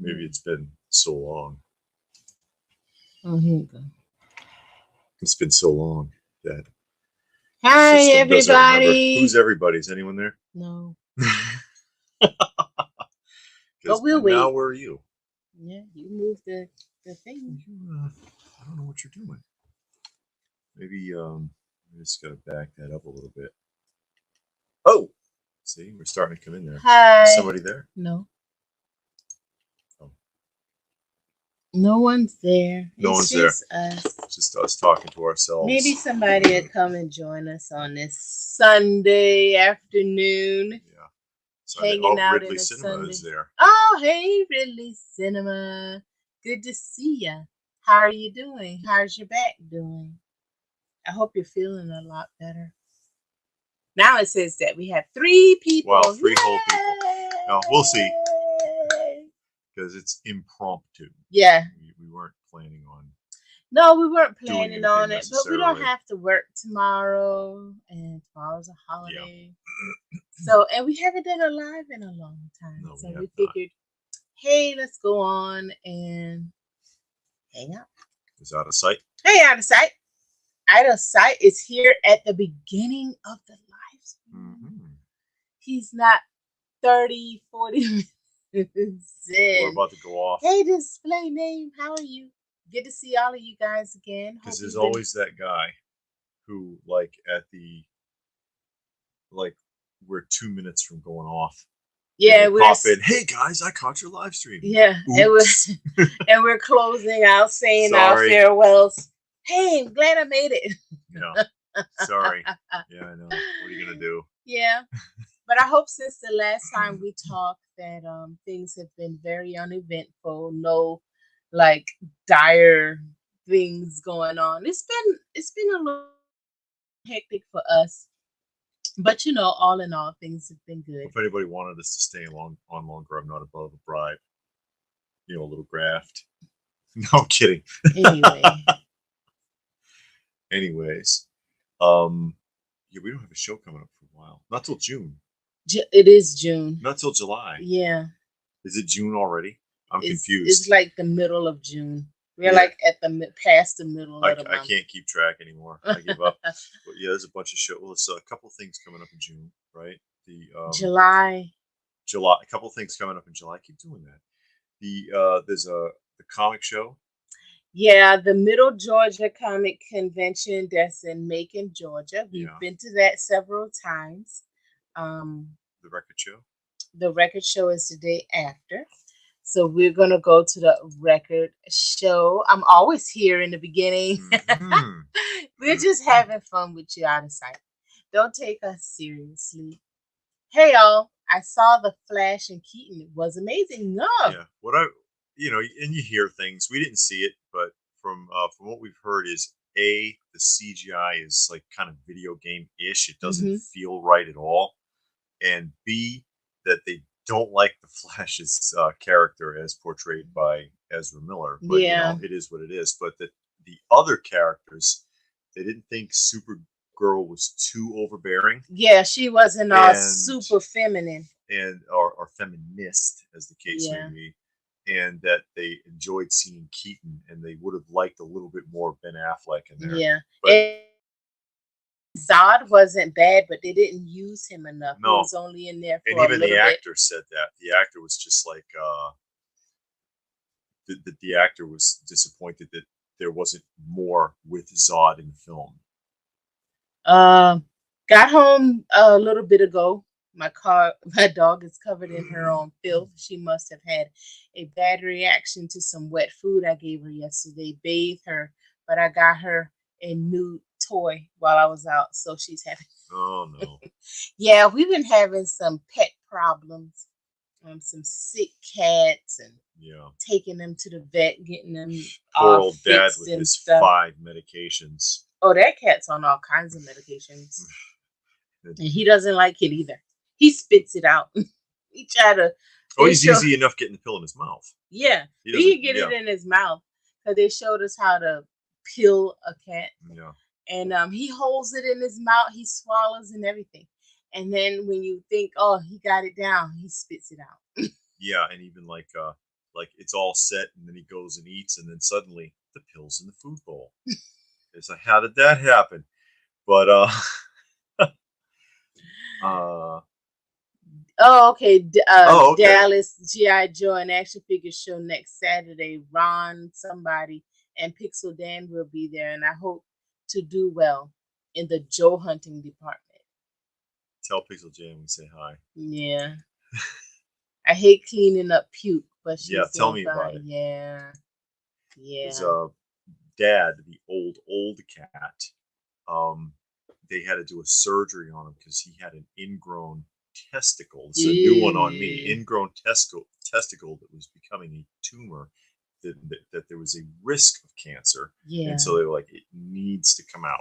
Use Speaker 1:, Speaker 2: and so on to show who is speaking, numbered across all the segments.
Speaker 1: Maybe it's been so long.
Speaker 2: Oh, here we go.
Speaker 1: It's been so long that
Speaker 2: Hi,
Speaker 1: system doesn't remember.
Speaker 2: everybody.
Speaker 1: Who's everybody? Is anyone there?
Speaker 2: No,
Speaker 1: Because
Speaker 2: but we'll
Speaker 1: now
Speaker 2: wait.
Speaker 1: where are you?
Speaker 2: Yeah, you moved the thing.
Speaker 1: I don't know what you're doing. Maybe I just gotta back that up a little bit. Oh, see, we're starting to come in there.
Speaker 2: Hi.
Speaker 1: Is somebody there?
Speaker 2: No.
Speaker 1: Oh.
Speaker 2: No one's there.
Speaker 1: No
Speaker 2: It's
Speaker 1: one's there.
Speaker 2: just us.
Speaker 1: It's just us talking to ourselves.
Speaker 2: Maybe somebody will come and join us on this Sunday afternoon.
Speaker 1: Yeah. Sunday.
Speaker 2: Hanging out
Speaker 1: Ridley
Speaker 2: in the
Speaker 1: Cinema
Speaker 2: Sunday.
Speaker 1: is there.
Speaker 2: Oh, hey, Ridley Cinema. Good to see ya. How are you doing? How's your back doing? I hope you're feeling a lot better. Now it says that we have 3 people.
Speaker 1: Wow, 3 whole people. Now, we'll see. Because it's impromptu.
Speaker 2: Yeah.
Speaker 1: We weren't planning on.
Speaker 2: No, we weren't planning on it, but we don't
Speaker 1: necessarily.
Speaker 2: have to work tomorrow, and tomorrow's a holiday. So, and we haven't done a live in a long time.
Speaker 1: No,
Speaker 2: so
Speaker 1: we
Speaker 2: we
Speaker 1: have
Speaker 2: figured, hey, let's go on and hang out.
Speaker 1: Is out of sight?
Speaker 2: Hey, out of sight. Out of sight is here at the beginning of the live stream.
Speaker 1: Mm-hmm.
Speaker 2: He's not 30, 40 minutes in.
Speaker 1: We're about to go off.
Speaker 2: Hey, display name, how are you? Good to see all of you guys again.
Speaker 1: Because there's always that guy who, like, we're 2 minutes from going off.
Speaker 2: Yeah, we're
Speaker 1: pop in. Hey guys, I caught your live stream.
Speaker 2: Yeah, and we're closing out, saying our farewells. Hey, I'm glad I made it.
Speaker 1: Yeah, sorry. Yeah, I know. What are you gonna do?
Speaker 2: Yeah, but I hope since the last time we talked that things have been very uneventful. No, like dire things going on. It's been a little hectic for us. But all in all, things have been good.
Speaker 1: If anybody wanted us to stay on longer, I'm not above a bribe. A little graft. No, I'm kidding. Anyways, yeah, we don't have a show coming up for a while. Not till June.
Speaker 2: It is June.
Speaker 1: Not till July.
Speaker 2: Yeah.
Speaker 1: Is it June already? I'm confused.
Speaker 2: It's like the middle of June. We're like at past the middle of the month.
Speaker 1: I can't keep track anymore. I give up. But yeah, there's a bunch of shows. Well, there's a couple things coming up in June, right?
Speaker 2: July.
Speaker 1: A couple things coming up in July. I keep doing that. There's the comic show.
Speaker 2: Yeah, the Middle Georgia Comic Convention that's in Macon, Georgia. We've been to that several times.
Speaker 1: The record show.
Speaker 2: The record show is the day after. So we're going to go to the record show. I'm always here in the beginning. Mm-hmm. We're just having fun with you out of sight. Don't take us seriously. Hey, y'all. I saw The Flash and Keaton. It was amazing. No.
Speaker 1: Yeah. And you hear things. We didn't see it, but from what we've heard is the CGI is like kind of video game-ish. It doesn't feel right at all. And B, that they don't like the Flash's character as portrayed by Ezra Miller. But it is what it is. But the other characters, they didn't think Supergirl was too overbearing.
Speaker 2: Yeah, she wasn't all super feminine.
Speaker 1: Or feminist, as the case may be. And that they enjoyed seeing Keaton, and they would have liked a little bit more Ben Affleck in there.
Speaker 2: Yeah. But Zod wasn't bad, but they didn't use him enough. No. He was only in there for a little bit. And even the
Speaker 1: actor said that. The actor was just like, the actor was disappointed that there wasn't more with Zod in the film.
Speaker 2: Got home a little bit ago. My dog is covered in her own filth. She must have had a bad reaction to some wet food I gave her yesterday. Bathed her, but I got her a new toy while I was out, so she's happy.
Speaker 1: Oh no!
Speaker 2: Yeah, we've been having some pet problems. Some sick cats and taking them to the vet, getting them
Speaker 1: poor old dad with his 5 medications.
Speaker 2: Oh, that cat's on all kinds of medications, and he doesn't like it either. He spits it out. He tried to.
Speaker 1: Oh, he's easy enough getting the pill in his mouth.
Speaker 2: Yeah, he can get it in his mouth because they showed us how to peel a cat.
Speaker 1: Yeah.
Speaker 2: And he holds it in his mouth. He swallows and everything. And then when you think, oh, he got it down, he spits it out.
Speaker 1: Yeah, and even like like it's all set, and then he goes and eats, and then suddenly the pill's in the food bowl. It's like, how did that happen? But uh
Speaker 2: Oh, okay.
Speaker 1: oh, okay.
Speaker 2: Dallas GI Joe and action figure show next Saturday. Ron, somebody, and Pixel Dan will be there, and I hope to do well in the Joe hunting department.
Speaker 1: Tell Pixel Jam we say hi.
Speaker 2: Yeah, I hate cleaning up puke, but
Speaker 1: Yeah,
Speaker 2: she's
Speaker 1: tell
Speaker 2: doing
Speaker 1: me about
Speaker 2: fine.
Speaker 1: it.
Speaker 2: Yeah,
Speaker 1: His
Speaker 2: yeah.
Speaker 1: dad, the old cat, um, they had to do a surgery on him because he had an ingrown testicle. It's a new one on me.
Speaker 2: Ew.
Speaker 1: Ingrown testicle that was becoming a tumor. That there was a risk of cancer,
Speaker 2: Yeah.
Speaker 1: and so they were like, it needs to come out.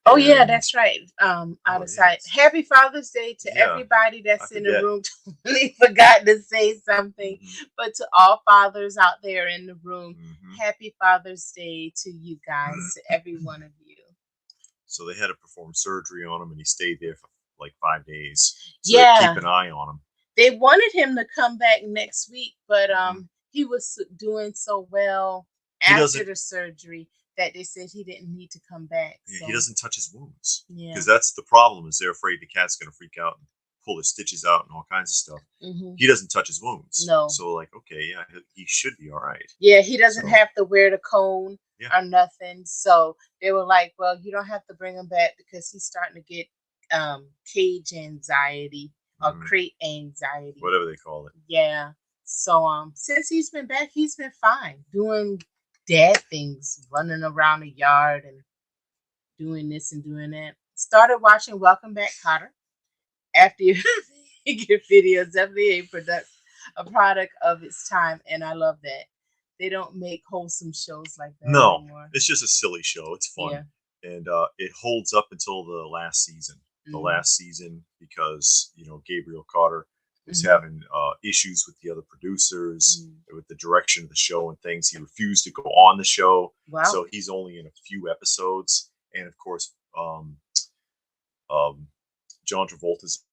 Speaker 2: Oh yeah,
Speaker 1: And
Speaker 2: that's right. Out
Speaker 1: oh,
Speaker 2: of
Speaker 1: yeah,
Speaker 2: sight. Happy Father's Day to
Speaker 1: yeah,
Speaker 2: everybody
Speaker 1: I
Speaker 2: that's in the
Speaker 1: forget.
Speaker 2: room. Totally forgot to say something, but to all fathers out there in the room, Happy Father's Day to you guys, to every one of you.
Speaker 1: So they had to perform surgery on him, and he stayed there for like 5 days. So
Speaker 2: Yeah,
Speaker 1: they keep an eye on him.
Speaker 2: they wanted him to come back next week, but he was doing so well after the surgery that they said he didn't need to come back.
Speaker 1: Yeah,
Speaker 2: so.
Speaker 1: he doesn't touch his wounds.
Speaker 2: Yeah,
Speaker 1: because that's the problem. Is they're afraid the cat's going to freak out and pull his stitches out and all kinds of stuff. He doesn't touch his wounds.
Speaker 2: No.
Speaker 1: So like, okay, yeah, he should be all right.
Speaker 2: Yeah, he doesn't have to wear the cone or nothing. So they were like, well, you don't have to bring him back because he's starting to get cage anxiety or crate anxiety,
Speaker 1: whatever they call it.
Speaker 2: Yeah. So since he's been back, he's been fine doing dad things, running around the yard and doing this and doing that. Started watching Welcome Back, Kotter. After your video, is definitely a product of its time, and I love that. They don't make wholesome shows like that anymore.
Speaker 1: It's just a silly show. It's fun, and it holds up until the last season. The last season, because Gabriel Carter was having issues with the other producers, with the direction of the show and things. He refused to go on the show, so he's only in a few episodes. And of course, John Travolta's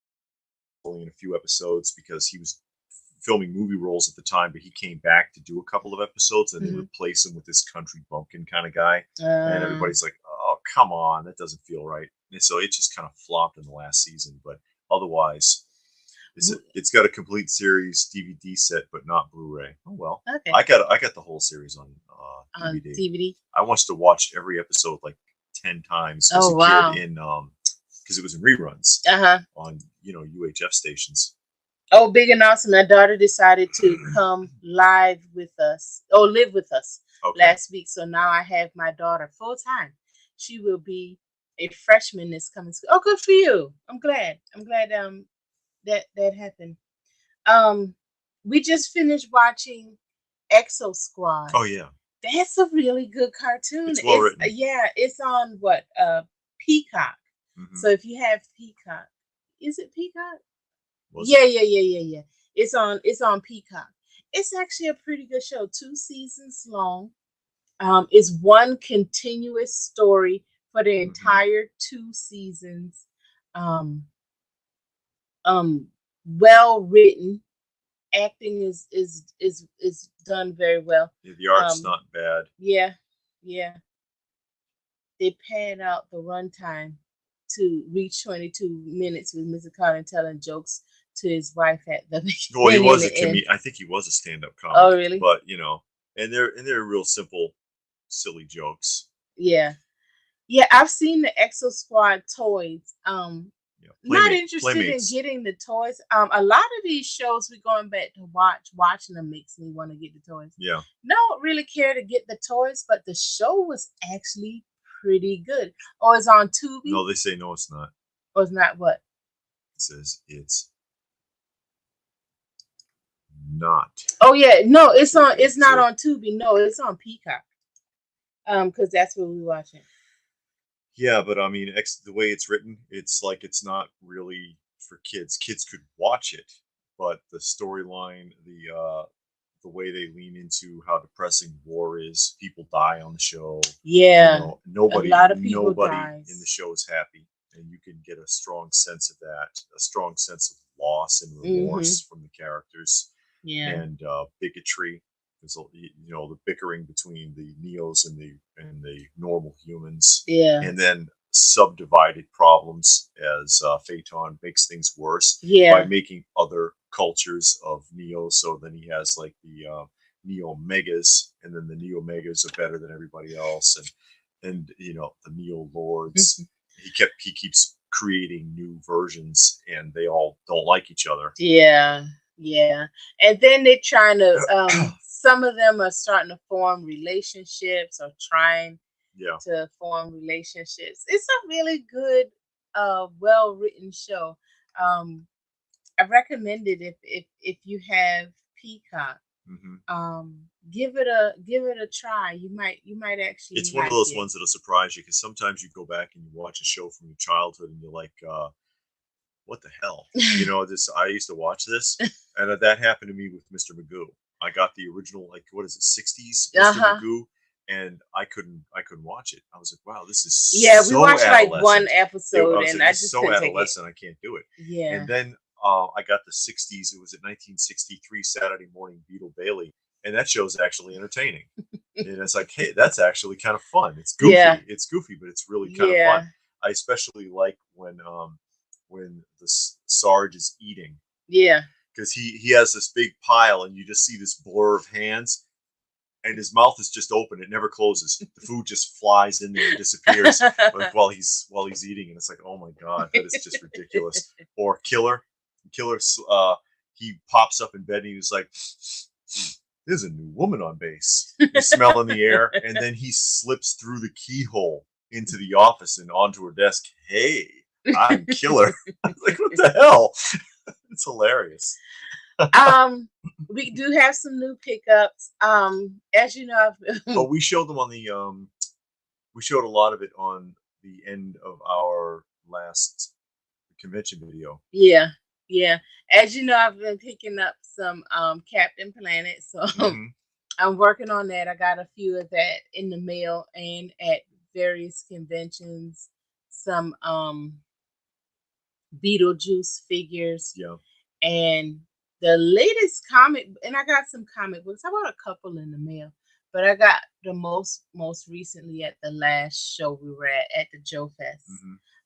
Speaker 1: only in a few episodes because he was filming movie roles at the time, but he came back to do a couple of episodes, and they replaced him with this country bumpkin kind of guy. And everybody's like, oh, come on, that doesn't feel right. And so it just kind of flopped in the last season. But otherwise, it's got a complete series DVD set, but not Blu-ray. Oh well, okay. I got the whole series on DVD. I watched every episode like 10 times as a kid in because it was in reruns on UHF stations.
Speaker 2: Oh, big and awesome! My daughter decided to come live with us, live with us last week. So now I have my daughter full time. She will be a freshman this coming school. Oh, good for you! I'm glad. That happened. We just finished watching Exo Squad.
Speaker 1: Oh yeah,
Speaker 2: that's a really good cartoon.
Speaker 1: It's well written.
Speaker 2: It's on what Peacock. So if you have Peacock, is it Peacock? Yeah. It's on Peacock. It's actually a pretty good show. 2 seasons long. It's one continuous story for the entire 2 seasons. Well written. Acting is done very well.
Speaker 1: Yeah, the art's not bad.
Speaker 2: Yeah. They pad out the runtime to reach 22 minutes with Mr. Carter telling jokes to his wife at the beginning.
Speaker 1: Well, he was a comedian. I think he was a stand-up comic.
Speaker 2: Oh, really?
Speaker 1: But and they're real simple, silly jokes.
Speaker 2: Yeah. I've seen the Exo Squad toys. Not interested in getting the toys. A lot of these shows we're going back to watching them makes me want to get the toys.
Speaker 1: Yeah.
Speaker 2: Don't really care to get the toys, but the show was actually pretty good. Oh, it's on Tubi?
Speaker 1: No, they say no, it's not.
Speaker 2: Or it's not what?
Speaker 1: It says it's not.
Speaker 2: Oh yeah, no, it's not on Tubi. No, it's on Peacock. Because that's what we're watching.
Speaker 1: Yeah, but I mean, the way it's written, it's like it's not really for kids. Kids could watch it, but the storyline, the way they lean into how depressing war is, people die on the show.
Speaker 2: Yeah,
Speaker 1: nobody
Speaker 2: dies.
Speaker 1: In the show is happy, and you can get a strong sense of that, a strong sense of loss and remorse from the characters.
Speaker 2: Yeah.
Speaker 1: and bigotry. There's the bickering between the Neos and the normal humans,
Speaker 2: Yeah.
Speaker 1: and then subdivided problems as Phaeton makes things worse by
Speaker 2: Yeah.
Speaker 1: making other cultures of Neo. So then he has like the Neo Megas, and then the Neo Megas are better than everybody else, and the Neo Lords. He keeps creating new versions, and they all don't like each other.
Speaker 2: Yeah. Yeah. And then they're trying to some of them are starting to form relationships or trying
Speaker 1: Yeah.
Speaker 2: to form relationships. It's a really good well written show. Um I recommend it if you have Peacock.
Speaker 1: Hmm.
Speaker 2: Give it a try. You might actually
Speaker 1: It's one of
Speaker 2: like
Speaker 1: those
Speaker 2: it.
Speaker 1: ones that'll surprise you because sometimes you go back and you watch a show from your childhood and you're like, what the hell? This I used to watch this, and that happened to me with Mr. Magoo. I got the original, like, what is it, 60s Mr.
Speaker 2: Uh-huh.
Speaker 1: Magoo, and I couldn't watch it. I was like, wow, this is
Speaker 2: Yeah, we
Speaker 1: so
Speaker 2: watched like one
Speaker 1: adolescent. I
Speaker 2: episode
Speaker 1: was
Speaker 2: and
Speaker 1: like,
Speaker 2: I
Speaker 1: this is
Speaker 2: just
Speaker 1: so
Speaker 2: couldn't take it.
Speaker 1: adolescent. I can't do it.
Speaker 2: Yeah.
Speaker 1: And then I got the 60s. It was at 1963 Saturday Morning Beetle Bailey, and that show's actually entertaining. And it's like, hey, that's actually kind of fun. It's goofy.
Speaker 2: Yeah.
Speaker 1: It's goofy, but it's really kind of
Speaker 2: Yeah.
Speaker 1: fun. I especially like when the Sarge is eating,
Speaker 2: Yeah.
Speaker 1: because he has this big pile and you just see this blur of hands, and his mouth is just open. It never closes. The food just flies in there and disappears like, while he's eating, and it's like, oh my god, that is just ridiculous. Or Killer, he pops up in bed and he's like, there's a new woman on base. You smell in the air, and then he slips through the keyhole into the office and onto her desk. Hey, I'm Killer. I was like, what the hell? It's hilarious.
Speaker 2: We do have some new pickups. As you know,
Speaker 1: But we showed them on the we showed a lot of it on the end of our last convention video.
Speaker 2: yeah, yeah. As you know, I've been picking up some Captain Planet, so
Speaker 1: Mm-hmm.
Speaker 2: I'm working on that. I got a few of that in the mail and at various conventions. Some Beetlejuice figures
Speaker 1: Yeah.
Speaker 2: and the latest comic, and I got some comic books. I bought a couple in the mail, but I got the most recently at the last show we were at the Joe Fest.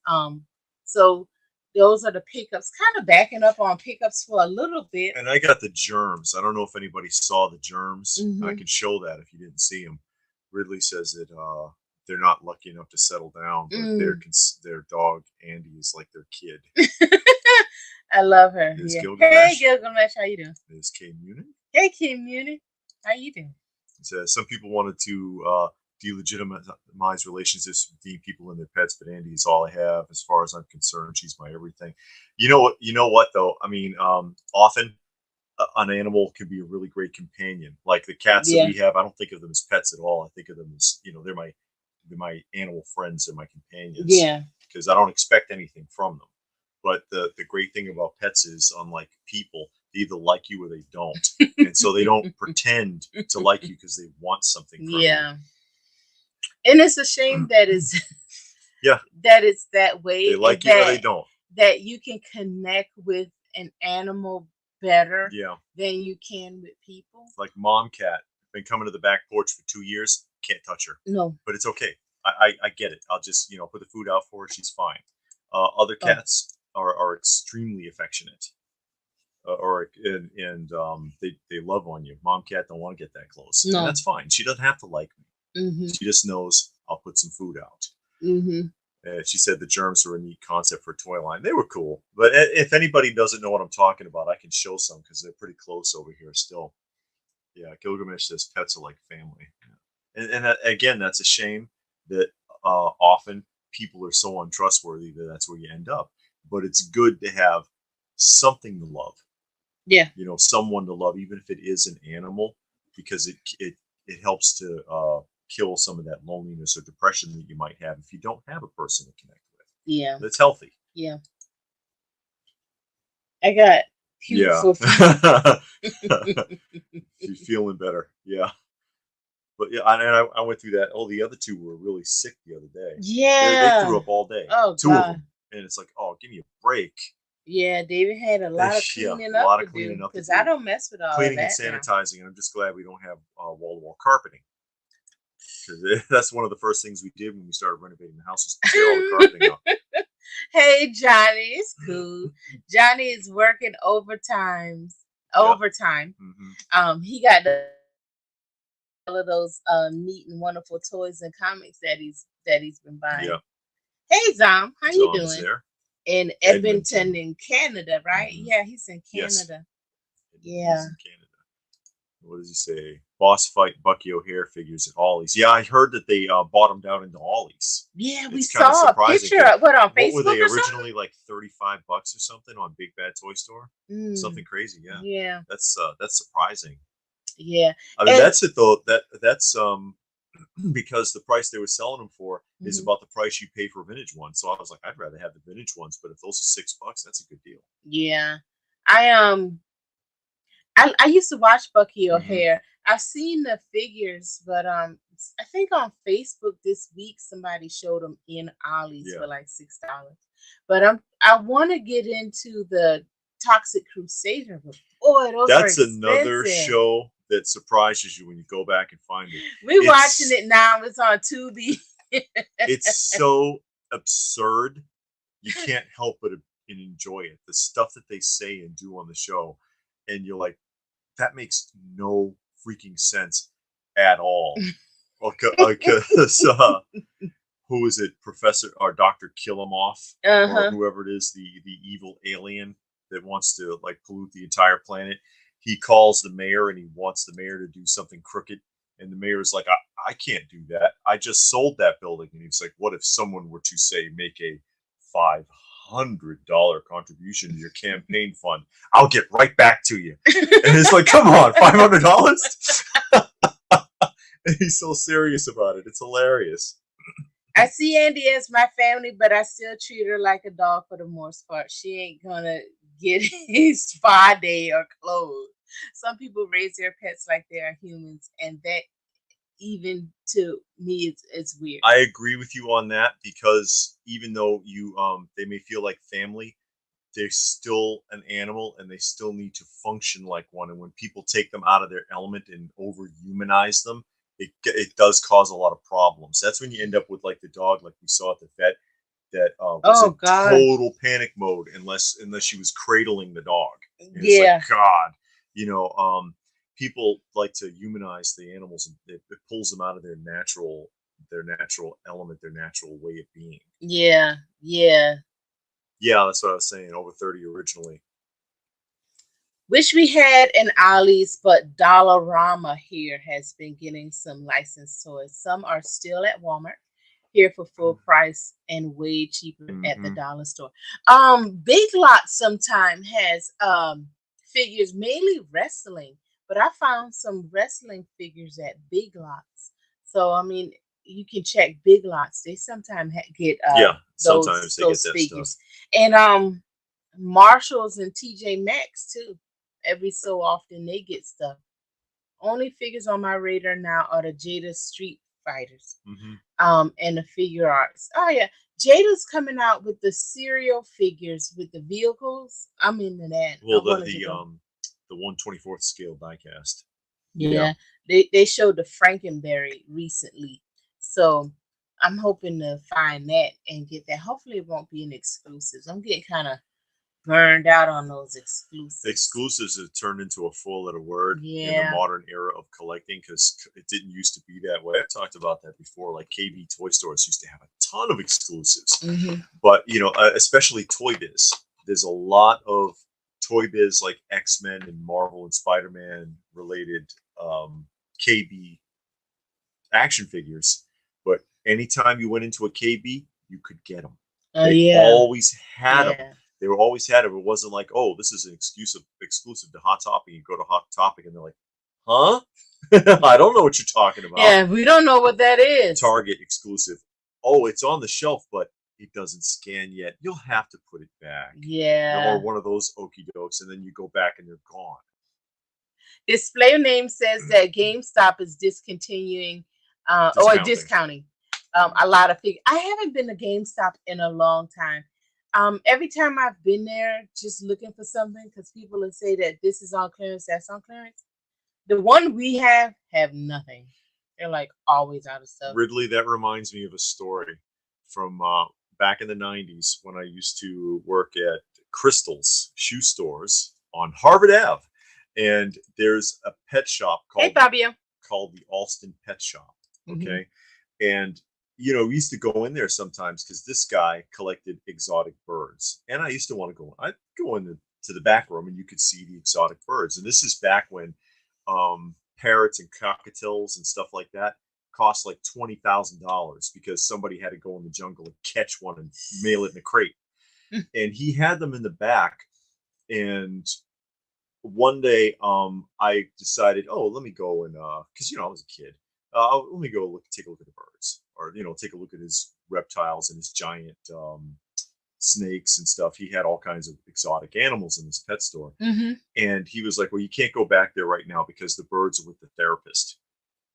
Speaker 1: Mm-hmm.
Speaker 2: So those are the pickups. Kind of backing up on pickups for a little bit.
Speaker 1: And I got the germs. I don't know if anybody saw the germs. I
Speaker 2: Mm-hmm.
Speaker 1: can show that if you didn't see them. Ridley says that they're not lucky enough to settle down, but their dog Andy is like their kid.
Speaker 2: I love her.
Speaker 1: Is
Speaker 2: Yeah.
Speaker 1: Gilgamesh?
Speaker 2: Hey Gilgamesh, how you doing?
Speaker 1: Is K Munich?
Speaker 2: Hey Kim Munich, how you doing?
Speaker 1: He says some people wanted to delegitimize relationships between people and their pets, but Andy is all I have as far as I'm concerned. She's my everything. You know what? You know what though? I mean, often an animal can be a really great companion. Like the cats that we have, I don't think of them as pets at all. I think of them as they're my animal friends. They're my companions.
Speaker 2: Yeah.
Speaker 1: Because I don't expect anything from them. But the great thing about pets is, unlike people, they either like you or they don't, and so they don't pretend to like you because they want something from you.
Speaker 2: Yeah. And it's a shame that it's that it's that way.
Speaker 1: They like you or they don't.
Speaker 2: That you can connect with an animal better
Speaker 1: Yeah.
Speaker 2: than you can with people.
Speaker 1: Like mom cat, been coming to the back porch for 2 years, can't touch her.
Speaker 2: No.
Speaker 1: But it's okay. I get it. I'll just put the food out for her. She's fine. Other cats are extremely affectionate. They love on you. Mom cat don't want to get that close. No. And that's fine. She doesn't have to like me. Mm-hmm. She just knows I'll put some food out. Mm-hmm. She said the germs were a neat concept for a toy line. They were cool. But if anybody doesn't know what I'm talking about, I can show some because they're pretty close over here still. Yeah, Gilgamesh says pets are like family. Yeah. And again, that's a shame that often people are so untrustworthy that that's where you end up. But it's good to have something to love.
Speaker 2: Yeah.
Speaker 1: Someone to love, even if it is an animal, because it helps to kill some of that loneliness or depression that you might have if you don't have a person to connect with.
Speaker 2: Yeah.
Speaker 1: That's healthy.
Speaker 2: Yeah. I got
Speaker 1: You're feeling better. Yeah. But yeah, and I went through that. Oh, the other two were really sick the other day.
Speaker 2: Yeah.
Speaker 1: They threw up all day.
Speaker 2: Oh,
Speaker 1: two
Speaker 2: God.
Speaker 1: of them. And it's like, oh, give me a break.
Speaker 2: Yeah, David had a lot of
Speaker 1: Yeah,
Speaker 2: cleaning
Speaker 1: a
Speaker 2: up
Speaker 1: lot
Speaker 2: to
Speaker 1: of cleaning
Speaker 2: do
Speaker 1: up to
Speaker 2: because I
Speaker 1: do,
Speaker 2: don't mess with all of
Speaker 1: cleaning and
Speaker 2: that now.
Speaker 1: sanitizing, and I'm just glad we don't have wall-to-wall carpeting because that's one of the first things we did when we started renovating the house was to tear all the carpeting out.
Speaker 2: Hey, Johnny, it's cool. Johnny is working overtime.
Speaker 1: Yeah.
Speaker 2: Overtime.
Speaker 1: Hmm.
Speaker 2: He got all of those neat and wonderful toys and comics that he's been
Speaker 1: Yeah.
Speaker 2: buying. Hey, Zom, how you
Speaker 1: Zom is
Speaker 2: doing?
Speaker 1: there.
Speaker 2: In Edmonton,
Speaker 1: Edmonton.
Speaker 2: in Canada, right?
Speaker 1: Hmm.
Speaker 2: Yeah, he's in
Speaker 1: Yes.
Speaker 2: Canada.
Speaker 1: He's
Speaker 2: Yeah.
Speaker 1: in Canada. What does he say? Boss fight Bucky O'Hare figures at Ollie's. Yeah, I heard that they bought them down into Ollie's.
Speaker 2: Yeah, we
Speaker 1: It's kind of
Speaker 2: saw a
Speaker 1: surprising
Speaker 2: picture
Speaker 1: because
Speaker 2: of what on
Speaker 1: what were
Speaker 2: Facebook
Speaker 1: they
Speaker 2: or something?
Speaker 1: originally like $35 or something on Big Bad Toy Store? Something crazy. Yeah,
Speaker 2: Yeah.
Speaker 1: that's surprising.
Speaker 2: Yeah.
Speaker 1: I mean,
Speaker 2: And
Speaker 1: that's it though. That's because the price they were selling them for is
Speaker 2: mhm,
Speaker 1: about the price you pay for vintage ones. So I was like, I'd rather have the vintage ones, but if those are $6, that's a good deal.
Speaker 2: yeah. I I used to watch Bucky
Speaker 1: Hmm.
Speaker 2: O'Hare. I've seen the figures, but I think on Facebook this week somebody showed them in Ollie's
Speaker 1: Yeah,
Speaker 2: for like $6. But I want to get into the Toxic Crusader, but boy, those are
Speaker 1: that's another
Speaker 2: expensive.
Speaker 1: show that surprises you when you go back and find it.
Speaker 2: We watching
Speaker 1: It's
Speaker 2: it now. It's on Tubi.
Speaker 1: it's so absurd. You can't help but enjoy it. The stuff that they say and do on the show, and you're like, that makes no freaking sense at all. Because who is it, Professor or Doctor Killumoff, or
Speaker 2: Uh-huh.
Speaker 1: whoever it is, the evil alien that wants to like pollute the entire planet. He calls the mayor and he wants the mayor to do something crooked, and the mayor is like, I can't do that. I just sold that building, and he's like, what if someone were to say make a $500 contribution to your campaign fund? I'll get right back to you. And it's like, come on, $500. And he's so serious about it. It's hilarious.
Speaker 2: I see Andy as my family, but I still treat her like a dog for the most part. She ain't gonna get his spa day or clothes. Some people raise their pets like they are humans, and that even to me, it's weird.
Speaker 1: I agree with you on that because even though they may feel like family, they're still an animal and they still need to function like one. And when people take them out of their element and over humanize them, it does cause a lot of problems. That's when you end up with like the dog, like we saw at the vet, that was
Speaker 2: Oh
Speaker 1: in
Speaker 2: God,
Speaker 1: total panic mode unless she was cradling the dog. And it's like,
Speaker 2: yeah,
Speaker 1: God, you know, people like to humanize the animals, and it pulls them out of their natural element, their natural way of being.
Speaker 2: yeah, yeah.
Speaker 1: Yeah, that's what I was saying. Over 30 originally.
Speaker 2: Wish we had an Ollie's, but Dollarama here has been getting some licensed toys. Some are still at Walmart here for full price and way cheaper at the
Speaker 1: Mm-hmm.
Speaker 2: dollar store. Big Lots sometime has figures, mainly wrestling, but I found some wrestling figures at Big Lots. So I mean, you can check Big Lots. They sometimes get
Speaker 1: Yeah,
Speaker 2: those
Speaker 1: sometimes they get
Speaker 2: those
Speaker 1: that stuff.
Speaker 2: figures, and Marshalls and TJ Maxx too. Every so often they get stuff. Only figures on my radar now are the Jada Street Fighters,
Speaker 1: Mm-hmm.
Speaker 2: and the figure arts. Oh yeah, Jada's coming out with the serial figures with the vehicles. I'm into that. I
Speaker 1: Well,
Speaker 2: wanted to go.
Speaker 1: the 1/24th scale diecast. Yeah.
Speaker 2: Yeah, they showed the Frankenberry recently, so I'm hoping to find that and get that. Hopefully, it won't be an exclusive. I'm getting kind of burned out on those exclusives.
Speaker 1: Exclusives have turned into a four-letter word in the
Speaker 2: Yeah.
Speaker 1: modern era of collecting because it didn't used to be that way. I've talked about that before. Like KB toy stores used to have a ton of exclusives,
Speaker 2: Hmm.
Speaker 1: but especially Toy Biz. There's a lot of Toy Biz like X-Men and Marvel and Spider-Man related KB action figures. But anytime you went into a KB, you could get them.
Speaker 2: Oh
Speaker 1: They
Speaker 2: yeah.
Speaker 1: always had them.
Speaker 2: Yeah.
Speaker 1: They were always had them. It wasn't like, oh, this is an exclusive to Hot Topic. You go to Hot Topic and they're like, huh? I don't know what you're talking about.
Speaker 2: Yeah, we don't know what that is.
Speaker 1: Target exclusive. Oh, it's on the shelf, but it doesn't scan yet. You'll have to put it back.
Speaker 2: Yeah.
Speaker 1: Or one of those okey dokes, and then you go back and they're gone.
Speaker 2: Display name says that GameStop is discontinuing or
Speaker 1: Discounting.
Speaker 2: discounting a lot of figures. I haven't been to GameStop in a long time. Every time I've been there, just looking for something, because people will say that this is on clearance, that's on clearance. The one we have nothing. They're like always out of stuff.
Speaker 1: Ridley, that reminds me of a story from back in the 90s when I used to work at Crystal's shoe stores on Harvard Ave. And there's a pet shop
Speaker 2: Hey, Fabio.
Speaker 1: called the Alston Pet Shop. Okay.
Speaker 2: Mm-hmm.
Speaker 1: And, you know, we used to go in there sometimes because this guy collected exotic birds. And I used to want to go, I'd go in to the back room and you could see the exotic birds. And this is back when parrots and cockatiels and stuff like that cost like $20,000 because somebody had to go in the jungle and catch one and mail it in a crate. And he had them in the back. And one day, I decided, oh, let me go and because you know I was a kid. Let me go take a look at the birds, or you know, take a look at his reptiles and his giant snakes and stuff. He had all kinds of exotic animals in his pet store, and he was like, "Well, you can't go back there right now because the birds are with the therapist."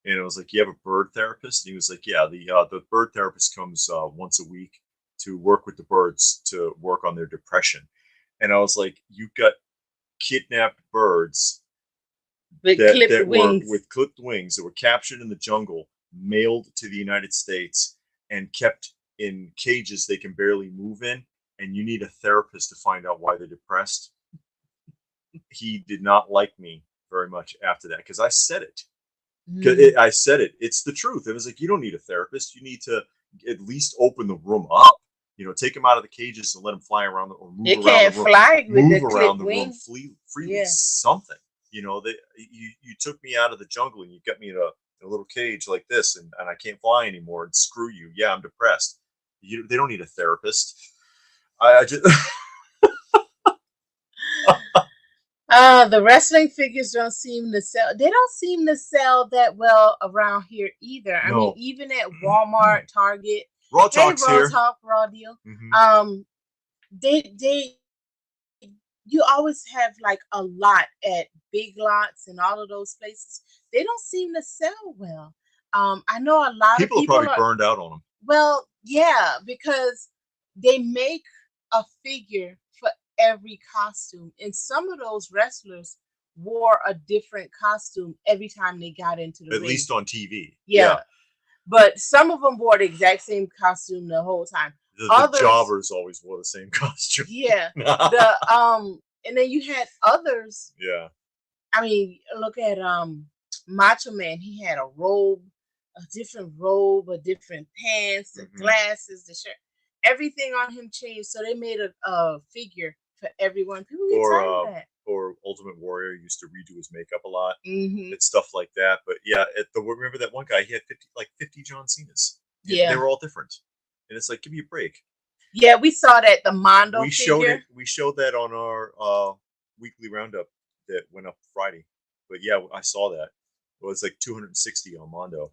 Speaker 1: And I was like, "You have a bird therapist?" And he was like, "Yeah, the bird therapist comes once a week to work with the birds to work on their depression." And I was like, "You've got kidnapped birds
Speaker 2: with clipped wings.
Speaker 1: With clipped wings that were captured in the jungle, mailed to the United States, and kept in cages they can barely move in, and you need a therapist to find out why they're depressed." He did not like me very much after that because I said it. I said it. It's the truth. It was like, you don't need a therapist. You need to at least open the room up. You know, take them out of the cages and let them fly around or move around the room.
Speaker 2: Fly with
Speaker 1: move
Speaker 2: the
Speaker 1: around the
Speaker 2: wing.
Speaker 1: room freely. Yeah. Something. You know, you took me out of the jungle and you got me in a little cage like this, and I can't fly anymore. And screw you. Yeah, I'm depressed. They don't need a therapist. I just.
Speaker 2: The wrestling figures don't seem to sell. They don't seem to sell that well around here either. I mean, even at Walmart, Target.
Speaker 1: Raw Talk's
Speaker 2: Raw
Speaker 1: here.
Speaker 2: Talk, Raw Deal. They you always have like a lot at Big Lots and all of those places. They don't seem to sell well. I know a lot of people
Speaker 1: are probably burned out on them.
Speaker 2: Well, yeah, because they make a figure for every costume, and some of those wrestlers wore a different costume every time they got into the ring.
Speaker 1: At least on TV.
Speaker 2: Yeah. But some of them wore the exact same costume the whole time.
Speaker 1: The jobbers always wore the same costume.
Speaker 2: Yeah. And then you had others.
Speaker 1: Yeah.
Speaker 2: I mean, look at Macho Man. He had a robe, a different robe, a different pants, the glasses, the shirt. Everything on him changed. So they made a figure for everyone. People get tired of that.
Speaker 1: Or Ultimate Warrior used to redo his makeup a lot. It's stuff like that. But yeah, remember that one guy? He had 50 John Cenas. Yeah, they were all different. And it's like, give me a break.
Speaker 2: Yeah, we saw that the Mondo figure.
Speaker 1: We showed that on our weekly roundup that went up Friday. But yeah, I saw that. It was like 260 on Mondo.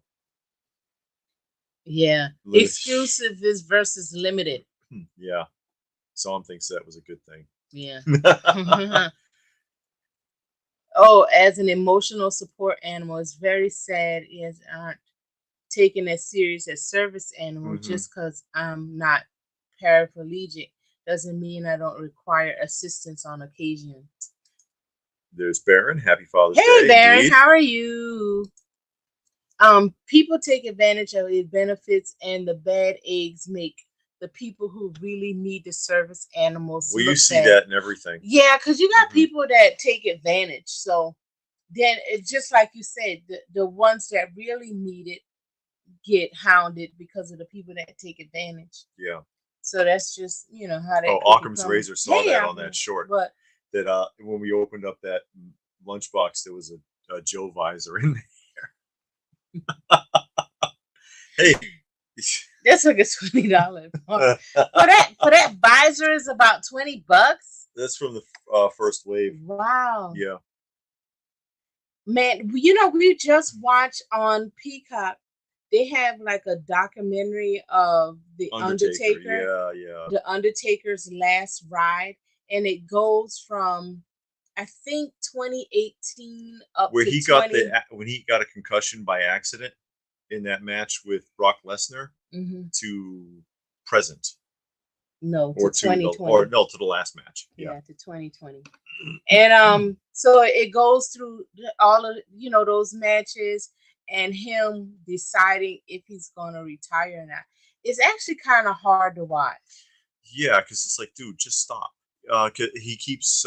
Speaker 2: Yeah, exclusive is versus limited.
Speaker 1: Yeah, Psalm thinks that was a good thing.
Speaker 2: Yeah. Oh, as an emotional support animal, it's very sad as aren't taken as serious as service animal. Just because I'm not paraplegic doesn't mean I don't require assistance on occasion.
Speaker 1: There's Baron. Happy Father's Day.
Speaker 2: Hey, Baron, indeed. How are you? People take advantage of the benefits, and the bad eggs make the people who really need the service animals.
Speaker 1: Well, you see that in everything.
Speaker 2: Yeah, because you got people that take advantage. So then it's just like you said, the ones that really need it get hounded because of the people that take advantage.
Speaker 1: Yeah.
Speaker 2: So that's just, you know, how they.
Speaker 1: Occam's Razor saw that on that short. But that when we opened up that lunchbox, there was a Joe visor in there. Hey.
Speaker 2: That's like a $20 for that visor is about $20.
Speaker 1: That's from the first wave.
Speaker 2: Wow.
Speaker 1: Yeah.
Speaker 2: Man, you know, we just watched on Peacock. They have like a documentary of the Undertaker.
Speaker 1: Yeah.
Speaker 2: The Undertaker's last ride, and it goes from, I think, 2018 up
Speaker 1: where
Speaker 2: to
Speaker 1: he got when he got a concussion by accident in that match with Brock Lesnar to present.
Speaker 2: No, to
Speaker 1: or
Speaker 2: twenty twenty.
Speaker 1: no, to the last match. Yeah.
Speaker 2: Yeah, to 2020. And so it goes through all of those matches and him deciding if he's going to retire or not. It's actually kind of hard to watch.
Speaker 1: Yeah, because it's like, dude, just stop. 'Cause he keeps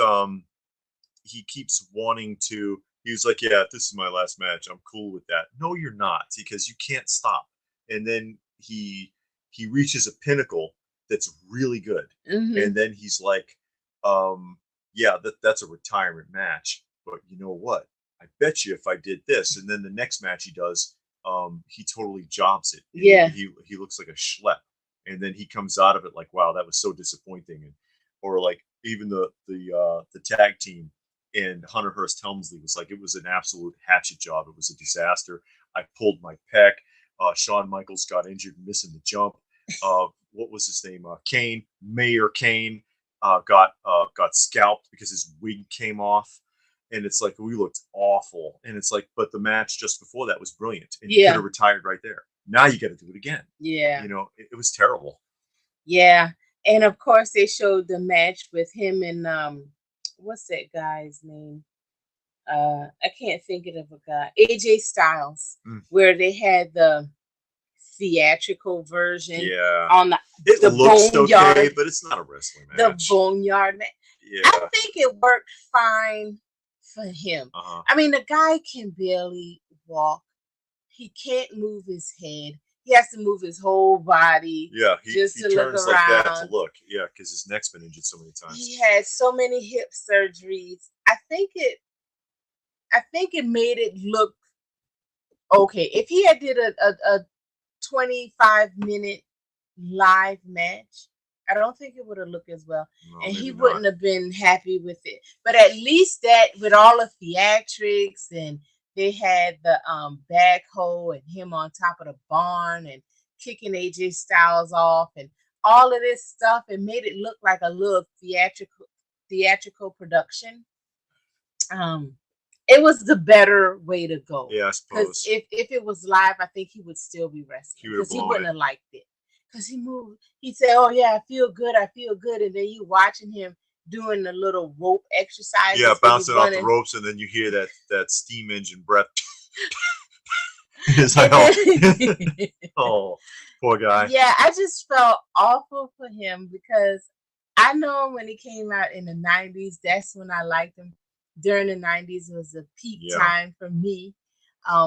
Speaker 1: wanting to. He was like, yeah, this is my last match. I'm cool with that. No, you're not, because you can't stop. And then he reaches a pinnacle that's really good, and then he's like, yeah, that's a retirement match. But you know what? I bet you if I did this, and then the next match he does, he totally jobs it. And
Speaker 2: Yeah.
Speaker 1: he looks like a schlep, and then he comes out of it like, wow, that was so disappointing. And or like even the tag team and Hunter Hearst Helmsley was like, it was an absolute hatchet job. It was a disaster. I pulled my pec. Shawn Michaels got injured missing the jump. What was his name? Kane, Mayor Kane, got scalped because his wig came off. And it's like, we looked awful. And it's like, but the match just before that was brilliant. And you could have retired right there. Now you got to do it again.
Speaker 2: Yeah.
Speaker 1: It was terrible.
Speaker 2: Yeah. And of course they showed the match with him and what's that guy's name? I can't think of a guy. AJ Styles, where they had the theatrical version.
Speaker 1: Yeah.
Speaker 2: On the
Speaker 1: looks
Speaker 2: boneyard,
Speaker 1: okay, but it's not a wrestling match.
Speaker 2: The boneyard match.
Speaker 1: Yeah.
Speaker 2: I think it worked fine for him. I mean, the guy can barely walk. He can't move his head. He has to move his whole body.
Speaker 1: Yeah, he
Speaker 2: just to
Speaker 1: turns
Speaker 2: look
Speaker 1: like
Speaker 2: around.
Speaker 1: that to look. Yeah, because his neck's been injured so many times.
Speaker 2: He had so many hip surgeries. I think it made it look okay. If he had did a 25-minute live match, I don't think it would have looked as well. No, and he wouldn't have been happy with it. But at least that with all the theatrics, and they had the backhoe and him on top of the barn and kicking AJ Styles off and all of this stuff, and made it look like a little theatrical production. It was the better way to go.
Speaker 1: Yeah, I suppose.
Speaker 2: Because if it was live, I think he would still be wrestling. Because he wouldn't have liked it. Because he moved, he'd say, oh yeah, I feel good. And then you watching him doing the little rope exercises.
Speaker 1: Yeah, bouncing off the ropes, and then you hear that steam engine breath. It's like, oh, poor guy.
Speaker 2: Yeah, I just felt awful for him because I know when he came out in the 90s, that's when I liked him. During the 90s was a peak time for me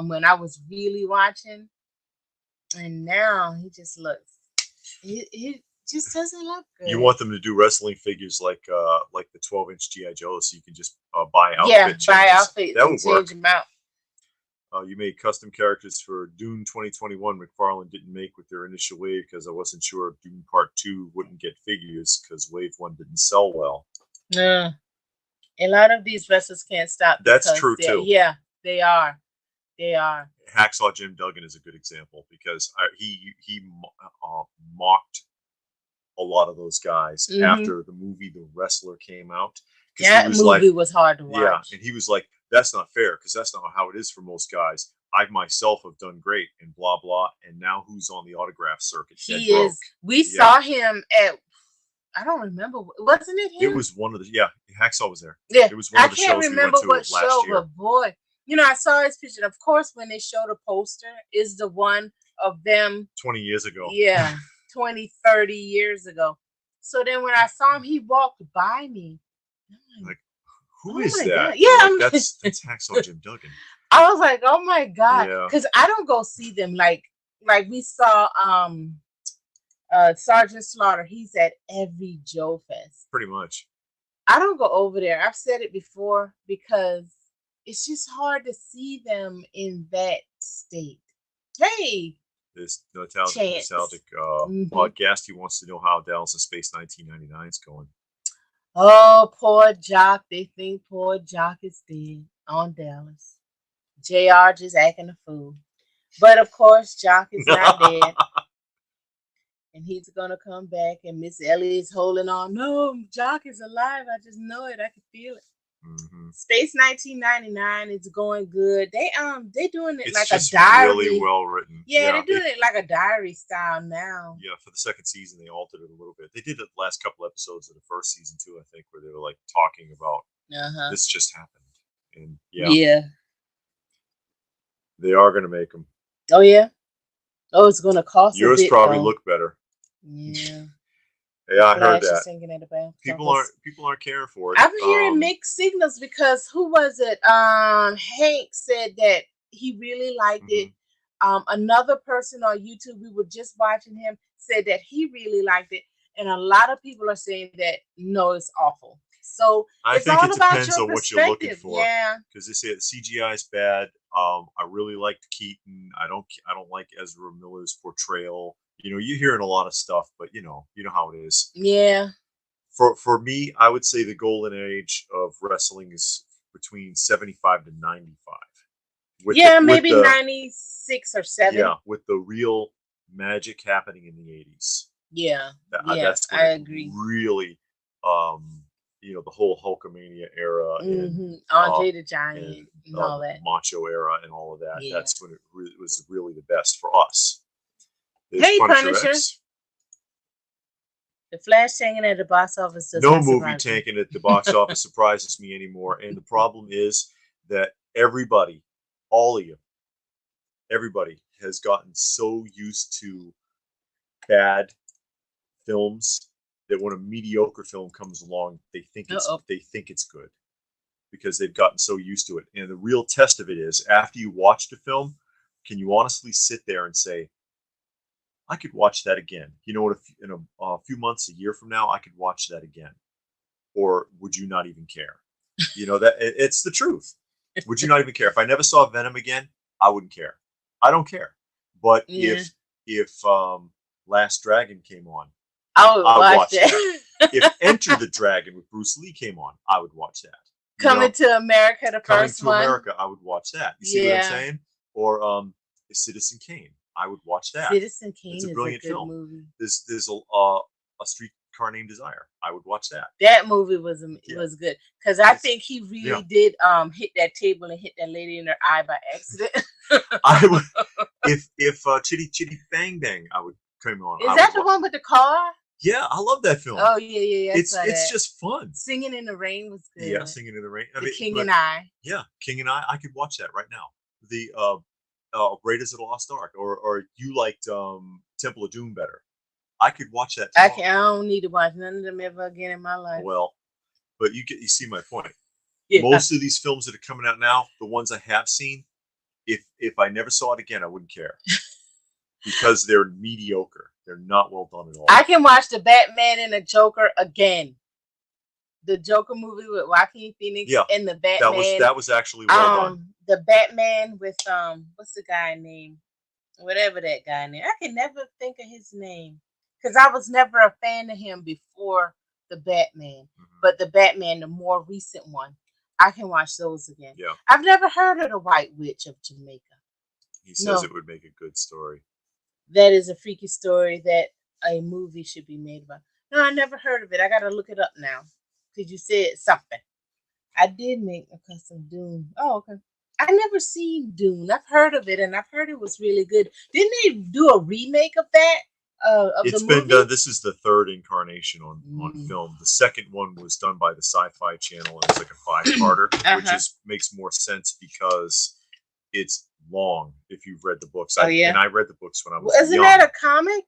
Speaker 2: when I was really watching. And now he just looks, he just doesn't look good.
Speaker 1: You want them to do wrestling figures like the 12-inch GI Joe, so you can just buy outfits.
Speaker 2: Yeah, buy outfits.
Speaker 1: That would work.
Speaker 2: Change them out.
Speaker 1: You made custom characters for Dune 2021. McFarlane didn't make with their initial wave because I wasn't sure if Dune Part 2 wouldn't get figures because Wave 1 didn't sell well.
Speaker 2: Yeah. A lot of these wrestlers can't stop.
Speaker 1: That's true too.
Speaker 2: Yeah, they are. They are.
Speaker 1: Hacksaw Jim Duggan is a good example because he mocked a lot of those guys after the movie The Wrestler came out.
Speaker 2: That movie was hard to watch.
Speaker 1: Yeah, and he was like, "That's not fair because that's not how it is for most guys. I myself have done great and blah blah. And now who's on the autograph circuit?
Speaker 2: He is. We saw him at. I don't remember. Wasn't it him?
Speaker 1: It was one of the Hacksaw was there.
Speaker 2: Yeah,
Speaker 1: it was one of the shows we went to last year.
Speaker 2: But boy, I saw his picture. Of course, when they showed a poster, is the one of them
Speaker 1: 20 years ago.
Speaker 2: Yeah, 20, 30 years ago. So then when I saw him, he walked by me.
Speaker 1: Like, who is that?
Speaker 2: God. Yeah,
Speaker 1: like, that's Hacksaw Jim Duggan.
Speaker 2: I was like, oh my God, because I don't go see them like we saw Sergeant Slaughter. He's at every Joe Fest.
Speaker 1: Pretty much.
Speaker 2: I don't go over there. I've said it before because it's just hard to see them in that state. Hey,
Speaker 1: this nostalgic podcast. He wants to know how Dallas in Space 1999 is going.
Speaker 2: Oh, poor Jock. They think poor Jock is dead on Dallas. JR just acting a fool. But of course, Jock is not dead. And he's going to come back, and Miss Ellie is holding on. No, Jock is alive. I just know it. I can feel it. Space 1999 is going good. They're doing it
Speaker 1: It's
Speaker 2: like a
Speaker 1: just
Speaker 2: diary.
Speaker 1: really well written.
Speaker 2: Yeah, they're doing it like a diary style now.
Speaker 1: Yeah, for the second season they altered it a little bit. They did it the last couple episodes of the first season too, I think, where they were like talking about this just happened, and
Speaker 2: yeah,
Speaker 1: they are going to make them.
Speaker 2: Oh yeah. Oh, it's gonna cost
Speaker 1: Yours
Speaker 2: a bit.
Speaker 1: probably
Speaker 2: Though.
Speaker 1: look better.
Speaker 2: Yeah.
Speaker 1: Yeah, I heard that. People aren't caring for it.
Speaker 2: I'm hearing mixed signals because who was it? Hank said that he really liked it. Another person on YouTube, we were just watching him, said that he really liked it, and a lot of people are saying that no, it's awful. So
Speaker 1: I
Speaker 2: it's
Speaker 1: think
Speaker 2: all
Speaker 1: it
Speaker 2: about
Speaker 1: depends
Speaker 2: your
Speaker 1: on what you're looking
Speaker 2: perspective.
Speaker 1: for.
Speaker 2: Yeah,
Speaker 1: because they say the CGI is bad. I really liked Keaton. I don't like Ezra Miller's portrayal. You're hearing a lot of stuff, but you know how it is.
Speaker 2: Yeah.
Speaker 1: For me, I would say the golden age of wrestling is between 75 to 95.
Speaker 2: Maybe 96 or 7.
Speaker 1: Yeah, with the real magic happening in the 80s.
Speaker 2: Yeah,
Speaker 1: that's when
Speaker 2: I agree.
Speaker 1: Really, the whole Hulkamania era and
Speaker 2: Andre the Giant and all that
Speaker 1: Macho era and all of that.
Speaker 2: Yeah.
Speaker 1: That's when it was really the best for us.
Speaker 2: Hey, Punisher. The Flash tanking at the box office does
Speaker 1: no movie tanking at the box office surprises me anymore. And the problem is that everybody, all of you, everybody has gotten so used to bad films that when a mediocre film comes along, they think it's good because they've gotten so used to it. And the real test of it is after you watch the film, can you honestly sit there and say, I could watch that again? In a few months, a year from now, I could watch that again. Or would you not even care? That it's the truth. Would you not even care? If I never saw Venom again, I wouldn't care. I don't care. But if Last Dragon came on, I would watch that. If Enter the Dragon with Bruce Lee came on, I would watch that.
Speaker 2: Coming to America, the first one.
Speaker 1: Coming to America, I would watch that. You see what I'm saying? Or Citizen Kane, I would watch that.
Speaker 2: Citizen Kane
Speaker 1: is a brilliant film.
Speaker 2: Movie.
Speaker 1: There's a Streetcar Named Desire. I would watch that.
Speaker 2: That movie was good because I think he really did hit that table and hit that lady in her eye by accident.
Speaker 1: I would if Chitty Chitty Bang Bang I would come on.
Speaker 2: Is that the one with the car?
Speaker 1: Yeah, I love that film.
Speaker 2: Oh yeah.
Speaker 1: It's just fun.
Speaker 2: Singing in the Rain was good.
Speaker 1: Yeah, Singing in the Rain.
Speaker 2: King and I.
Speaker 1: Yeah, King and I could watch that right now. The Raiders of the Lost Ark, or you liked Temple of Doom better. I could watch that tomorrow.
Speaker 2: I don't need to watch none of them ever again in my life.
Speaker 1: Well, but you see my point. Yeah. Most of these films that are coming out now, the ones I have seen, if I never saw it again, I wouldn't care. Because they're mediocre. They're not well done at all.
Speaker 2: I can watch the Batman and the Joker again. The Joker movie with Joaquin Phoenix and the Batman.
Speaker 1: That was actually well done.
Speaker 2: The Batman with what's the guy name? Whatever that guy name. I can never think of his name. Because I was never a fan of him before the Batman. But the Batman, the more recent one, I can watch those again.
Speaker 1: Yeah.
Speaker 2: I've never heard of the White Witch of Jamaica.
Speaker 1: He says it would make a good story.
Speaker 2: That is a freaky story that a movie should be made about. No, I never heard of it. I got to look it up now. Because you said something. I did make a custom Dune. Oh, okay. I never seen Dune. I've heard of it, and I've heard it was really good. Didn't they do a remake of that?
Speaker 1: It's been done. This is the third incarnation on film. The second one was done by the Sci-Fi Channel, and it's like a 5-parter, which makes more sense because it's long. If you've read the books, and I read the books when I was
Speaker 2: Isn't that a comic?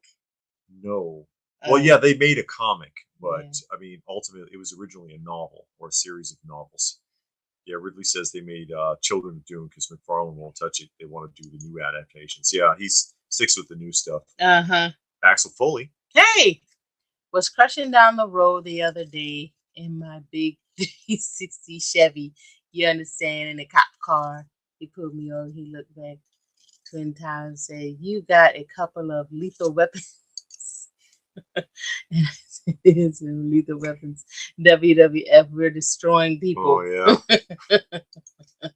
Speaker 1: No. Well, yeah, they made a comic, but I mean, ultimately, it was originally a novel or a series of novels. Yeah, Ridley says they made Children of Dune because McFarlane won't touch it. They want to do the new adaptations. Yeah, he sticks with the new stuff. Axel Foley.
Speaker 2: Hey, was crushing down the road the other day in my big 360 Chevy. You understand? In a cop car. He pulled me over. He looked back twin times and said, "You got a couple of lethal weapons." And I said, "It's lethal weapons. WWF, we're destroying people."
Speaker 1: Oh, yeah.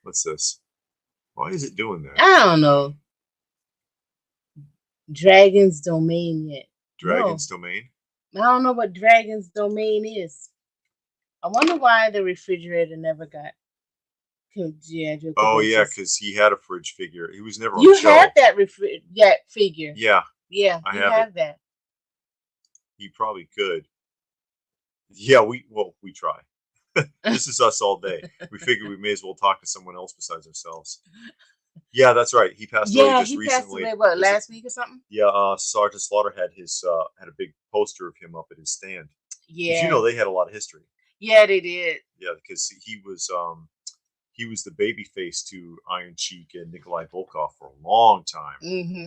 Speaker 1: What's this? Why is it doing that?
Speaker 2: I don't know. Dragon's Domain yet.
Speaker 1: Dragon's Domain?
Speaker 2: I don't know what Dragon's Domain is. I wonder why the refrigerator never got congealed.
Speaker 1: Oh yeah, because he had a fridge figure. He was never on
Speaker 2: You have
Speaker 1: show.
Speaker 2: that figure.
Speaker 1: Yeah,
Speaker 2: Yeah,
Speaker 1: I
Speaker 2: you
Speaker 1: have it.
Speaker 2: have that.
Speaker 1: He probably could. Yeah, we try. This is us all day. We figure we may as well talk to someone else besides ourselves. Yeah, that's right. He passed away
Speaker 2: Yeah,
Speaker 1: just
Speaker 2: he passed
Speaker 1: recently.
Speaker 2: away. What,
Speaker 1: Was it?
Speaker 2: last week or something?
Speaker 1: Yeah, Sergeant Slaughter had had a big poster of him up at his stand. Because
Speaker 2: Yeah,
Speaker 1: they had a lot of history.
Speaker 2: yeah, they did.
Speaker 1: Yeah, because he was the baby face to Iron Sheik and Nikolai Volkov for a long time.
Speaker 2: Mm-hmm.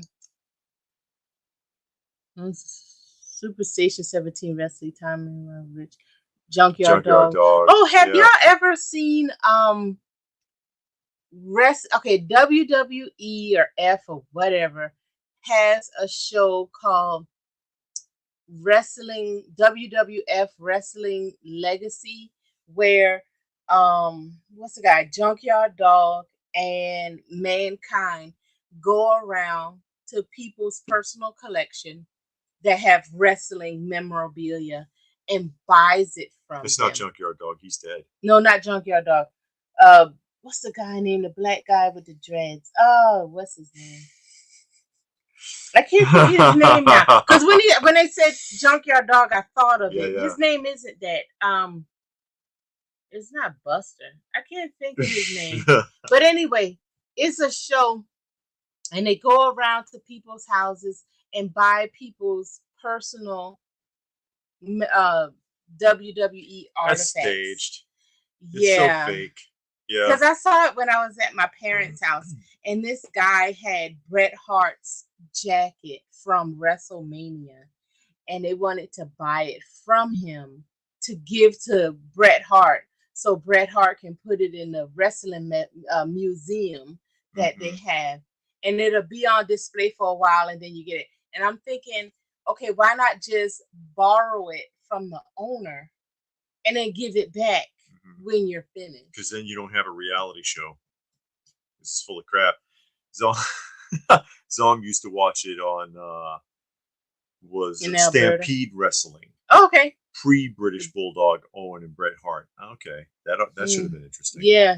Speaker 2: Superstation 17 Wrestling Time and Rich Junkyard
Speaker 1: Junkyard
Speaker 2: Dog.
Speaker 1: Dog.
Speaker 2: Oh, have y'all
Speaker 1: Yeah.
Speaker 2: ever seen WWE or F or whatever has a show called Wrestling WWF Wrestling Legacy, where what's the guy, Junkyard Dog and Mankind go around to people's personal collection that have wrestling memorabilia and buys it from
Speaker 1: It's
Speaker 2: them.
Speaker 1: not Junkyard Dog. He's dead.
Speaker 2: No, not Junkyard Dog. What's the guy named, the black guy with the dreads? Oh, what's his name? I can't think of his name now. Because when they said Junkyard Dog, I thought of it. Yeah. His name isn't that. It's not Buster. I can't think of his name. But anyway, it's a show, and they go around to people's houses and buy people's personal WWE artifacts.
Speaker 1: That's staged. It's so fake. Yeah.
Speaker 2: Because I saw it when I was at my parents' house, and this guy had Bret Hart's jacket from WrestleMania, and they wanted to buy it from him to give to Bret Hart, so Bret Hart can put it in the wrestling museum that they have, and it'll be on display for a while, and then you get it. And I'm thinking, okay, why not just borrow it from the owner and then give it back when you're finished?
Speaker 1: Because then you don't have a reality show. It's full of crap. Zong used to watch it on Stampede Wrestling.
Speaker 2: Oh, okay.
Speaker 1: Pre-British Bulldog Owen and Bret Hart. Okay, that should have been interesting.
Speaker 2: Yeah.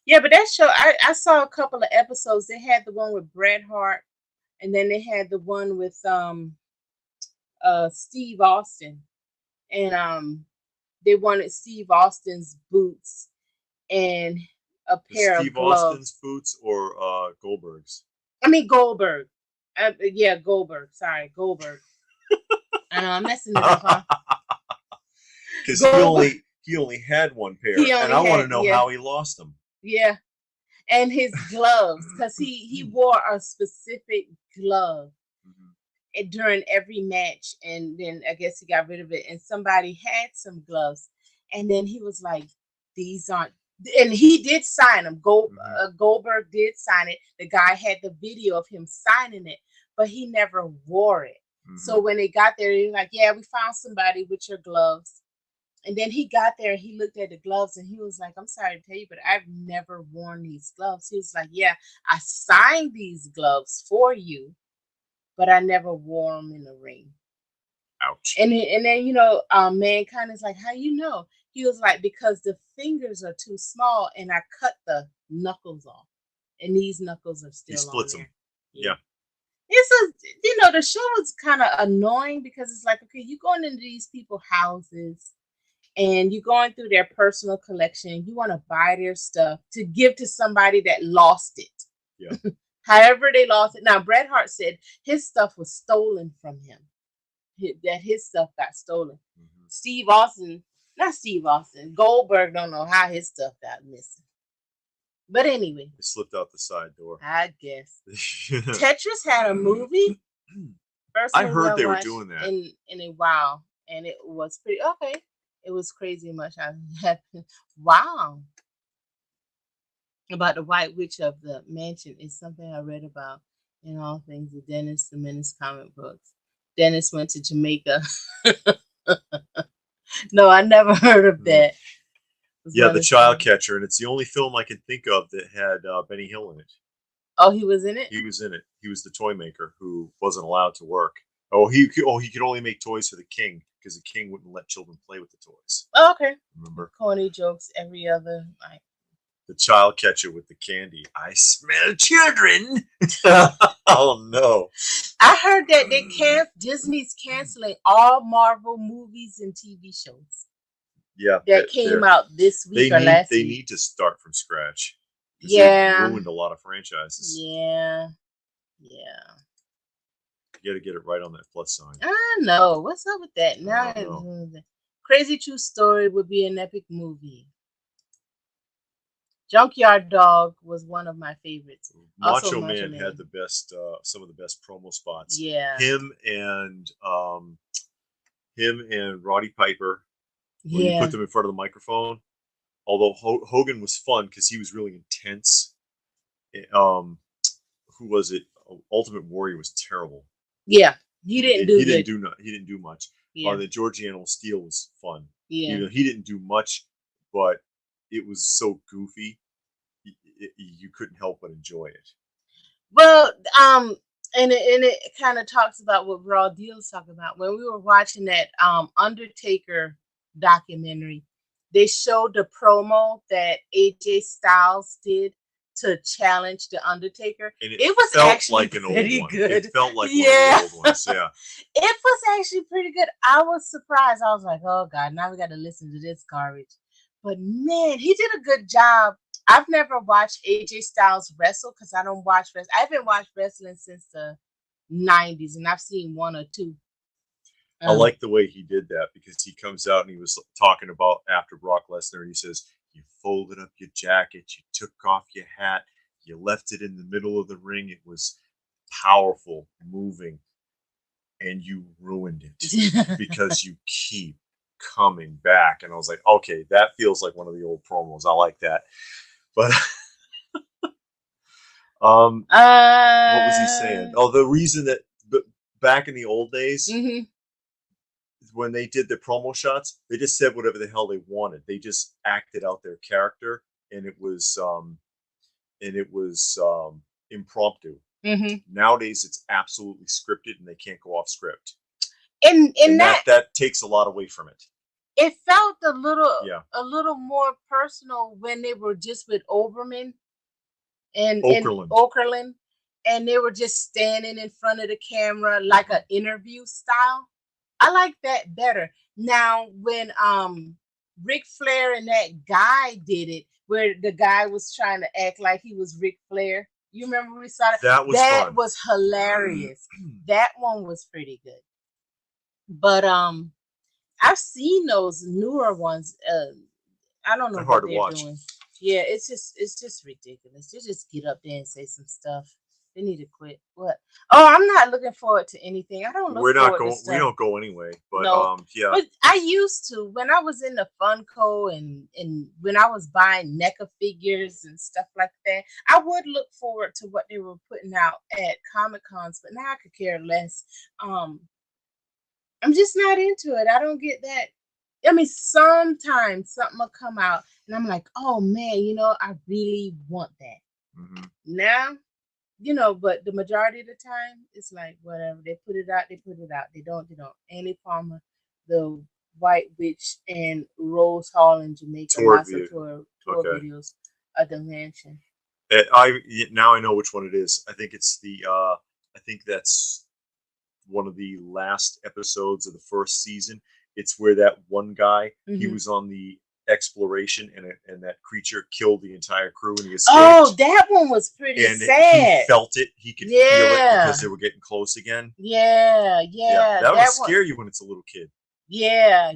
Speaker 2: But that show, I saw a couple of episodes. They had the one with Bret Hart, and then they had the one with Steve Austin, and they wanted Steve Austin's boots and a pair of gloves.
Speaker 1: Steve Austin's boots or Goldberg's?
Speaker 2: I mean Goldberg. Yeah, Goldberg. Sorry, Goldberg. I know I'm messing it up, huh?
Speaker 1: Because he only had one pair, and I want to know how he lost them.
Speaker 2: Yeah, and his gloves, because he wore a specific glove during every match, and then I guess he got rid of it, and somebody had some gloves, and then he was like, "These aren't." And he did sign them. Goldberg did sign it. The guy had the video of him signing it, but he never wore it. So when they got there, he was like, "Yeah, we found somebody with your gloves." And then he got there and he looked at the gloves and he was like, "I'm sorry to tell you, but I've never worn these gloves." He was like, "Yeah, I signed these gloves for you, but I never wore them in the ring."
Speaker 1: Ouch.
Speaker 2: And then, Mankind is like, "How you know?" He was like, "Because the fingers are too small and I cut the knuckles off. And these knuckles are still on there."
Speaker 1: He splits them. Yeah.
Speaker 2: It's the show is kind of annoying because it's like, okay, you're going into these people's houses and you're going through their personal collection. You want to buy their stuff to give to somebody that lost it.
Speaker 1: Yeah.
Speaker 2: However they lost it. Now, Bret Hart said his stuff was stolen from him. That his stuff got stolen. Goldberg don't know how his stuff got missing. But anyway.
Speaker 1: It slipped out the side door.
Speaker 2: I guess. Tetris had a movie.
Speaker 1: I heard they were doing that.
Speaker 2: In a while. And it was pretty okay. It was crazy much happened. Wow. About the White Witch of the Mansion is something I read about in all things the Dennis the Menace comic books. Dennis went to Jamaica. No, I never heard of that.
Speaker 1: Yeah, The Child Catcher, and it's the only film I can think of that had Benny Hill in it.
Speaker 2: Oh, he was in it?
Speaker 1: He was in it. He was the toy maker who wasn't allowed to work. he could only make toys for the king because the king wouldn't let children play with the toys.
Speaker 2: Oh, okay.
Speaker 1: Remember?
Speaker 2: Corny jokes every other night.
Speaker 1: The child catcher with the candy. I smell children. Oh no!
Speaker 2: I heard that Disney's canceling all Marvel movies and TV shows.
Speaker 1: Yeah,
Speaker 2: that came out this week or last week.
Speaker 1: They need to start from scratch.
Speaker 2: Yeah,
Speaker 1: they've ruined a lot of franchises.
Speaker 2: Yeah.
Speaker 1: You got to get it right on that plus sign.
Speaker 2: I know. What's up with that? Now, Crazy True Story would be an epic movie. Junkyard Dog was one of my favorites.
Speaker 1: Macho Man had the best, some of the best promo spots.
Speaker 2: Yeah,
Speaker 1: him and Roddy Piper. When you put them in front of the microphone. Although Hogan was fun because he was really intense. Who was it? Ultimate Warrior was terrible.
Speaker 2: Yeah, he didn't do
Speaker 1: much. Yeah. The George Animal Steel was fun.
Speaker 2: Yeah,
Speaker 1: he didn't do much, but it was so goofy, you couldn't help but enjoy it.
Speaker 2: Well, and it kind of talks about what Raw Deal's talking about. When we were watching that Undertaker documentary, they showed the promo that AJ Styles did to challenge the Undertaker.
Speaker 1: And
Speaker 2: it was actually like pretty good.
Speaker 1: It felt like one of the old ones. Yeah,
Speaker 2: it was actually pretty good. I was surprised. I was like, oh god, now we got to listen to this garbage. But man, he did a good job. I've never watched AJ Styles wrestle because I don't watch wrestling. I haven't watched wrestling since the 90s, and I've seen one or two.
Speaker 1: I like the way he did that because he comes out and he was talking about after Brock Lesnar, and he says, you folded up your jacket, you took off your hat, you left it in the middle of the ring. It was powerful, moving, and you ruined it because you keep coming back. And I was like, okay, that feels like one of the old promos. I like that. But what was he saying? Oh, the reason that back in the old days, when they did the promo shots, they just said whatever the hell they wanted. They just acted out their character, and it was impromptu. Nowadays, it's absolutely scripted, and they can't go off script. And that takes a lot away from it.
Speaker 2: It felt a little more personal when they were just with Oberman and Okerlund, and they were just standing in front of the camera like an interview style. I like that better. Now, when Ric Flair and that guy did it, where the guy was trying to act like he was Ric Flair, you remember we saw that? That was hilarious. That one was pretty good. But I've seen those newer ones. I don't know what they're doing. Yeah, it's just ridiculous. They just get up there and say some stuff. They need to quit. What? Oh, I'm not looking forward to anything. I don't look forward to stuff.
Speaker 1: We don't go anyway. But yeah.
Speaker 2: But I used to when I was in the Funko and when I was buying NECA figures and stuff like that. I would look forward to what they were putting out at Comic Cons, but now I could care less. I'm just not into it. I don't get that. I mean, sometimes something will come out and I'm like, oh man, I really want that. Now, but the majority of the time, it's like, whatever. They put it out, they put it out. They don't. Annie Palmer, the White Witch, and Rose Hall in Jamaica. Tour videos of the mansion.
Speaker 1: Now I know which one it is. I think it's I think that's one of the last episodes of the first season. It's where that one guy, he was on the exploration and that creature killed the entire crew and he escaped.
Speaker 2: Oh, that one was pretty sad.
Speaker 1: He felt it. He could feel it because they were getting close again.
Speaker 2: Yeah.
Speaker 1: That would scare you when it's a little kid.
Speaker 2: Yeah.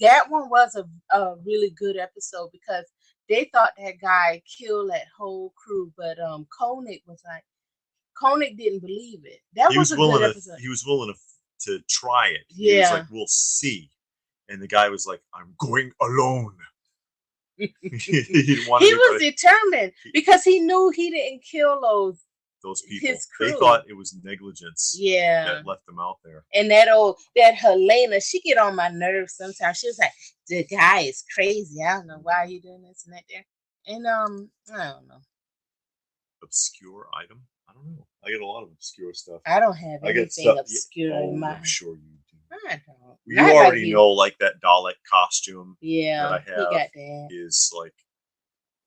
Speaker 2: That one was a really good episode because they thought that guy killed that whole crew, but Koenig was like, Koenig didn't believe it. That was a good episode.
Speaker 1: He was willing to try it. Yeah. He was like, we'll see. And the guy was like, I'm going alone. He
Speaker 2: was determined because he knew he didn't kill
Speaker 1: those people. They thought it was negligence that left them out there.
Speaker 2: And that Helena, she get on my nerves sometimes. She was like, the guy is crazy. I don't know why he doing this and that there. And I don't know.
Speaker 1: Obscure item? I don't know. I get a lot of obscure stuff.
Speaker 2: I don't have
Speaker 1: I get
Speaker 2: anything
Speaker 1: stuff.
Speaker 2: obscure in
Speaker 1: Oh, I'm
Speaker 2: mind.
Speaker 1: sure you do.
Speaker 2: I don't.
Speaker 1: You
Speaker 2: Not like
Speaker 1: already
Speaker 2: you.
Speaker 1: know, like that Dalek costume that
Speaker 2: Yeah,
Speaker 1: I
Speaker 2: he
Speaker 1: have
Speaker 2: got that.
Speaker 1: is like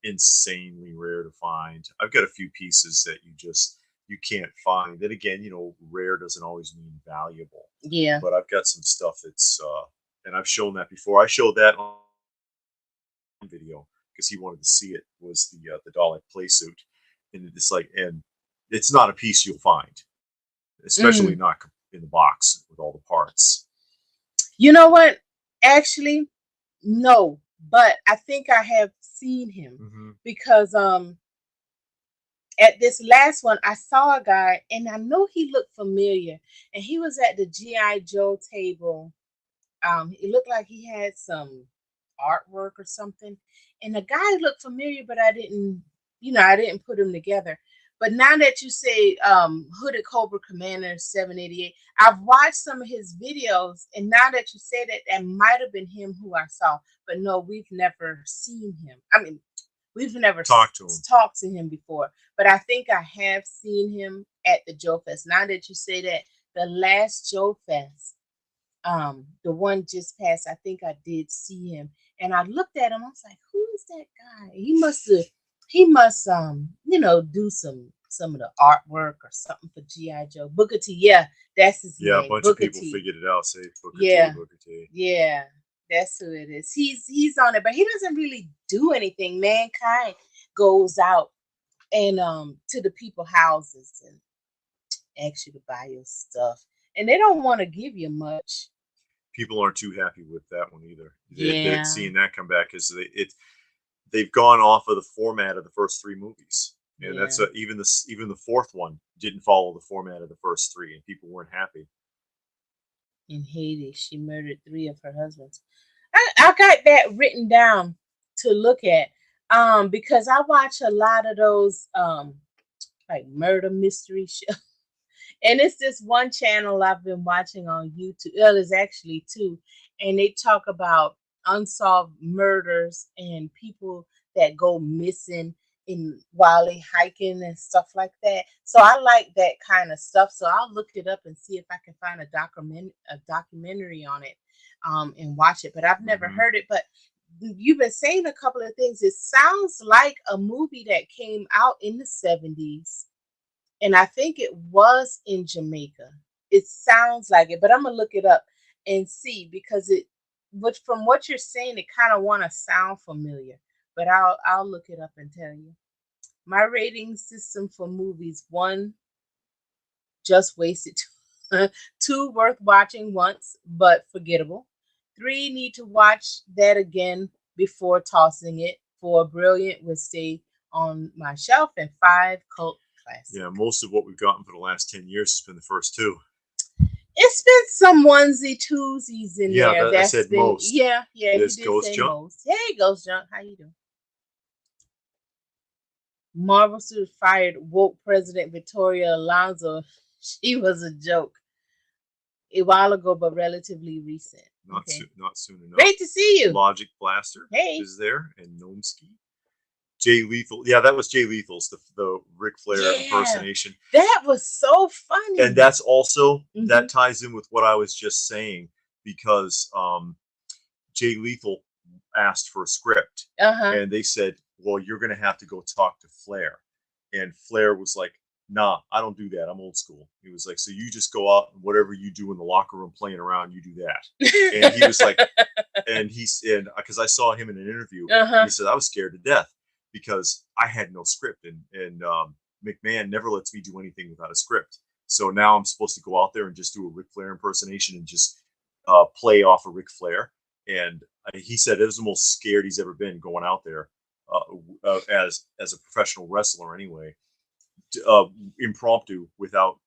Speaker 1: insanely rare to find. I've got a few pieces that you can't find. Then again, rare doesn't always mean valuable.
Speaker 2: Yeah.
Speaker 1: But I've got some stuff that's and I've shown that before. I showed that on video because he wanted to see it. Was the Dalek playsuit, and it's not a piece you'll find, especially
Speaker 2: Mm.
Speaker 1: not in the box with all the parts.
Speaker 2: You know what? Actually, no. But I think I have seen him
Speaker 1: Mm-hmm.
Speaker 2: because at this last one I saw a guy and I know he looked familiar and he was at the GI Joe table. It looked like he had some artwork or something, and the guy looked familiar, but I didn't put him together. But now that you say Hooded Cobra Commander 788, I've watched some of his videos, and now that you say that, that might have been him who I saw. But no, we've never seen him. I mean, we've never
Speaker 1: Talk to him.
Speaker 2: talked to him before, but I think I have seen him at the Joe Fest. Now that you say that, the last Joe Fest, the one just passed, I think I did see him, and I looked at him. I was like, who is that guy? He must do some of the artwork or something for GI Joe. Booker T. Yeah, that's his
Speaker 1: Yeah, a
Speaker 2: name,
Speaker 1: bunch of
Speaker 2: Booker
Speaker 1: people
Speaker 2: T.
Speaker 1: figured it out. Say Booker T,
Speaker 2: Yeah,
Speaker 1: Booker T.
Speaker 2: yeah, that's who it is. He's on it, but he doesn't really do anything. Mankind goes out and to the people houses and ask you to buy your stuff, and they don't want to give you much.
Speaker 1: People aren't too happy with that one either.
Speaker 2: Yeah,
Speaker 1: Seeing that come back because they've gone off of the format of the first three movies, and
Speaker 2: yeah.
Speaker 1: that's even the fourth one didn't follow the format of the first three, and people weren't happy.
Speaker 2: In Haiti, she murdered 3 of her husbands. I got that written down to look at because I watch a lot of those like murder mystery shows. And it's this one channel I've been watching on YouTube. Well, there's actually two, and they talk about unsolved murders and people that go missing in while they hiking and stuff like that. So I like that kind of stuff. So I'll look it up and see if I can find a documentary on it, and watch it. But I've never
Speaker 1: Mm-hmm.
Speaker 2: heard it. But you've been saying a couple of things. It sounds like a movie that came out in the 70s, and I think it was in Jamaica. It sounds like it, but I'm gonna look it up and see because which from what you're saying, it kind of want to sound familiar. But I'll look it up and tell you. My rating system for movies: 1, just wasted; 2, worth watching once but forgettable; 3, need to watch that again before tossing it; 4, brilliant, would stay on my shelf; and 5, cult classic.
Speaker 1: Yeah, most of what we've gotten for the last 10 years has been the first two.
Speaker 2: It's been some onesie twosies in
Speaker 1: Yeah,
Speaker 2: there.
Speaker 1: I
Speaker 2: That's
Speaker 1: said
Speaker 2: been,
Speaker 1: most.
Speaker 2: yeah, yeah. He
Speaker 1: There's
Speaker 2: did
Speaker 1: Ghost
Speaker 2: say
Speaker 1: Jump.
Speaker 2: most. Hey, Ghost Junk, how you doing? Marvel suit fired woke President Victoria Alonso. She was a joke a while ago, but relatively recent. Okay,
Speaker 1: Not soon enough.
Speaker 2: great to see you.
Speaker 1: Logic Blaster
Speaker 2: Hey,
Speaker 1: is there, and Gnomski. Jay Lethal. Yeah, that was Jay Lethal's the Ric Flair
Speaker 2: yeah,
Speaker 1: impersonation.
Speaker 2: that was so funny.
Speaker 1: And that's also
Speaker 2: Mhm.
Speaker 1: that ties in with what I was just saying because Jay Lethal asked for a script,
Speaker 2: Uh-huh.
Speaker 1: and they said, "Well, you're going to have to go talk to Flair." And Flair was like, "Nah, I don't do that. I'm old school." He was like, "So you just go out and whatever you do in the locker room playing around, you do that." And he was like, and because I saw him in an interview,
Speaker 2: Uh-huh.
Speaker 1: he said I was scared to death because I had no script, and McMahon never lets me do anything without a script. So now I'm supposed to go out there and just do a Ric Flair impersonation and just play off of Ric Flair. And he said it was the most scared he's ever been going out there as a professional wrestler anyway, uh, impromptu without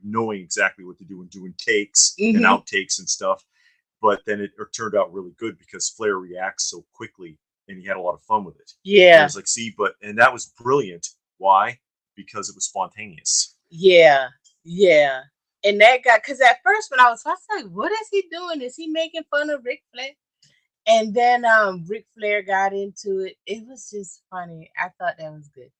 Speaker 1: knowing exactly what to do and doing takes and
Speaker 2: Mhm.
Speaker 1: outtakes and stuff. But then it turned out really good because Flair reacts so quickly and he had a lot of fun with it. And it
Speaker 2: Yeah.
Speaker 1: was like, see, and that was brilliant. Why? Because it was spontaneous.
Speaker 2: Yeah. Yeah. And that guy, because at first when I was like, what is he doing? Is he making fun of Ric Flair? And then Ric Flair got into it. It was just funny. I thought that was good.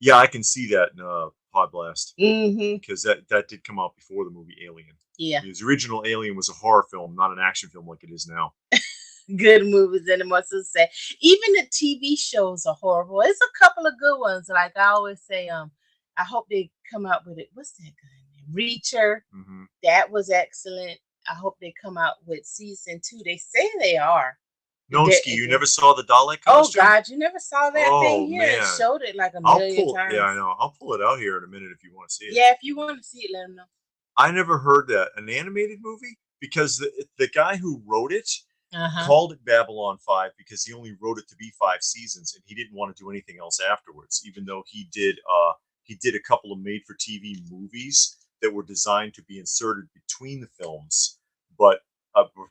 Speaker 1: Yeah, I can see that in Pod Blast
Speaker 2: Mm-hmm.
Speaker 1: because that did come out before the movie Alien.
Speaker 2: Yeah.
Speaker 1: His original Alien was a horror film, not an action film like it is now.
Speaker 2: Good movies and what's to say. Even the TV shows are horrible. It's a couple of good ones. Like I always say, I hope they come out with it. What's that guy name? Reacher.
Speaker 1: Mm-hmm.
Speaker 2: That was excellent. I hope they come out with season 2. They say they are.
Speaker 1: Nonski, you never saw the Dalek
Speaker 2: Oh
Speaker 1: costume?
Speaker 2: God, you never saw that thing
Speaker 1: Oh
Speaker 2: here. It
Speaker 1: man,
Speaker 2: showed it like a million
Speaker 1: yeah, I
Speaker 2: times.
Speaker 1: know. I'll pull it out here in a minute if you want to see it.
Speaker 2: Yeah, if you want to see it, let them know.
Speaker 1: I never heard that an animated movie because the guy who wrote it called it Babylon 5 because he only wrote it to be 5 seasons and he didn't want to do anything else afterwards. Even though he did a couple of made for TV movies that were designed to be inserted between the films, but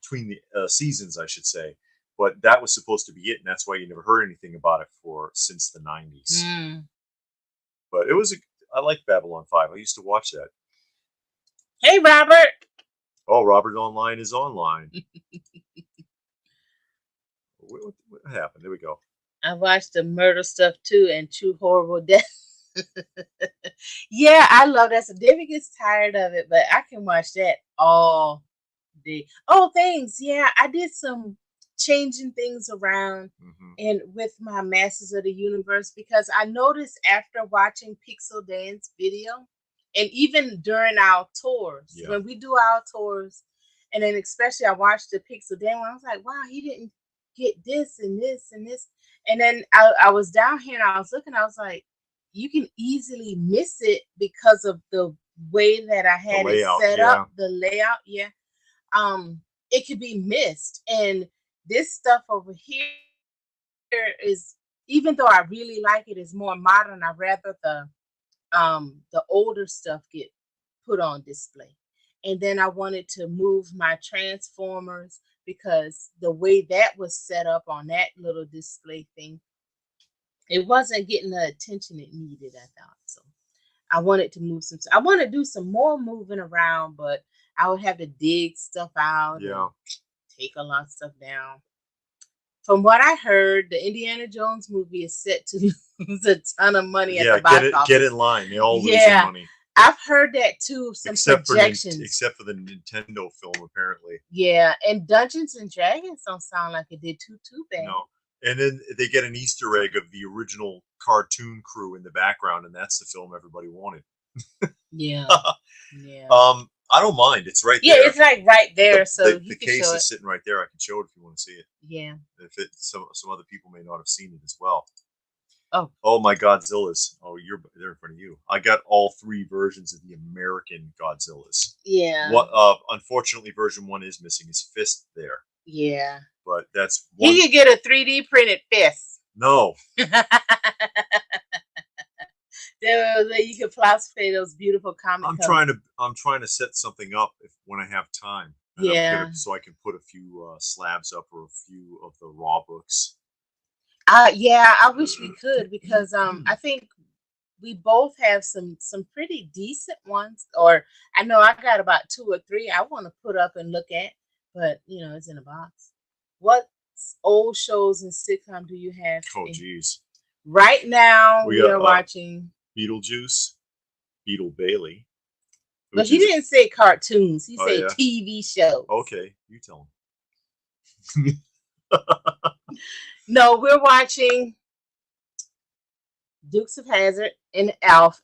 Speaker 1: between the seasons, I should say. But that was supposed to be it, and that's why you never heard anything about it since the 90s. But I like Babylon 5. I used to watch that.
Speaker 2: Hey, Robert.
Speaker 1: Oh, Robert Online is online. What happened? There we go.
Speaker 2: I watched the murder stuff too and True Horrible Death. Yeah, I love that. So David gets tired of it, but I can watch that all day. Oh, things. Yeah, I did some changing things around and with my Masters of the Universe because I noticed after watching Pixel Dance video and even during our tours, when we do our tours, and then especially I watched the Pixel Dance one, I was like, wow, he didn't get this and this and this. And then I was down here and I was looking, I was like, you can easily miss it because of the way that I had it set up, the layout. Yeah. It could be missed. And this stuff over here is, even though I really like it, is more modern. I rather the older stuff get put on display. And then I wanted to move my Transformers because the way that was set up on that little display thing, it wasn't getting the attention it needed, I thought. So I wanted to move some. I want to do some more moving around, but I would have to dig stuff out and take a lot of stuff down. From what I heard, the Indiana Jones movie is set to lose a ton of money at the box office.
Speaker 1: Get in line. They all lose money.
Speaker 2: I've heard that too. Some projections,
Speaker 1: except for the Nintendo film, apparently.
Speaker 2: Yeah, and Dungeons and Dragons don't sound like it did too bad.
Speaker 1: No, and then they get an Easter egg of the original cartoon crew in the background, and that's the film everybody wanted.
Speaker 2: Yeah.
Speaker 1: I don't mind. It's right
Speaker 2: there.
Speaker 1: Yeah,
Speaker 2: it's like right there.
Speaker 1: The case is sitting right there. I can show it if you want to see it.
Speaker 2: Yeah.
Speaker 1: If some other people may not have seen it as well.
Speaker 2: Oh,
Speaker 1: my Godzillas. Oh, they're in front of you. I got all 3 versions of the American Godzillas.
Speaker 2: Yeah.
Speaker 1: What? Unfortunately, version 1 is missing his fist there.
Speaker 2: Yeah.
Speaker 1: But that's one.
Speaker 2: He could get a 3D printed fist.
Speaker 1: No.
Speaker 2: You can play those beautiful comic.
Speaker 1: I'm trying to set something up when I have time. So I can put a few slabs up or a few of the raw books.
Speaker 2: Yeah, I wish we could because I think we both have some pretty decent ones. Or I know I got about 2 or 3 I want to put up and look at, but it's in a box. What old shows and sitcom do you have?
Speaker 1: Oh, geez.
Speaker 2: Right now we are watching
Speaker 1: Beetlejuice, Beetle Bailey.
Speaker 2: But he didn't say cartoons. He said TV shows.
Speaker 1: Okay, you tell him.
Speaker 2: No, we're watching Dukes of Hazzard and Elf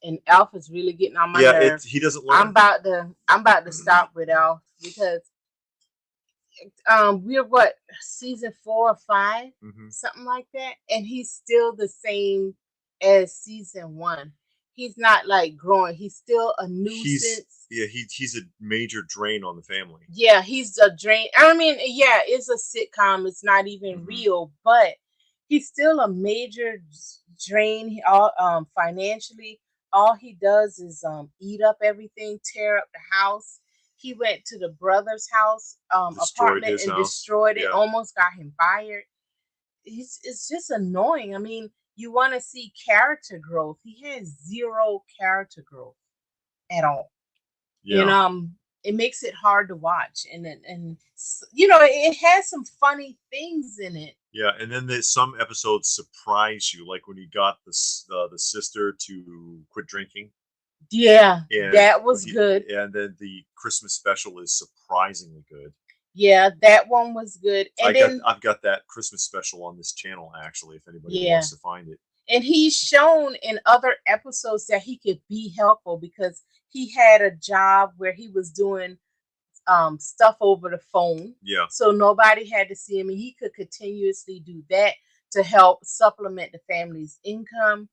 Speaker 2: is really getting on my nerves.
Speaker 1: He doesn't learn.
Speaker 2: I'm about to stop with Elf because we're season 4 or 5, something like that, and he's still the same as season 1. He's not like growing. He's still a nuisance.
Speaker 1: He's a major drain on the family.
Speaker 2: Yeah, he's a drain. I mean, yeah, it's a sitcom. It's not even real, but he's still a major drain. Financially, all he does is eat up everything, tear up the house. He went to the brother's house, apartment, and destroyed it. Almost got him fired. It's just annoying. I mean, you want to see character growth. He has 0 character growth at all. Yeah. And it makes it hard to watch. And it has some funny things in it,
Speaker 1: Yeah, and then there's some episodes surprise you, like when you got the sister to quit drinking,
Speaker 2: Yeah,
Speaker 1: and
Speaker 2: that was good.
Speaker 1: and then the Christmas special is surprisingly good.
Speaker 2: Yeah, that one was good. And then
Speaker 1: I've got that Christmas special on this channel actually, if anybody
Speaker 2: yeah,
Speaker 1: wants to find it.
Speaker 2: and he's shown in other episodes that he could be helpful because he had a job where he was doing stuff over the phone.
Speaker 1: Yeah.
Speaker 2: So nobody had to see him, and he could continuously do that to help supplement the family's income.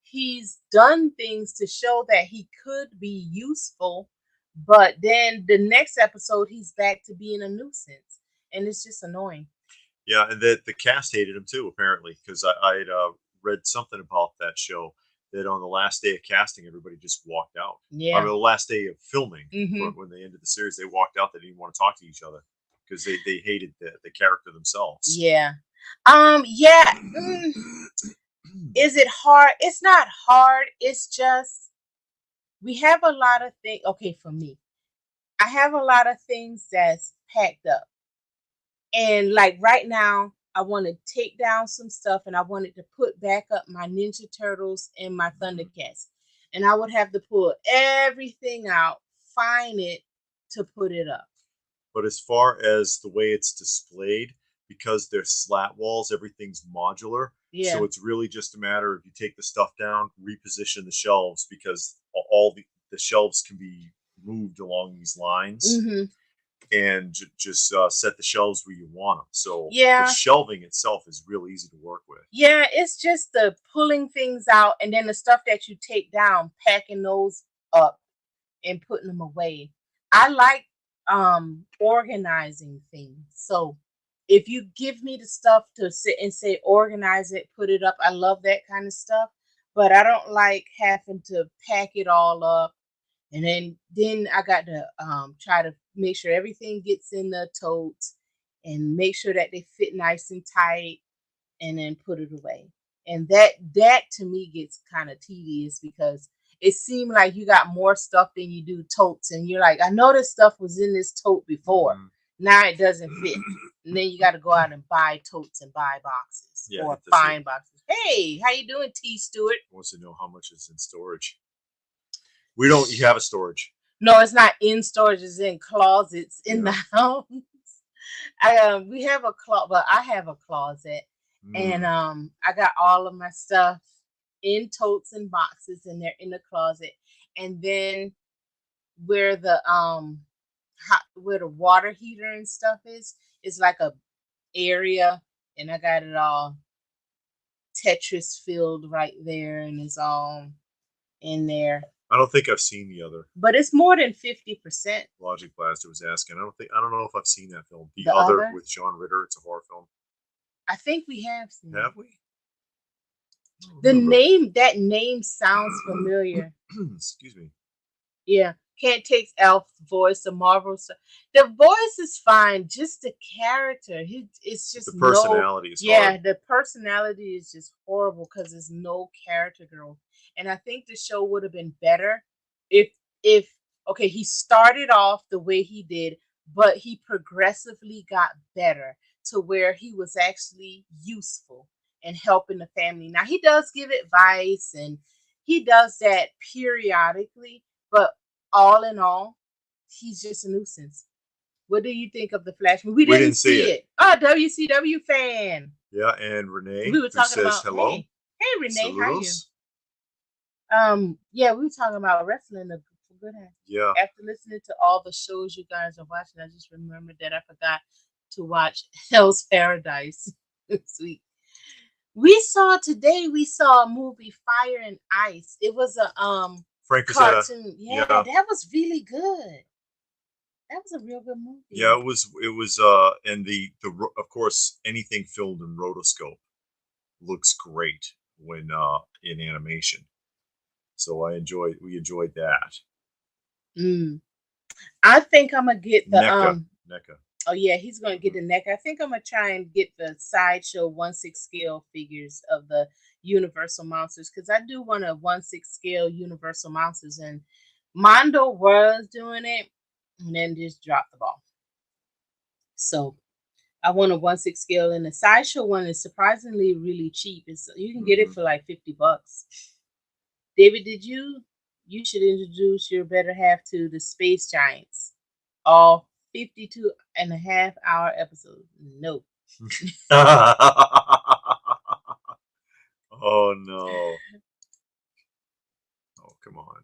Speaker 2: He's done things to show that he could be useful, but then the next episode, he's back to being a nuisance, and it's just annoying.
Speaker 1: Yeah, and the cast hated him too, apparently, because I had read something about that show that on the last day of casting, everybody just walked out. I mean,
Speaker 2: Yeah.
Speaker 1: the last day of filming,
Speaker 2: Mm-hmm.
Speaker 1: when they ended the series, they walked out. They didn't want to talk to each other because they hated the character themselves.
Speaker 2: Yeah. Yeah. Is it hard? It's not hard. It's just we have a lot of things. Okay, for me, I have a lot of things that's packed up. And like right now, I want to take down some stuff and I wanted to put back up my Ninja Turtles and my Thundercats. And I would have to pull everything out, find it to put it up.
Speaker 1: But as far as the way it's displayed, because they're slat walls, everything's modular.
Speaker 2: Yeah.
Speaker 1: So it's really just a matter of you take the stuff down, reposition the shelves because all the shelves can be moved along these lines.
Speaker 2: Mm-hmm.
Speaker 1: And just set the shelves where you want them. So
Speaker 2: yeah,
Speaker 1: the shelving itself is real easy to work with.
Speaker 2: Yeah, it's just the pulling things out and then the stuff that you take down, packing those up and putting them away. I like organizing things. So if you give me the stuff to sit and say organize it, put it up, I love that kind of stuff. But I don't like having to pack it all up. And then I got to try to make sure everything gets in the totes and make sure that they fit nice and tight and then put it away. And that to me gets kind of tedious because it seemed like you got more stuff than you do totes, and you're like, I know this stuff was in this tote before. Now it doesn't fit. And then you got to go out and buy totes and buy boxes or find boxes. Hey, how you doing, T. Stewart?
Speaker 1: Wants to know how much is in storage. We don't. You have a storage?
Speaker 2: No, it's not in storage. It's in closets in the house. We have a closet, but I have a closet, and I got all of my stuff in totes and boxes, and they're in the closet. And then where the where the water heater and stuff is like a area, and I got it all Tetris filled right there, and it's all in there.
Speaker 1: I don't think I've seen the other.
Speaker 2: But it's more than 50%.
Speaker 1: Logic Blaster was asking. I don't know if I've seen that film. The other with John Ritter. It's a horror film.
Speaker 2: I think we have seen it.
Speaker 1: Have we?
Speaker 2: That name sounds familiar.
Speaker 1: Excuse me.
Speaker 2: Yeah. Can't take Alf's voice, the Marvel stuff. The voice is fine, just the character. It's just
Speaker 1: the personality is hard.
Speaker 2: the personality is just horrible because there's no character growth. And I think the show would have been better if okay, he started off the way he did, but he progressively got better to where he was actually useful and helping the family. Now he does give advice and he does that periodically, but all in all, he's just a nuisance. What do you think of the Flash? We didn't see it. Oh, WCW fan.
Speaker 1: Yeah, and Renee.
Speaker 2: We were talking about
Speaker 1: hello.
Speaker 2: Hey Renee,
Speaker 1: Saludos.
Speaker 2: how are you? Yeah, we were talking about wrestling. Good.
Speaker 1: Yeah.
Speaker 2: After listening to all the shows you guys are watching, I just remembered that I forgot to watch Hell's Paradise this week. We saw a movie Fire and Ice. It was a
Speaker 1: Frank
Speaker 2: cartoon. Yeah, that was really good. That was a real good movie.
Speaker 1: Yeah, it was and the of course anything filmed in rotoscope looks great when in animation. So we enjoyed that.
Speaker 2: I think I'm gonna get the
Speaker 1: NECA.
Speaker 2: Oh yeah, he's gonna get the NECA. I think I'm gonna try and get the sideshow 1/6 scale figures of the Universal monsters because I do want a 1/6 scale Universal monsters, and Mondo was doing it and then just dropped the ball. So I want a 1/6 scale, and the sideshow one is surprisingly really cheap. It's you can get it for like $50. David, you should introduce your better half to the Space Giants, all 52.5 hour episodes. No,
Speaker 1: Oh no! Oh come on!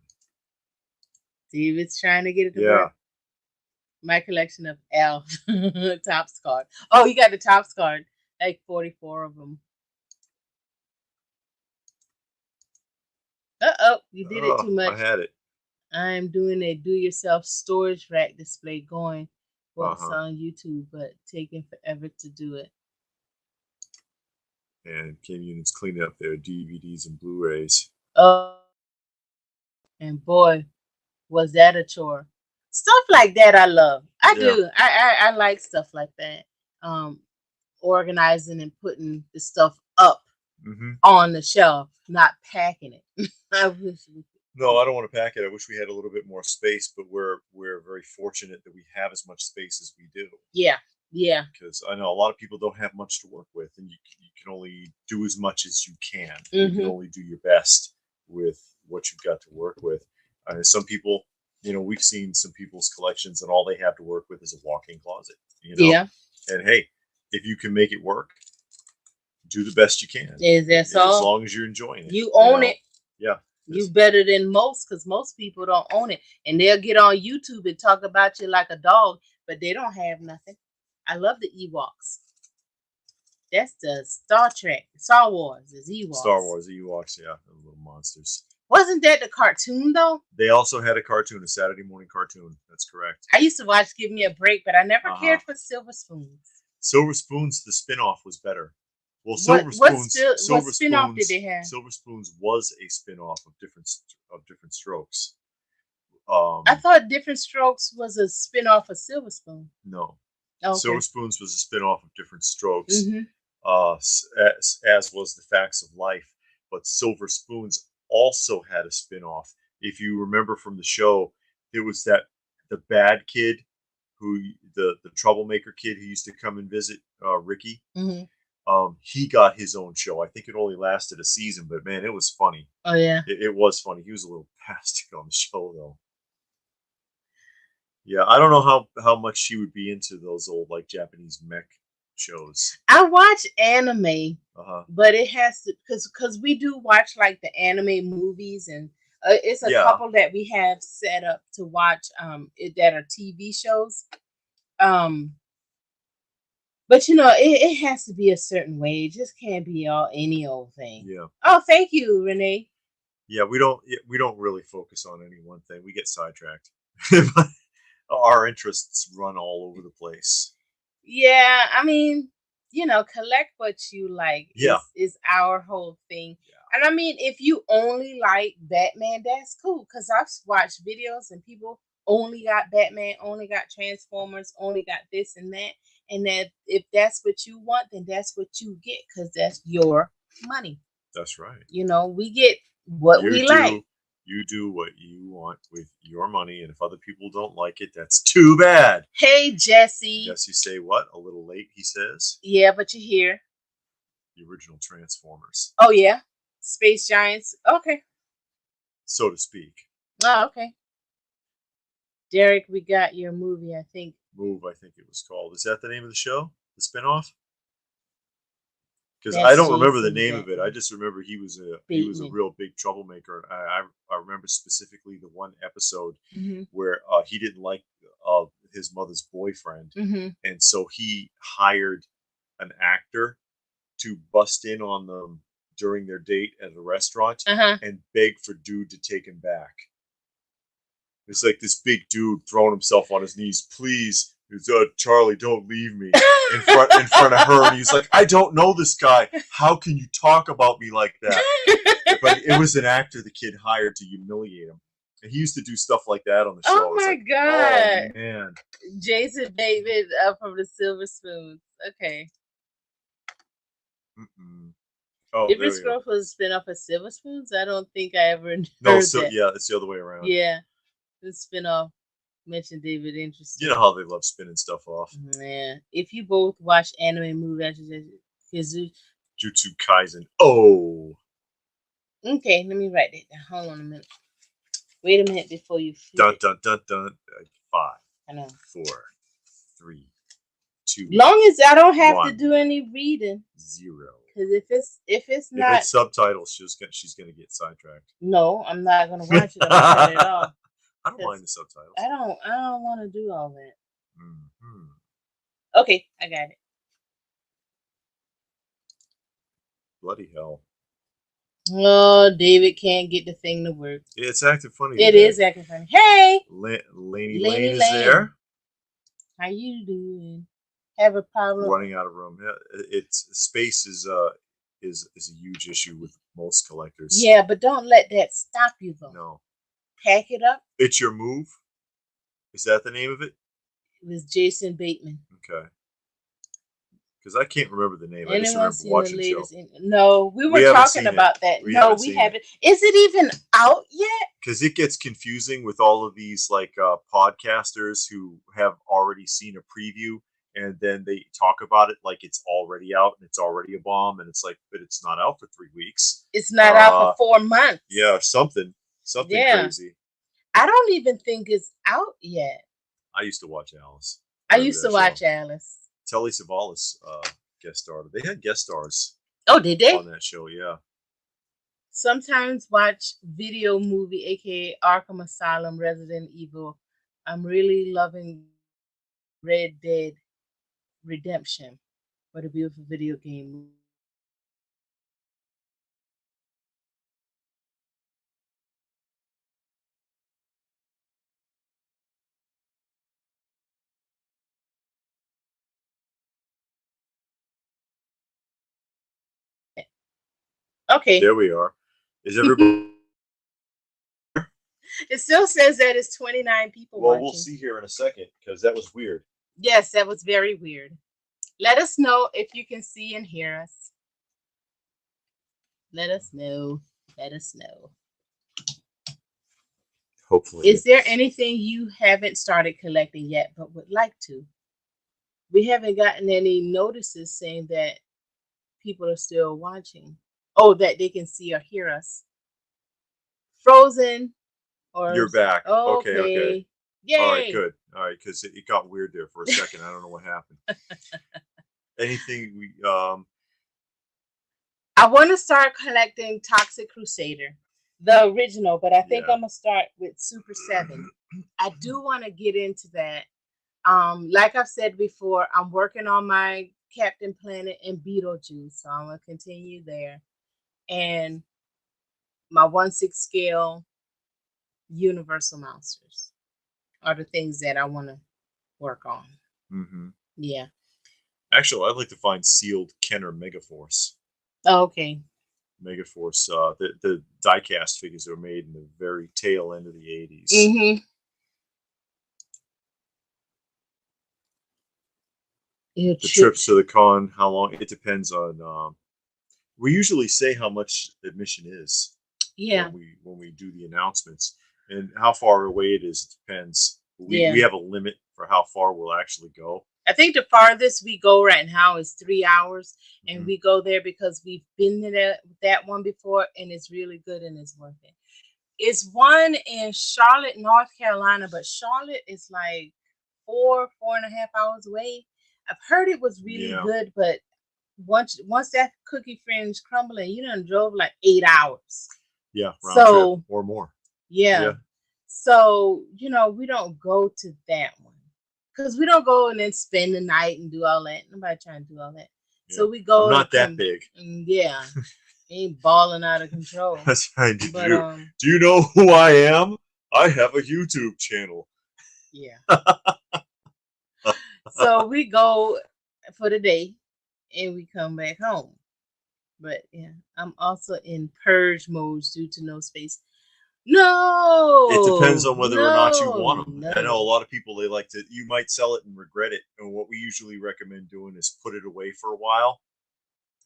Speaker 2: David's trying to get it to
Speaker 1: Yeah.
Speaker 2: work. My collection of Elf Topps card. Oh, you got the Topps card, like 44 of them. You did it
Speaker 1: Oh,
Speaker 2: too much.
Speaker 1: I had it.
Speaker 2: I'm doing a do-yourself storage rack display going what's
Speaker 1: Uh-huh.
Speaker 2: on YouTube, but taking forever to do it.
Speaker 1: And Kim Unit's cleaning up their DVDs and Blu-rays.
Speaker 2: Oh, and boy, was that a chore. Stuff like that I love. I
Speaker 1: Yeah.
Speaker 2: do. I like stuff like that. Organizing and putting the stuff up on the shelf, not packing it. I wish we could.
Speaker 1: No, I don't want to pack it. I wish we had a little bit more space, but we're very fortunate that we have as much space as we do.
Speaker 2: Yeah. Yeah.
Speaker 1: Because I know a lot of people don't have much to work with, and you can only do as much as you can. You can only do your best with what you've got to work with. Some people, we've seen some people's collections, and all they have to work with is a walk-in closet.
Speaker 2: Yeah.
Speaker 1: And hey, if you can make it work, do the best you can.
Speaker 2: Is that so?
Speaker 1: As long as you're enjoying it.
Speaker 2: You own it.
Speaker 1: Yeah.
Speaker 2: You better than most, because most people don't own it. And they'll get on YouTube and talk about you like a dog, but they don't have nothing. I love the Ewoks. That's the Star Wars is Ewoks.
Speaker 1: Star Wars Ewoks, yeah, the little monsters.
Speaker 2: Wasn't that the cartoon though?
Speaker 1: They also had a cartoon, a Saturday morning cartoon. That's correct.
Speaker 2: I used to watch Give Me a Break, but I never cared for Silver Spoons.
Speaker 1: Silver Spoons, the spinoff was better. Well,
Speaker 2: what spinoff did they have?
Speaker 1: Silver Spoons was a spinoff of different strokes.
Speaker 2: I thought Different Strokes was a spinoff of Silver Spoon.
Speaker 1: No.
Speaker 2: Okay.
Speaker 1: Silver Spoons was a spinoff of Different Strokes, as was The Facts of Life. But Silver Spoons also had a spinoff. If you remember from the show, it was the bad kid, the troublemaker kid who used to come and visit Ricky. He got his own show. I think it only lasted a season, but man, it was funny.
Speaker 2: Oh yeah,
Speaker 1: it was funny. He was a little pastic on the show though. Yeah, I don't know how much she would be into those old like Japanese mech shows.
Speaker 2: I watch anime, but it has to because we do watch like the anime movies, and it's a couple that we have set up to watch that are TV shows. But it has to be a certain way. It just can't be any old thing.
Speaker 1: Yeah.
Speaker 2: Oh, thank you, Renee.
Speaker 1: Yeah, we don't really focus on any one thing. We get sidetracked. Our interests run all over the place.
Speaker 2: Yeah, I mean, collect what you like. Is our whole thing. Yeah. And I mean, if you only like Batman, that's cool. Because I've watched videos and people only got Batman, only got Transformers, only got this and that. And that if that's what you want, then that's what you get, because that's your money.
Speaker 1: That's right.
Speaker 2: We get what we like.
Speaker 1: You do what you want with your money, and if other people don't like it, that's too bad.
Speaker 2: Hey, Jesse.
Speaker 1: Jesse, say what? A little late, he says.
Speaker 2: Yeah, but you're here.
Speaker 1: The original Transformers.
Speaker 2: Oh, yeah? Space Giants. Okay.
Speaker 1: So to speak.
Speaker 2: Oh, okay. Derek, we got your movie, I think.
Speaker 1: Move, I think it was called. Is that the name of the show? The spinoff? Because I don't remember the name of it. I just remember he was a real big troublemaker. I remember specifically the one episode where he didn't like his mother's boyfriend, and so he hired an actor to bust in on them during their date at a restaurant and beg for dude to take him back. It's like this big dude throwing himself on his knees, please. Charlie, don't leave me in front of her. And he's like, I don't know this guy. How can you talk about me like that? But it was an actor the kid hired to humiliate him. And he used to do stuff like that on the show.
Speaker 2: Oh my God.
Speaker 1: Oh, man.
Speaker 2: Jason David from the Silver Spoons. Okay.
Speaker 1: Oh,
Speaker 2: Different Strokes was a spinoff of Silver Spoons? I don't think I ever heard that.
Speaker 1: Yeah, it's the other way around.
Speaker 2: Yeah. The spinoff. mentioned David
Speaker 1: You
Speaker 2: interested.
Speaker 1: know how they love spinning stuff off.
Speaker 2: Yeah. If you both watch anime movie,
Speaker 1: Jutsu Kaisen. Oh.
Speaker 2: okay, let me write it down. Hold on a minute. Wait a minute before you flip
Speaker 1: Dun
Speaker 2: it.
Speaker 1: dun dun dun. 5,
Speaker 2: I know.
Speaker 1: 4, 3, 2,
Speaker 2: Long as I don't have to
Speaker 1: 1,
Speaker 2: do any reading.
Speaker 1: 0.
Speaker 2: Because if it's
Speaker 1: If
Speaker 2: not,
Speaker 1: it's subtitles, she's gonna get sidetracked.
Speaker 2: no, I'm not gonna watch it. I'm gonna cut it off.
Speaker 1: I don't mind
Speaker 2: Because
Speaker 1: the subtitles.
Speaker 2: I don't want to do all that.
Speaker 1: Mm-hmm.
Speaker 2: Okay, I got it.
Speaker 1: Bloody hell!
Speaker 2: Oh, David can't get the thing to work.
Speaker 1: It's acting funny
Speaker 2: It
Speaker 1: today.
Speaker 2: is acting funny. Hey,
Speaker 1: Laney Lane
Speaker 2: Laney
Speaker 1: is
Speaker 2: Lane,
Speaker 1: there.
Speaker 2: how you doing? Have a problem?
Speaker 1: Running out of room. Yeah, it's space is a huge issue with most collectors.
Speaker 2: Yeah, but don't let that stop you though.
Speaker 1: No,
Speaker 2: Pack it up.
Speaker 1: it's your move. Is that the name of it?
Speaker 2: It was Jason Bateman.
Speaker 1: Okay. Because I can't remember the name. I just
Speaker 2: Anyone
Speaker 1: remember
Speaker 2: seen the
Speaker 1: watching the show.
Speaker 2: latest? No, we
Speaker 1: We
Speaker 2: were
Speaker 1: haven't
Speaker 2: talking
Speaker 1: seen it.
Speaker 2: about that.
Speaker 1: We
Speaker 2: No,
Speaker 1: haven't
Speaker 2: we
Speaker 1: seen it.
Speaker 2: haven't. Is it even out yet?
Speaker 1: Because it gets confusing with all of these like podcasters who have already seen a preview and then they talk about it like it's already out and it's already a bomb and it's like, but it's not out for 3 weeks.
Speaker 2: It's not out for 4 months.
Speaker 1: Yeah, something
Speaker 2: Yeah.
Speaker 1: crazy.
Speaker 2: I don't even think it's out yet.
Speaker 1: I used to watch Alice.
Speaker 2: I used to watch Alice.
Speaker 1: Telly Savalas guest starred. They had guest stars.
Speaker 2: Oh, did they?
Speaker 1: On that show, yeah.
Speaker 2: Sometimes watch video movie, aka Arkham Asylum, Resident Evil. I'm really loving Red Dead Redemption. What a beautiful video game. Okay.
Speaker 1: There we are. Is everybody?
Speaker 2: It still says that it's 29 people
Speaker 1: Well,
Speaker 2: watching.
Speaker 1: we'll see here in a second because that was weird.
Speaker 2: Yes, that was very weird. Let us know if you can see and hear us. Let us know. Let us know.
Speaker 1: Hopefully.
Speaker 2: Is there anything you haven't started collecting yet but would like to? We haven't gotten any notices saying that people are still watching. Oh, that they can see or hear us. Frozen or
Speaker 1: You're back.
Speaker 2: Oh,
Speaker 1: Okay.
Speaker 2: Yay.
Speaker 1: All right, good. All right, because it got weird there for a second. I don't know what happened. Anything we
Speaker 2: I want to start collecting Toxic Crusader, the original, but I think I'm gonna start with Super 7. I do want to get into that. Like I've said before, I'm working on my Captain Planet and Beetlejuice, so I'm gonna continue there. And my 1/6 scale Universal Monsters are the things that I want to work on.
Speaker 1: Mm-hmm.
Speaker 2: Yeah.
Speaker 1: Actually, I'd like to find sealed Kenner Megaforce.
Speaker 2: Oh, okay.
Speaker 1: Megaforce. The diecast figures were made in the very tail end of the 80s.
Speaker 2: Mm-hmm.
Speaker 1: The trips to the con, how long? It depends on. We usually say how much admission is.
Speaker 2: Yeah.
Speaker 1: When we do the announcements and how far away it is, it depends. We have a limit for how far we'll actually go.
Speaker 2: I think the farthest we go right now is 3 hours, and we go there because we've been to that one before, and it's really good and it's worth it. It's one in Charlotte, North Carolina, but Charlotte is like 4.5 hours away. I've heard it was really good, but once that cookie fringe crumbling, you done drove like 8 hours.
Speaker 1: Yeah, round trip or more.
Speaker 2: Yeah. So, we don't go to that one. Because we don't go and then spend the night and do all that. Nobody trying to do all that. Yeah. So we go.
Speaker 1: I'm not that big.
Speaker 2: Yeah. Ain't balling out of control.
Speaker 1: That's right. Do you know who I am? I have a YouTube channel.
Speaker 2: Yeah. So we go for the day and we come back home. But yeah, I'm also in purge mode due to no space. No,
Speaker 1: it depends on whether or not you want them. No. I know a lot of people, they like to, you might sell it and regret it. And what we usually recommend doing is put it away for a while.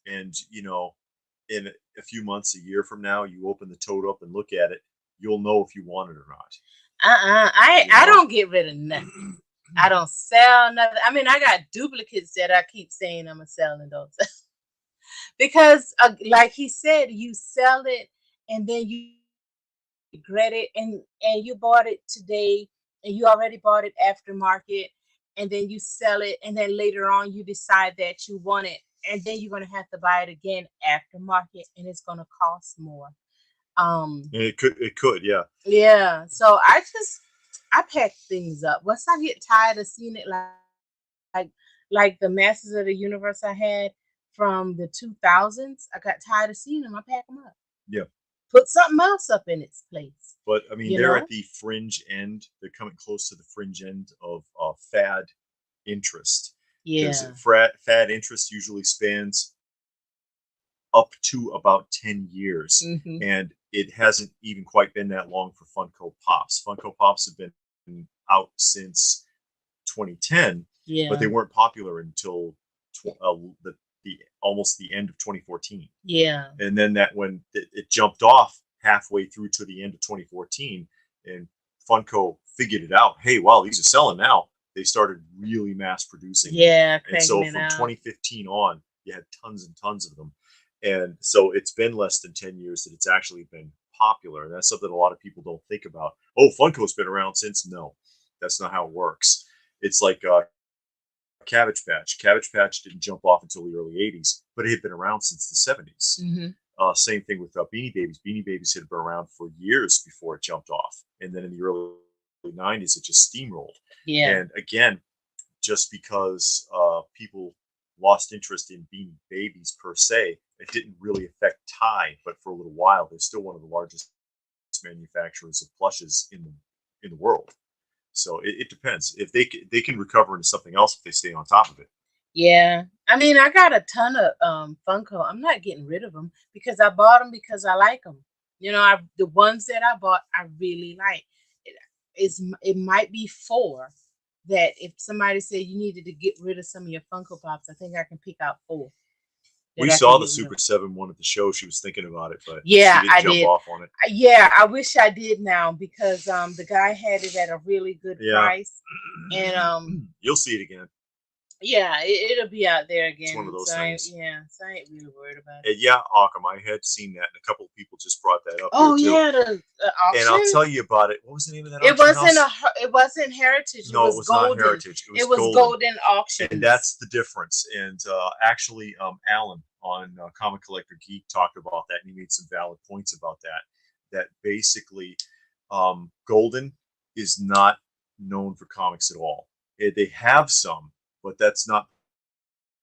Speaker 1: And, in a few months, a year from now, you open the tote up and look at it. You'll know if you want it or not.
Speaker 2: I don't get rid of nothing. I don't sell nothing. I mean, I got duplicates that I keep saying I'm gonna sell and don't sell because, like he said, you sell it and then you regret it, and you bought it today, and you already bought it aftermarket, and then you sell it, and then later on you decide that you want it, and then you're gonna have to buy it again aftermarket, and it's gonna cost more.
Speaker 1: It could, yeah.
Speaker 2: Yeah. So I pack things up. Once I get tired of seeing it like like the Masters of the Universe I had from the 2000s, I got tired of seeing them. I pack them up.
Speaker 1: Yeah.
Speaker 2: Put something else up in its place.
Speaker 1: But I mean,
Speaker 2: You
Speaker 1: they're at
Speaker 2: know?
Speaker 1: the fringe end. They're coming close to the fringe end of fad interest because
Speaker 2: Yeah.
Speaker 1: fad interest usually spans up to about 10 years.
Speaker 2: Hmm.
Speaker 1: And it hasn't even quite been that long for Funko Pops. Funko Pops have been out since 2010, but they
Speaker 2: Yeah.
Speaker 1: weren't popular until the almost the end of 2014.
Speaker 2: Yeah.
Speaker 1: And then that when it jumped off halfway through to the end of 2014, and Funko figured it out. Hey, wow, these are selling now. They started really mass producing them,
Speaker 2: Yeah.
Speaker 1: and
Speaker 2: Cranking
Speaker 1: so
Speaker 2: it
Speaker 1: from
Speaker 2: out.
Speaker 1: 2015 on, you had tons and tons of them. And so it's been less than 10 years that it's actually been popular, and that's something a lot of people don't think about. Oh, Funko's been around since. No, that's not how it works. It's like Cabbage Patch. Cabbage Patch didn't jump off until the early 80s, but it had been around since the 70s.
Speaker 2: Hmm.
Speaker 1: Same thing with Beanie Babies. Beanie Babies had been around for years before it jumped off. And then in the early 90s, it just steamrolled.
Speaker 2: Yeah.
Speaker 1: And again, just because people lost interest in Beanie Babies per se, it didn't really affect Ty. But for a little while, they're still one of the largest manufacturers of plushes in the world. So it depends. If they can recover into something else if they stay on top of it.
Speaker 2: Yeah. I mean, I got a ton of Funko. I'm not getting rid of them because I bought them because I like them. You know, the ones that I bought, I really like. It might be four that if somebody said you needed to get rid of some of your Funko Pops, I think I can pick out four that
Speaker 1: We
Speaker 2: I can
Speaker 1: saw the
Speaker 2: get rid of.
Speaker 1: Super 7 one at the show. She was thinking about it, but she
Speaker 2: Yeah,
Speaker 1: didn't
Speaker 2: I
Speaker 1: jump
Speaker 2: did.
Speaker 1: off on it.
Speaker 2: Yeah, I wish I did now because the guy had it at a really good
Speaker 1: Yeah.
Speaker 2: price, and
Speaker 1: You'll see it again.
Speaker 2: yeah, it'll be out there
Speaker 1: It's one of
Speaker 2: again.
Speaker 1: those
Speaker 2: So
Speaker 1: things.
Speaker 2: I ain't really worried about it.
Speaker 1: And yeah, Occam, I had seen that, and a couple of people just brought that up here
Speaker 2: Oh
Speaker 1: too.
Speaker 2: yeah, the
Speaker 1: And I'll
Speaker 2: auction.
Speaker 1: tell you about it. What was the name of that
Speaker 2: It
Speaker 1: auction
Speaker 2: wasn't
Speaker 1: house?
Speaker 2: it wasn't Heritage. It
Speaker 1: No, it
Speaker 2: was
Speaker 1: was not
Speaker 2: Golden.
Speaker 1: Heritage. It was
Speaker 2: It was
Speaker 1: Golden.
Speaker 2: Golden Auctions.
Speaker 1: And that's the difference. And actually, Alan on Comic Collector Geek talked about that, and he made some valid points about that. That basically, Golden is not known for comics at all. They have some, but that's not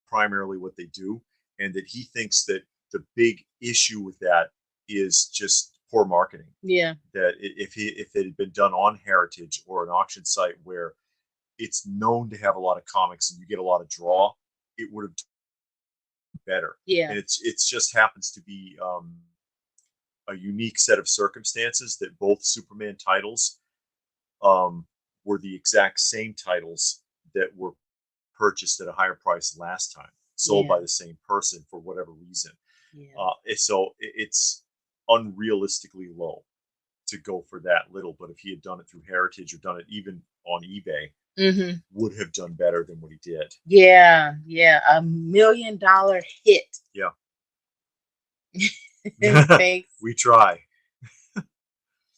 Speaker 1: primarily what they do. And that he thinks that the big issue with that is just poor marketing.
Speaker 2: Yeah.
Speaker 1: That if it had been done on Heritage or an auction site where it's known to have a lot of comics and you get a lot of draw, it would have done better.
Speaker 2: Yeah.
Speaker 1: And it's just happens to be a unique set of circumstances that both Superman titles were the exact same titles that were purchased at a higher price last time, sold by the same person for whatever reason.
Speaker 2: Yeah.
Speaker 1: So it's unrealistically low to go for that little. But if he had done it through Heritage or done it even on eBay, would have done better than what he did.
Speaker 2: Yeah, yeah, $1 million hit.
Speaker 1: Yeah.
Speaker 2: Thanks.
Speaker 1: We try.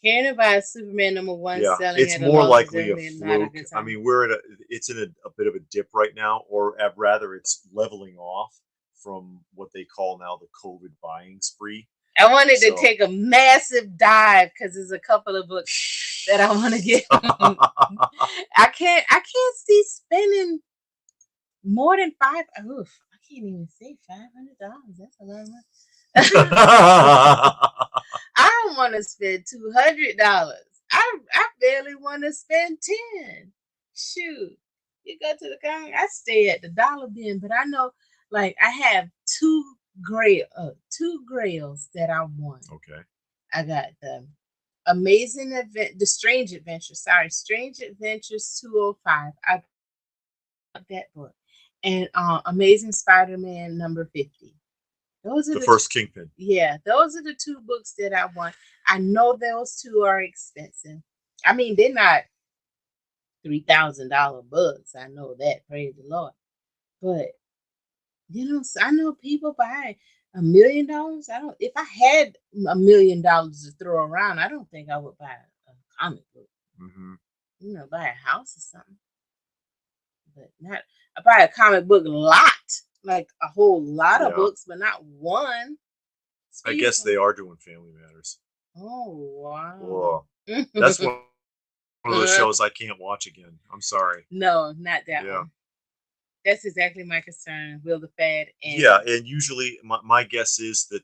Speaker 2: Hearing about Superman #1
Speaker 1: Yeah,
Speaker 2: selling
Speaker 1: it's
Speaker 2: at a
Speaker 1: more
Speaker 2: loss is
Speaker 1: likely a
Speaker 2: definitely not a
Speaker 1: fluke.
Speaker 2: good
Speaker 1: I
Speaker 2: time.
Speaker 1: mean, it's in a bit of a dip right now, or rather, it's leveling off from what they call now the COVID buying spree.
Speaker 2: I wanted to take a massive dive because there's a couple of books that I want to get. I can't see spending more than five. Oof, I can't even say $500. That's a lot of money. I don't want to spend $200. I barely want to spend 10. Shoot, you go to the counter. I stay at the Dollar Bin, but I know, like, I have two grails that I want.
Speaker 1: Okay.
Speaker 2: I got the Strange Adventures. Sorry, Strange Adventures 205. I got that book, and Amazing Spider-Man #50. Those are
Speaker 1: the first Kingpin.
Speaker 2: Yeah, those are the two books that I want. I know those two are expensive. I mean, they're not $3,000 bucks. I know that. Praise the Lord. But I know people buy $1 million. I don't. If I had $1 million to throw around, I don't think I would buy a comic book.
Speaker 1: Mm-hmm.
Speaker 2: Buy a house or something. But not. I buy a comic book lot, like a whole lot of books, but not one.
Speaker 1: I guess they are doing Family Matters.
Speaker 2: Oh wow!
Speaker 1: Whoa. That's one of those shows I can't watch again. I'm sorry.
Speaker 2: No, not that one. That's exactly my concern. Will the fad end?
Speaker 1: Yeah, and usually my guess is that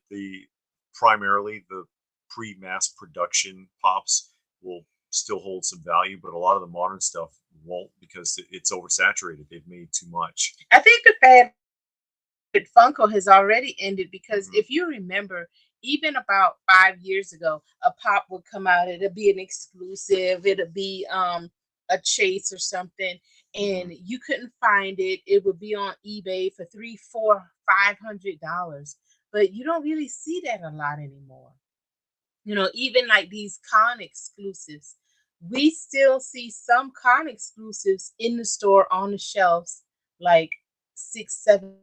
Speaker 1: primarily the pre-mass production pops will still hold some value, but a lot of the modern stuff won't because it's oversaturated. They've made too much.
Speaker 2: I think the fad with Funko has already ended because if you remember, even about 5 years ago, a pop would come out. It'd be an exclusive. It'd be a chase or something, and you couldn't find it. It would be on eBay for $300, $400, $500. But you don't really see that a lot anymore. Even like these con exclusives, we still see some con exclusives in the store on the shelves, like 6, 7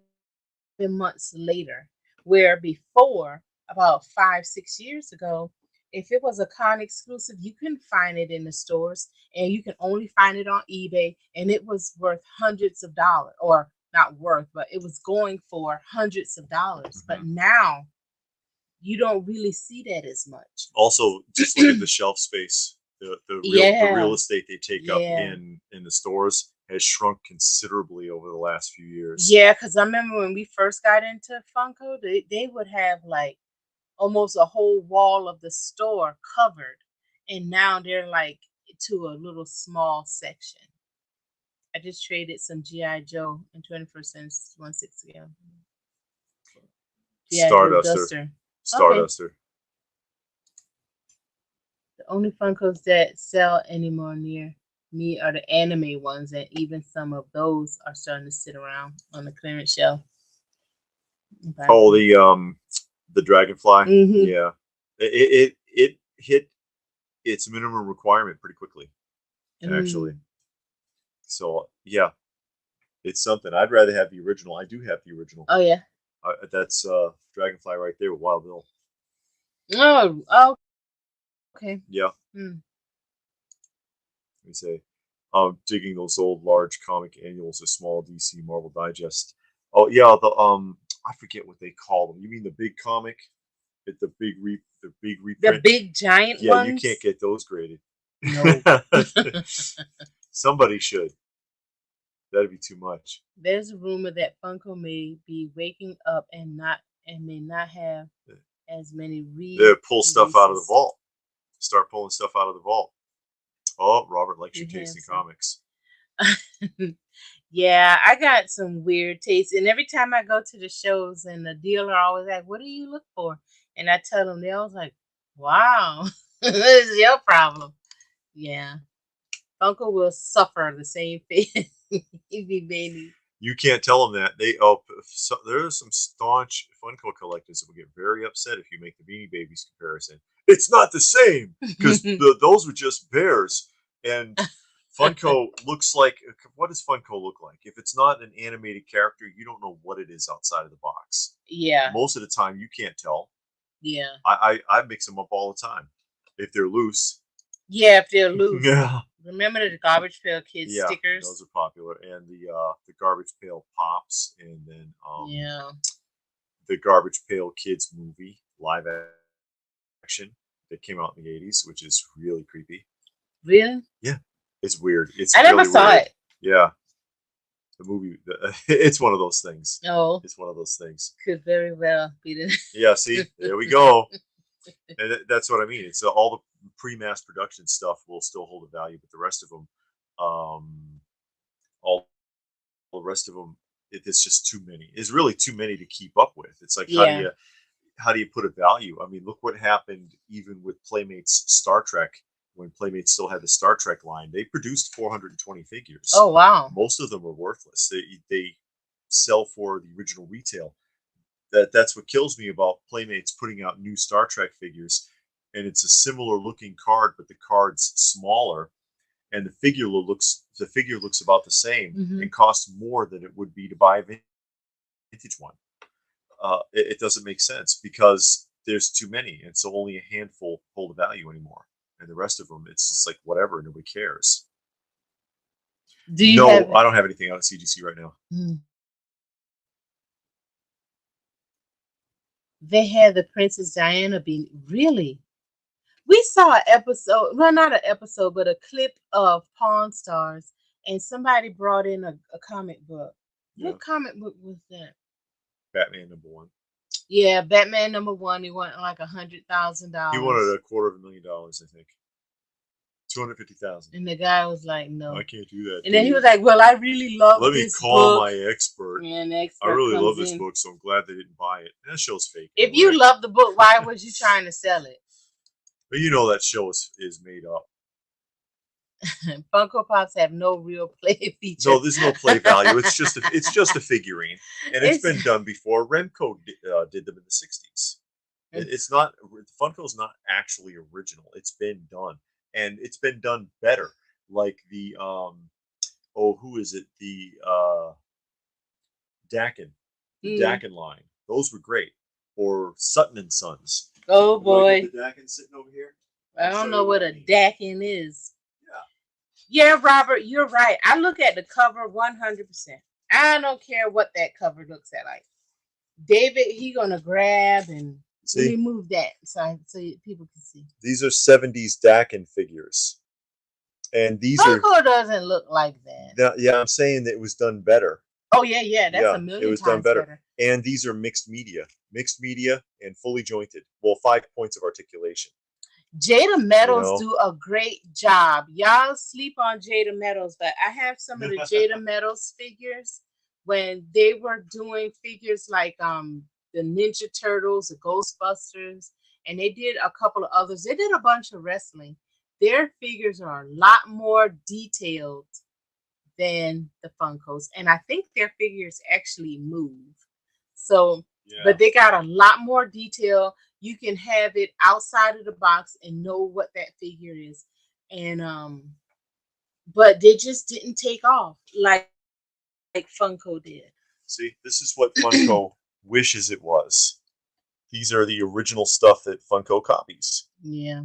Speaker 2: months later, where before, about 5, 6 years ago, if it was a con exclusive, you couldn't find it in the stores and you can only find it on eBay, and it was worth hundreds of dollars, or not worth, but it was going for hundreds of dollars. But now you don't really see that as much.
Speaker 1: Also, just look at the shelf space. The real estate they take up in the stores has shrunk considerably over the last few years.
Speaker 2: Yeah, because I remember when we first got into Funko, they would have like almost a whole wall of the store covered, and now they're like to a little small section. I just traded some G.I. Joe in 21st Century 160.
Speaker 1: Starduster. Starduster.
Speaker 2: The only Funkos that sell anymore near me are the anime ones, and even some of those are starting to sit around on the clearance shelf.
Speaker 1: Oh, the Dragonfly. Yeah, it hit its minimum requirement pretty quickly, actually. So yeah, it's something. I'd rather have the original. I do have the original.
Speaker 2: Oh yeah,
Speaker 1: that's Dragonfly right there with Wild Bill.
Speaker 2: Oh, okay.
Speaker 1: Yeah. Let me say, digging those old large comic annuals of small DC Marvel Digest. Oh yeah, I forget what they call them. You mean the big comic? The big reprint.
Speaker 2: The big giant ones?
Speaker 1: Yeah, you can't get those graded.
Speaker 2: No.
Speaker 1: Somebody should. That'd be too much.
Speaker 2: There's a rumor that Funko may be waking up and may not have as many
Speaker 1: They pull stuff out of the vault. Start pulling stuff out of the vault. Oh, Robert likes your taste in comics.
Speaker 2: Yeah, I got some weird taste, and every time I go to the shows, and the dealer always like, "What do you look for?" And I tell them, they always like, "Wow, this is your problem." Yeah, Uncle will suffer the same fate.
Speaker 1: You can't tell them that. There are some staunch Funko collectors that will get very upset if you make the Beanie Babies comparison. It's not the same because those were just bears, and Funko looks like. What does Funko look like? If it's not an animated character, you don't know what it is outside of the box.
Speaker 2: Yeah.
Speaker 1: Most of the time, you can't tell.
Speaker 2: Yeah.
Speaker 1: I mix them up all the time if they're loose.
Speaker 2: Yeah, if they're loose.
Speaker 1: Yeah.
Speaker 2: Remember the Garbage Pail Kids stickers?
Speaker 1: Those are popular, and the Garbage Pail Pops, and then the Garbage Pail Kids movie live action that came out in the 80s, which is really creepy.
Speaker 2: Really?
Speaker 1: Yeah, it's weird.
Speaker 2: I never saw it.
Speaker 1: Yeah, the movie. It's one of those things.
Speaker 2: Oh,
Speaker 1: it's one of those things.
Speaker 2: Could very well be the.
Speaker 1: Yeah. See, there we go. And that's what I mean. It's all the pre-mass production stuff will still hold a value, but the rest of them, all the rest of them, it's just too many. It's really too many to keep up with. It's like how do you put a value? I mean, look what happened even with Playmates Star Trek when Playmates still had the Star Trek line. They produced 420 figures.
Speaker 2: Oh wow!
Speaker 1: Most of them are worthless. They sell for the original retail. That's what kills me about Playmates putting out new Star Trek figures. and it's a similar looking card, but the card's smaller, and the figure looks about the same
Speaker 2: Mm-hmm.
Speaker 1: and costs more than it would be to buy a vintage one. It doesn't make sense because there's too many, and so only a handful hold a value anymore, and the rest of them, it's just like whatever, nobody cares.
Speaker 2: Do you have
Speaker 1: No,
Speaker 2: it?
Speaker 1: I don't have anything out of CGC right now.
Speaker 2: Mm. They had the Princess Diana being really. We saw an episode, well, not an episode, but a clip of Pawn Stars, and somebody brought in a comic book.
Speaker 1: Yeah,
Speaker 2: What comic book was that?
Speaker 1: Batman #1.
Speaker 2: Yeah, Batman #1. He won like
Speaker 1: He wanted
Speaker 2: $100,000,
Speaker 1: a $250,000, I think. 250,000.
Speaker 2: and the guy was like,
Speaker 1: I
Speaker 2: "No."
Speaker 1: can't do that,
Speaker 2: And then he
Speaker 1: dude.
Speaker 2: was like, "Well, I really love
Speaker 1: Let me
Speaker 2: this
Speaker 1: call
Speaker 2: book."
Speaker 1: my expert.
Speaker 2: And the
Speaker 1: I
Speaker 2: expert
Speaker 1: really love
Speaker 2: comes
Speaker 1: this
Speaker 2: in.
Speaker 1: book, so I'm glad they didn't buy it. That show's fake
Speaker 2: If
Speaker 1: anyway.
Speaker 2: you love the book, why was you trying to sell it?
Speaker 1: But you know that show is made up.
Speaker 2: Funko Pops have no real play feature.
Speaker 1: No, there's no play value. It's just a figurine, and it's been done before. Remco did them in the '60s. It's not Funko's not actually original. It's been done, and it's been done better. Like the who is it? The Dakin, the Dakin line. Those were great. Or Sutton and Sons.
Speaker 2: Oh boy,
Speaker 1: the Dakin sitting over here.
Speaker 2: I don't know what a Dakin is.
Speaker 1: Yeah.
Speaker 2: Yeah, Robert, you're right. I look at the cover 100%. I don't care what that cover looks at like. David, he gonna grab and let me move that so people can see.
Speaker 1: These are '70s Dakin figures, and these
Speaker 2: Funko doesn't look like that.
Speaker 1: Yeah, I'm saying that it was done better.
Speaker 2: Oh yeah, that's a million. It was done better.
Speaker 1: And these are mixed media and fully jointed. Well, 5 points of articulation.
Speaker 2: Jada Metals do a great job. Y'all sleep on Jada Metals, but I have some of the Jada Metals figures when they were doing figures like the Ninja Turtles, the Ghostbusters, and they did a couple of others. They did a bunch of wrestling. Their figures are a lot more detailed than the Funkos, and I think their figures actually move. So, yeah. But they got a lot more detail. You can have it outside of the box and know what that figure is, and but they just didn't take off like Funko did.
Speaker 1: See, this is what Funko wishes it was. These are the original stuff that Funko copies.
Speaker 2: Yeah.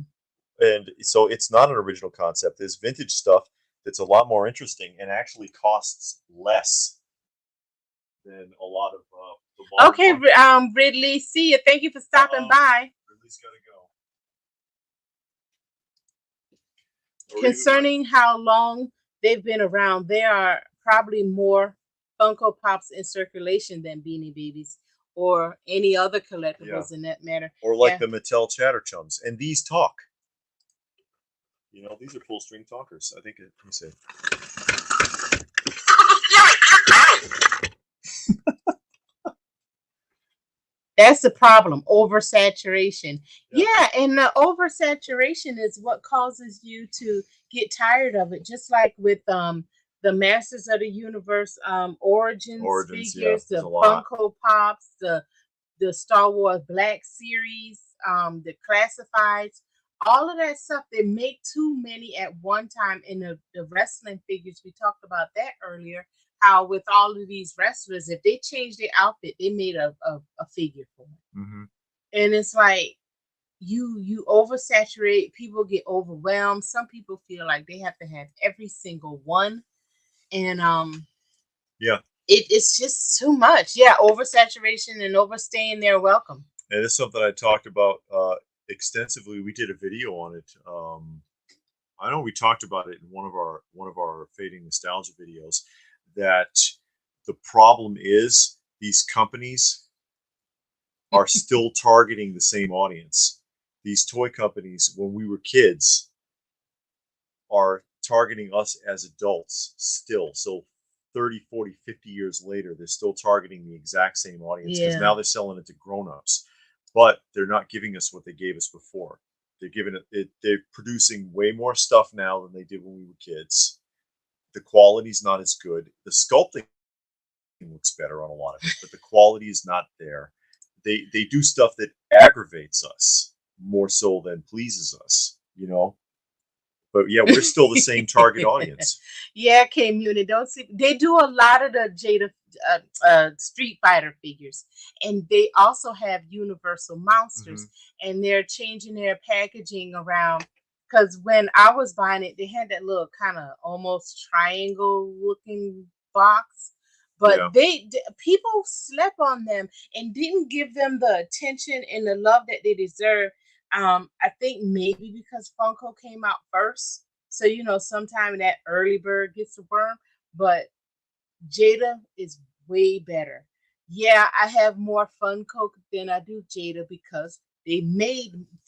Speaker 1: And so it's not an original concept. There's vintage stuff that's a lot more interesting and actually costs less than a lot of the
Speaker 2: okay, Ridley, see you. Thank you for stopping by.
Speaker 1: Ridley's got
Speaker 2: to go. Concerning how long they've been around, there are probably more Funko Pops in circulation than Beanie Babies or any other collectibles in that matter.
Speaker 1: Or like the Mattel Chatter Chums. And these talk. You know, these are full string talkers. I think let me see.
Speaker 2: That's the problem. Oversaturation. Yeah, and the oversaturation is what causes you to get tired of it. Just like with the Masters of the Universe Origins figures, the Funko Pops, the Star Wars Black Series, the Classifieds. All of that stuff, they make too many at one time. In the wrestling figures, we talked about that earlier, how with all of these wrestlers, if they changed their outfit, they made a figure for it.
Speaker 1: Mm-hmm.
Speaker 2: And it's like, you oversaturate, people get overwhelmed. Some people feel like they have to have every single one. And it's just too much. Yeah, oversaturation and overstaying their welcome.
Speaker 1: And it's something I talked about extensively. We did a video on it. I know we talked about it in one of our Fading Nostalgia videos, that the problem is these companies are still targeting the same audience. These toy companies, when we were kids, are targeting us as adults still. So 30, 40, 50 years later, they're still targeting the exact same audience, because now they're selling it to grown-ups. But they're not giving us what they gave us before. They're giving it. They're producing way more stuff now than they did when we were kids. The quality's not as good. The sculpting looks better on a lot of it, but the quality is not there. They do stuff that aggravates us more so than pleases us, you know. But yeah, we're still the same target audience.
Speaker 2: Yeah, community. Don't see they do a lot of the Jada Street Fighter figures, and they also have Universal
Speaker 1: Hmm.
Speaker 2: Monsters, and they're changing their packaging around. Because when I was buying it, they had that little kind of almost triangle looking box, but
Speaker 1: Yeah,
Speaker 2: people slept on them and didn't give them the attention and the love that they deserve. I think maybe because Funko came out first, so sometime that early bird gets the worm. But Jada is way better. Yeah, I have more Funko than I do Jada because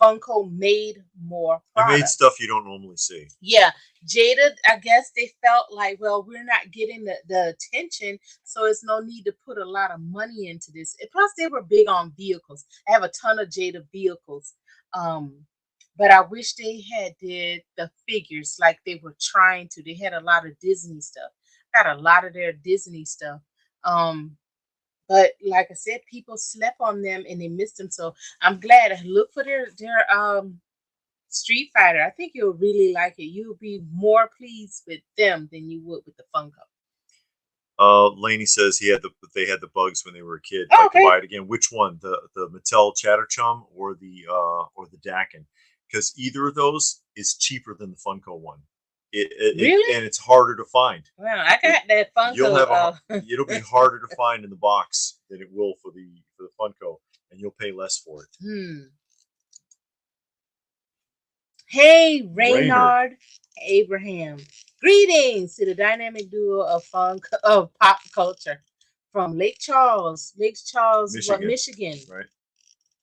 Speaker 2: Funko made more
Speaker 1: it made
Speaker 2: products.
Speaker 1: stuff you don't normally see.
Speaker 2: Yeah, Jada, I guess they felt like, well, we're not getting the attention, so it's no need to put a lot of money into this. And plus, they were big on vehicles. I have a ton of Jada vehicles. Um, but I wish they had did the figures like they were trying to. They had a lot of Disney stuff. Got a lot of their Disney stuff. Um, but like I said, people slept on them and they missed them. So I'm glad. I look for their Street Fighter. I think you'll really like it. You'll be more pleased with them than you would with the Funko.
Speaker 1: Laney says they had the bugs when they were a kid.
Speaker 2: Oh,
Speaker 1: Like to
Speaker 2: okay.
Speaker 1: buy it again. Which one? The Mattel Chatterchum or the Dakin? Because either of those is cheaper than the Funko one.
Speaker 2: Really?
Speaker 1: And it's harder to find.
Speaker 2: Well, I
Speaker 1: It
Speaker 2: got that
Speaker 1: you'll
Speaker 2: Funko.
Speaker 1: have it'll be harder to find in the box than it will for the Funko, and you'll pay less for it.
Speaker 2: Hey,
Speaker 1: Raynard.
Speaker 2: Reynard Abraham. Greetings to the dynamic duo of pop culture from Lake Charles, what,
Speaker 1: Michigan,
Speaker 2: Michigan.
Speaker 1: right?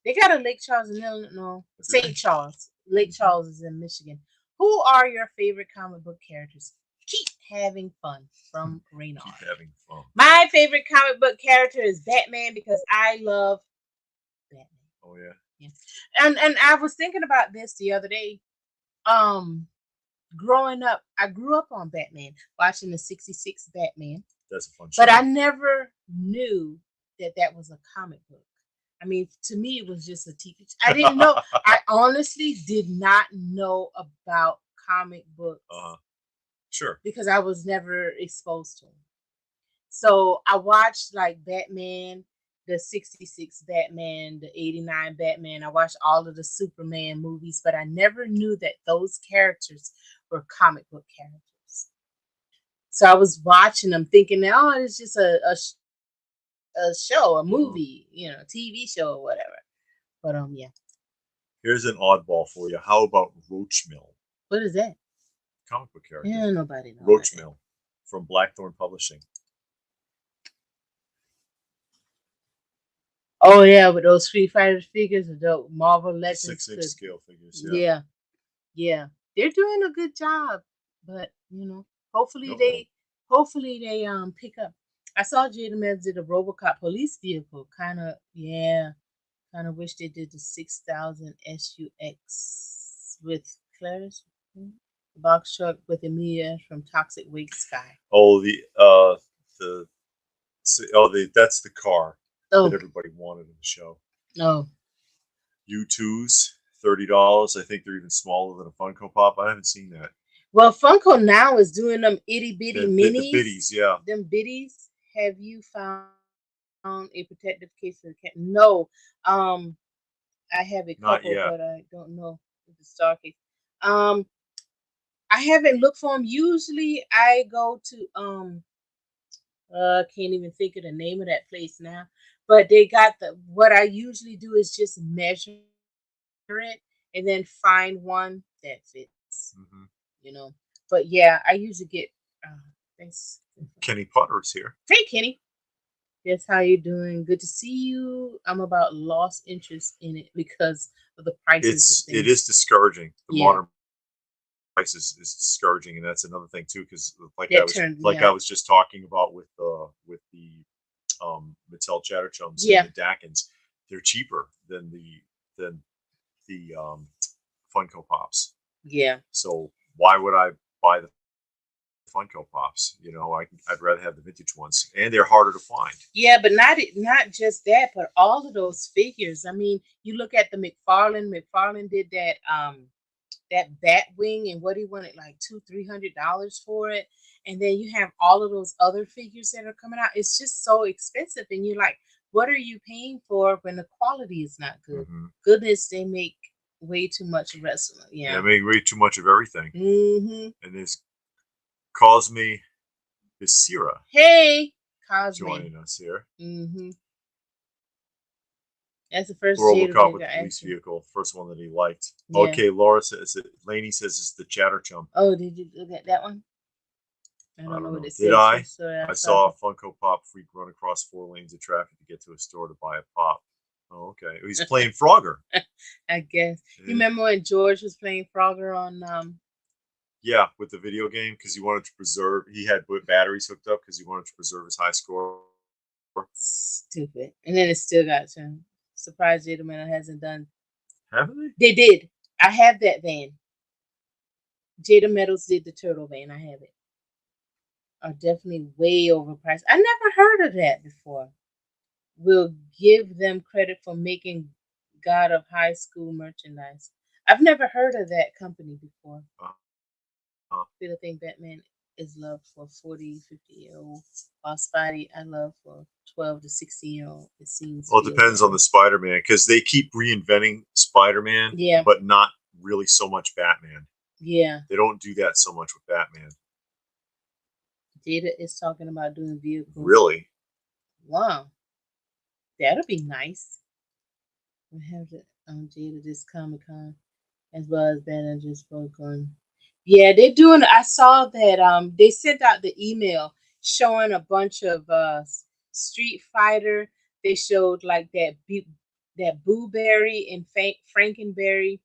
Speaker 2: They got a Lake Charles in Illinois. No,
Speaker 1: Do they?
Speaker 2: St. Charles. Lake Charles is in Michigan. Who are your favorite comic book characters? Keep having fun from Reynard.
Speaker 1: Keep having fun.
Speaker 2: My favorite comic book character is Batman because I love Batman.
Speaker 1: Oh yeah.
Speaker 2: Yeah. And I was thinking about this the other day. Um, growing up, I grew up on Batman, watching the '66 Batman.
Speaker 1: That's a fun show.
Speaker 2: But I never knew that was a comic book. I mean, to me, it was just a TV. I didn't know. I honestly did not know about comic books
Speaker 1: Sure.
Speaker 2: because I was never exposed to them. So I watched like Batman, the '66 Batman, the '89 Batman. I watched all of the Superman movies, but I never knew that those characters were comic book characters. So I was watching them thinking, oh, it's just a show, a movie, TV show or whatever. But yeah.
Speaker 1: Here's an oddball for you. How about Roachmill?
Speaker 2: What is that?
Speaker 1: Comic book character.
Speaker 2: Yeah, nobody knows.
Speaker 1: Roachmill from Blackthorn Publishing.
Speaker 2: Oh yeah, with those Street Fighter figures, the Marvel Legends,
Speaker 1: 6-inch scale figures.
Speaker 2: Yeah. Yeah, they're doing a good job, but hopefully they pick up. I saw Jada Mez did a RoboCop police vehicle. Kind of wish they did the 6000 SUX with Claire's box truck with Emilia from Toxic Wig Sky.
Speaker 1: Oh, that's the car that everybody wanted in the show.
Speaker 2: Oh.
Speaker 1: U2s, $30. I think they're even smaller than a Funko Pop. I haven't seen that.
Speaker 2: Well, Funko now is doing them itty bitty minis.
Speaker 1: The biddies, yeah.
Speaker 2: Them biddies. Have you found a protective case for the cat? No. I have a couple, but I don't know the star case. I haven't looked for them. Usually I go to I can't even think of the name of that place now. But they got what I usually do is just measure it and then find one that fits. But yeah, I usually get thanks.
Speaker 1: Kenny Potter's here.
Speaker 2: Hey Kenny. Yes, how you doing? Good to see you. I'm about lost interest in it because of the prices.
Speaker 1: It is discouraging. The modern prices is discouraging, and that's another thing too. Because I was just talking about with the Mattel Chatterchums and the Dakins, they're cheaper than the Funko Pops.
Speaker 2: Yeah.
Speaker 1: So why would I buy the Funko Pops. I'd rather have the vintage ones, and they're harder to find.
Speaker 2: Yeah, but not just that, but all of those figures. I mean, you look at the McFarlane. McFarlane did that bat wing, and what he wanted like $200-300 for it. And then you have all of those other figures that are coming out. It's just so expensive, and you're like, what are you paying for when the quality is not good?
Speaker 1: Mm-hmm.
Speaker 2: Goodness, they make way too much wrestling.
Speaker 1: Yeah,
Speaker 2: Yeah.
Speaker 1: they make way too much of everything.
Speaker 2: Mm-hmm.
Speaker 1: And this Cosme Becerra
Speaker 2: Hey, Cosme.
Speaker 1: joining us here.
Speaker 2: Mm-hmm. That's the first Jada
Speaker 1: RoboCop with
Speaker 2: figure,
Speaker 1: the police
Speaker 2: actually.
Speaker 1: vehicle, first one that he liked.
Speaker 2: Yeah.
Speaker 1: Okay, Laura says it. Laney says it's the Chatter Chum.
Speaker 2: Oh, did you look at that one? I don't know what it says.
Speaker 1: Did I?
Speaker 2: So
Speaker 1: I saw a Funko Pop freak run across 4 lanes of traffic to get to a store to buy a pop. Oh, okay. He's playing Frogger.
Speaker 2: I guess. You remember when George was playing Frogger on
Speaker 1: Yeah, with the video game, because he wanted to preserve. He had batteries hooked up because he wanted to preserve his high score.
Speaker 2: Stupid. And then it still got to him. Surprised Jada Metal hasn't done.
Speaker 1: Haven't they?
Speaker 2: They did. I have that van. Jada Metals did the turtle van. I have it. Are definitely way overpriced. I never heard of that before. We'll give them credit for making God of High School merchandise. I've never heard of that company before. I still think Batman is loved for 40, 50-year-old. While Spidey, I love for 12 to 16-year-old. It seems.
Speaker 1: Well, it depends on the Spider-Man, because they keep reinventing Spider-Man,
Speaker 2: yeah,
Speaker 1: but not really so much Batman.
Speaker 2: Yeah.
Speaker 1: They don't do that so much with Batman.
Speaker 2: Jada is talking about doing vehicles.
Speaker 1: Really?
Speaker 2: Wow. That'll be nice. We have to Jada this Comic-Con as well as that. I just spoke on. Yeah, they're doing. I saw that they sent out the email showing a bunch of Street Fighter. They showed like that Boo Berry and Frankenberry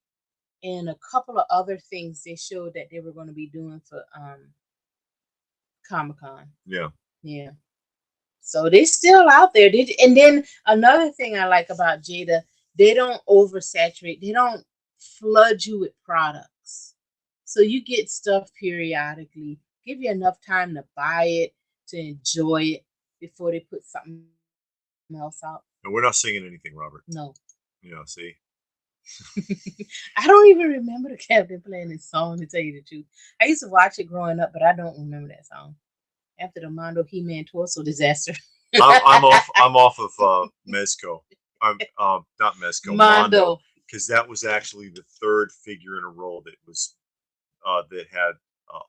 Speaker 2: and a couple of other things they showed that they were going to be doing for Comic-Con.
Speaker 1: Yeah.
Speaker 2: Yeah. So they're still out there. And then another thing I like about Jada, they don't oversaturate. They don't flood you with products. So you get stuff periodically. Give you enough time to buy it, to enjoy it before they put something else out.
Speaker 1: And we're not singing anything, Robert.
Speaker 2: No.
Speaker 1: See?
Speaker 2: I don't even remember the Captain playing this song, to tell you the truth. I used to watch it growing up, but I don't remember that song. After the Mondo He-Man torso disaster.
Speaker 1: I'm off of Mezco. I'm not Mezco. Mondo, because that was actually the third figure in a row that was that had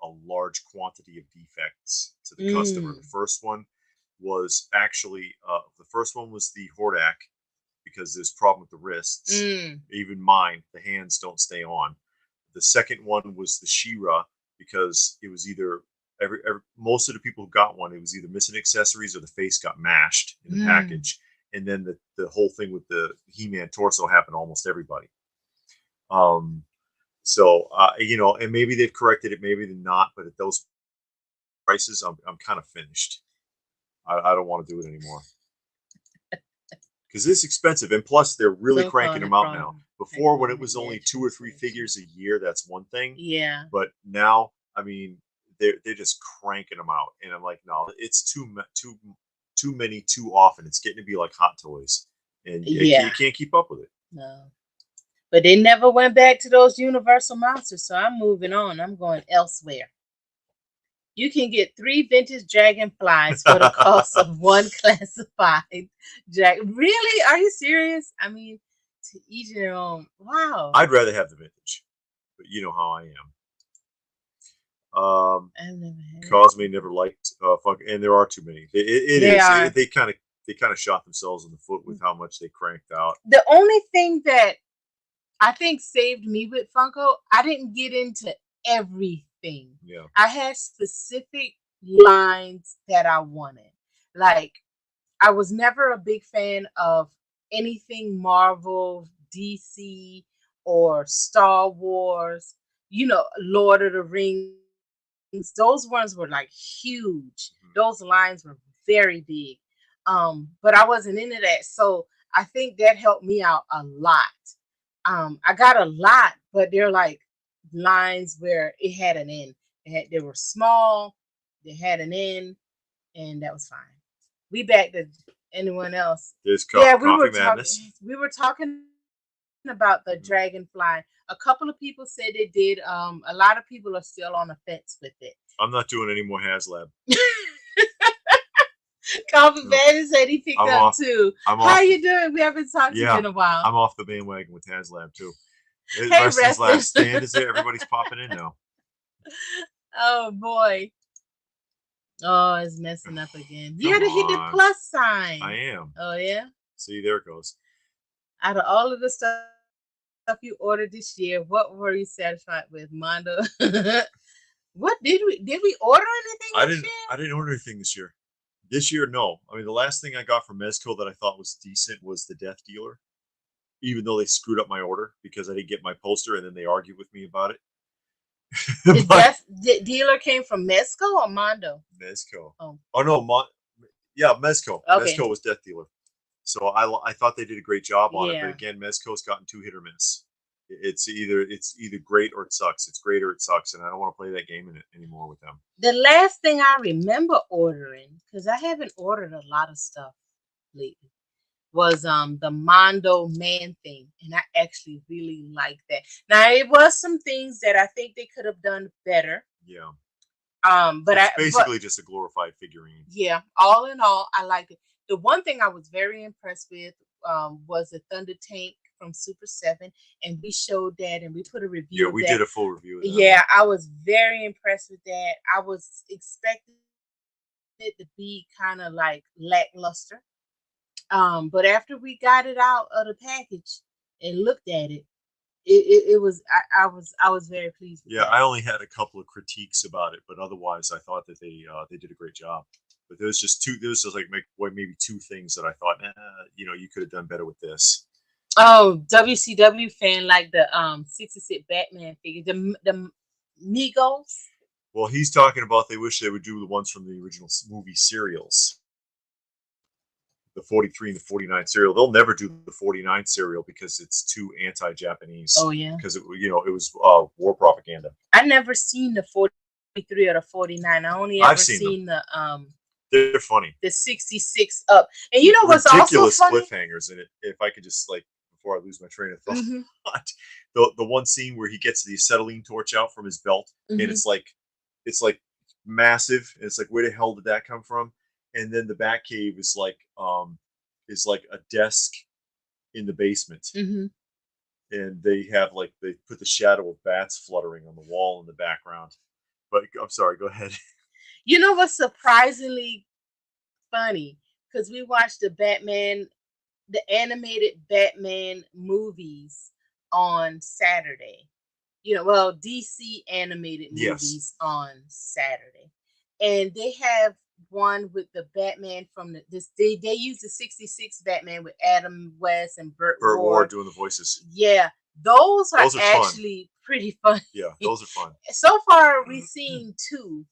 Speaker 1: a large quantity of defects to the customer. The first one was actually the Hordak, because there's a problem with the wrists. Even mine, the hands don't stay on. The second one was the She-Ra, because it was either most of the people who got one, it was either missing accessories or the face got mashed in the package. And then the whole thing with the He-Man torso happened to almost everybody. So and maybe they've corrected it, maybe they're not, but at those prices, I'm kind of finished. I don't want to do it anymore. Because it's expensive, and plus they're really cranking them out now. Before, when it was only 2 or 3 figures a year, that's one thing.
Speaker 2: Yeah.
Speaker 1: But now, I mean, they're just cranking them out, and I'm like, no, it's too many too often. It's getting to be like Hot Toys, and you can't keep up with it.
Speaker 2: No. But they never went back to those Universal monsters, so I'm moving on. I'm going elsewhere. You can get 3 vintage dragonflies for the cost of 1 classified dragon. Really? Are you serious? I mean, to each their own. Wow.
Speaker 1: I'd rather have the vintage, but you know how I am.
Speaker 2: I've never had
Speaker 1: Cosme never liked funk, and there are too many. They kind of shot themselves in the foot with how much they cranked out.
Speaker 2: The only thing that I think saved me with Funko, I didn't get into everything.
Speaker 1: Yeah.
Speaker 2: I had specific lines that I wanted. Like, I was never a big fan of anything Marvel, DC, or Star Wars, Lord of the Rings. Those ones were like huge. Those lines were very big. But I wasn't into that. So I think that helped me out a lot. I got a lot, but they're like lines where it had an end. They were small, They had an end, and that was fine. We back to anyone else.
Speaker 1: There's
Speaker 2: Yeah,
Speaker 1: Coffee Madness.
Speaker 2: We were talking about the Dragonfly. A couple of people said they did. A lot of people are still on the fence with it.
Speaker 1: I'm not doing any more HasLab.
Speaker 2: Coffee Madness said he picked up too. How you doing? We haven't talked to you in a while.
Speaker 1: I'm off the bandwagon with HasLab too.
Speaker 2: Hey,
Speaker 1: Wrestling's Last Stand is there. Everybody's popping in now.
Speaker 2: Oh boy. Oh, it's messing up again. You had to hit the plus sign.
Speaker 1: I am.
Speaker 2: Oh yeah.
Speaker 1: See, there it goes.
Speaker 2: Out of all of the stuff you ordered this year, what were you satisfied with, Mondo? What did we order anything this year?
Speaker 1: I didn't order anything this year. This year, no. I mean, the last thing I got from Mezco that I thought was decent was the Death Dealer, even though they screwed up my order because I didn't get my poster, and then they argued with me about it.
Speaker 2: The Death Dealer came from Mezco or Mondo?
Speaker 1: Mezco. Oh no, yeah, Mezco. Okay. Mezco was Death Dealer. So I thought they did a great job on it, but again, Mezco's gotten too hit or miss. It's either great or it sucks. It's great or it sucks, and I don't want to play that game anymore with them.
Speaker 2: The last thing I remember ordering, because I haven't ordered a lot of stuff lately, was the Mondo Man thing, and I actually really like that. Now it was some things that I think they could have done better.
Speaker 1: Yeah.
Speaker 2: But
Speaker 1: it's basically just a glorified figurine.
Speaker 2: Yeah. All in all, I liked it. The one thing I was very impressed with was the Thunder Tank from Super 7, and we showed that and we put a review.
Speaker 1: Yeah, we did a full review of that.
Speaker 2: Yeah, I was very impressed with that. I was expecting it to be kind of like lackluster. But after we got it out of the package and looked at it, it was I was very pleased with that.
Speaker 1: I only had a couple of critiques about it, but otherwise I thought that they did a great job. But there was just maybe two things that I thought, you could have done better with this.
Speaker 2: Oh, WCW fan like the 66 Batman figure, the Migos.
Speaker 1: Well, he's talking about they wish they would do the ones from the original movie serials. The 43 and the 49 serial. They'll never do the 49 serial because it's too anti-Japanese.
Speaker 2: Oh yeah.
Speaker 1: Because it was war propaganda.
Speaker 2: I never seen the 43 or the 49. I only ever seen the
Speaker 1: They're funny.
Speaker 2: The 66 up. And you know what's also funny?
Speaker 1: Ridiculous cliffhangers in it. If I could just before I lose my train of thought. Mm-hmm. The one scene where he gets the acetylene torch out from his belt, mm-hmm. and it's like massive. And it's like, where the hell did that come from? And then the Batcave is like a desk in the basement, mm-hmm. and they put the shadow of bats fluttering on the wall in the background. But I'm sorry, go ahead.
Speaker 2: You know what's surprisingly funny? Because we watched the animated Batman movies on Saturday. DC animated movies on Saturday, and they have one with the Batman from they use the 66 Batman with Adam West and Burt Ward
Speaker 1: doing the voices.
Speaker 2: Yeah, those are actually fun. Pretty fun.
Speaker 1: Yeah, those are fun.
Speaker 2: So far, we've seen 2,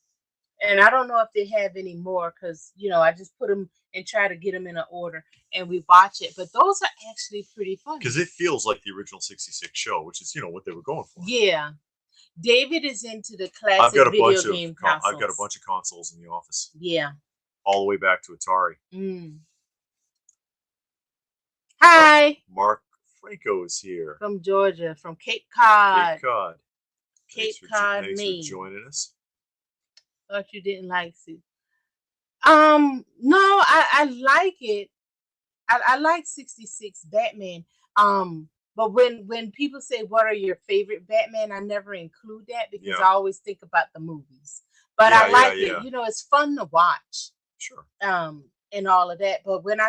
Speaker 2: and I don't know if they have any more because I just put them and try to get them in an order, and we watch it. But those are actually pretty fun
Speaker 1: because it feels like the original 66 show, which is what they were going for.
Speaker 2: Yeah. David is into the classic video game consoles.
Speaker 1: I've got a bunch of consoles in the office.
Speaker 2: Yeah.
Speaker 1: All the way back to Atari.
Speaker 2: Hi.
Speaker 1: Mark Franco is here.
Speaker 2: From Georgia, from Cape Cod.
Speaker 1: Thanks for joining us.
Speaker 2: Thought you didn't like it. No, I like it. I like 66 Batman. But when people say, what are your favorite Batman, I never include that because I always think about the movies. But I like it. It's fun to watch.
Speaker 1: Sure.
Speaker 2: And all of that. But when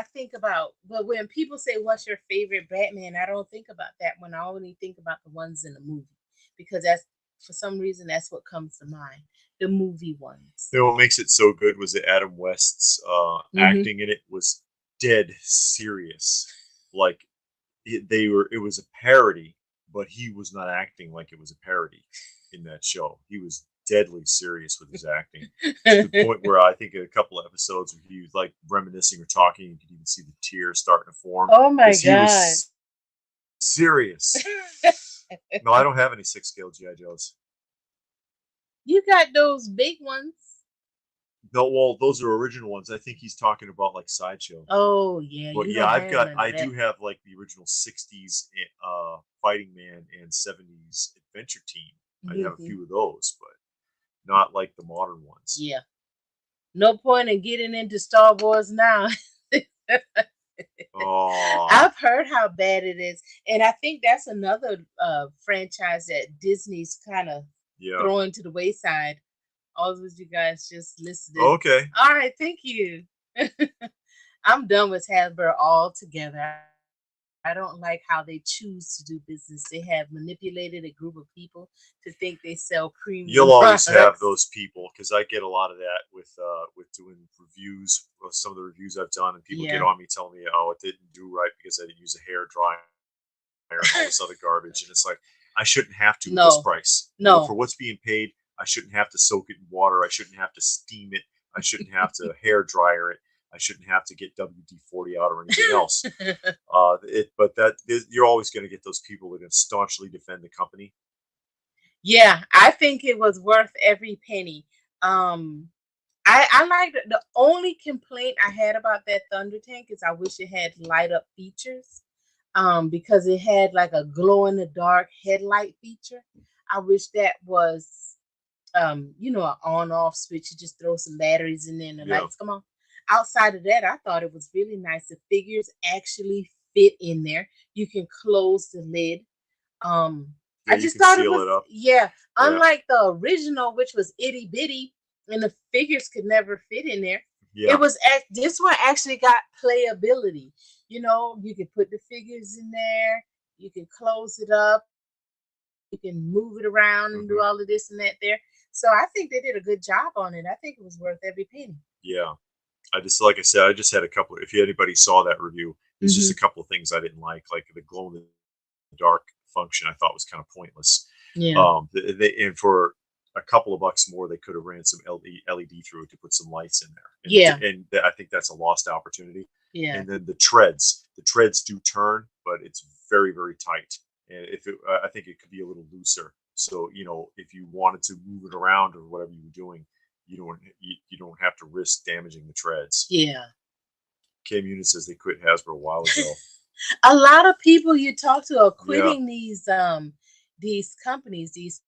Speaker 2: when people say, what's your favorite Batman, I don't think about that one. I only think about the ones in the movie because for some reason, that's what comes to mind. The movie ones.
Speaker 1: What makes it so good was that Adam West's acting in it was dead serious. It was a parody, but he was not acting like it was a parody in that show. He was deadly serious with his acting to the point where I think in a couple of episodes where he was reminiscing or talking, you could even see the tears starting to form.
Speaker 2: Oh my God. He
Speaker 1: was serious. No, I don't have any 6-scale G.I. Joes.
Speaker 2: You got those big ones.
Speaker 1: No, well, those are original ones. I think he's talking about like Sideshow.
Speaker 2: Oh yeah,
Speaker 1: But
Speaker 2: you
Speaker 1: yeah,
Speaker 2: don't have none
Speaker 1: I
Speaker 2: of
Speaker 1: do
Speaker 2: that.
Speaker 1: have like the original '60s Fighting Man and '70s Adventure Team. I have a
Speaker 2: Hmm.
Speaker 1: few of those, but not like the modern ones.
Speaker 2: Yeah, no point in getting into Star Wars now.
Speaker 1: Oh,
Speaker 2: I've heard how bad it is, and I think that's another franchise that Disney's kind of
Speaker 1: yeah.
Speaker 2: throwing to the wayside. All of you guys just listening.
Speaker 1: Okay.
Speaker 2: All right, thank you. I'm done with Hasbro altogether. I don't like how they choose to do business. They have manipulated a group of people to think they sell
Speaker 1: You'll
Speaker 2: premium
Speaker 1: always have
Speaker 2: products.
Speaker 1: those people because I get a lot of that with doing reviews. Some of the reviews I've done, and people get
Speaker 2: Yeah.
Speaker 1: on me telling me, "Oh, it didn't do right because I didn't use a hair dryer and all this other garbage." And it's like I shouldn't have to at this
Speaker 2: No,
Speaker 1: price. For
Speaker 2: no.
Speaker 1: what's being paid, I shouldn't have to soak it in water. I shouldn't have to steam it. I shouldn't have to hair dryer it. I shouldn't have to get WD-40 out or anything else. But you're always going to get those people that are going to staunchly defend the company.
Speaker 2: Yeah, I think it was worth every penny. Um, I like the only complaint I had about that Thunder Tank is I wish it had light up features. Because it had like a glow in the dark headlight feature. I wish that was an on off switch. You just throw some batteries in there and the
Speaker 1: Yeah.
Speaker 2: lights come on. Outside of that, I thought it was really nice. The figures actually fit in there. You can close the lid. Um,
Speaker 1: Yeah,
Speaker 2: I
Speaker 1: you
Speaker 2: just
Speaker 1: can
Speaker 2: thought it
Speaker 1: seal
Speaker 2: was,
Speaker 1: it up.
Speaker 2: yeah,
Speaker 1: Yeah.
Speaker 2: unlike the original, which was itty bitty, and the figures could never fit in there.
Speaker 1: Yeah.
Speaker 2: This one actually got playability. You could put the figures in there. You can close it up. You can move it around and do
Speaker 1: Hmm.
Speaker 2: all of this and that there. So I think they did a good job on it. I think it was worth every penny.
Speaker 1: Yeah. Like I said, I just had a couple. If anybody saw that review, there's just
Speaker 2: Hmm.
Speaker 1: a couple of things I didn't like the glow in the dark function. I thought was kind of pointless.
Speaker 2: Yeah.
Speaker 1: And for a couple of bucks more, they could have ran some LED through it to put some lights in there,
Speaker 2: Yeah.
Speaker 1: I think that's a lost opportunity.
Speaker 2: Yeah.
Speaker 1: And then the treads do turn, but it's very very tight. And I think it could be a little looser. So if you wanted to move it around or whatever you were doing, you don't have to risk damaging the treads.
Speaker 2: Yeah.
Speaker 1: Cam Unit says they quit Hasbro a while ago.
Speaker 2: A lot of people you talk to are
Speaker 1: Yeah.
Speaker 2: quitting these companies, these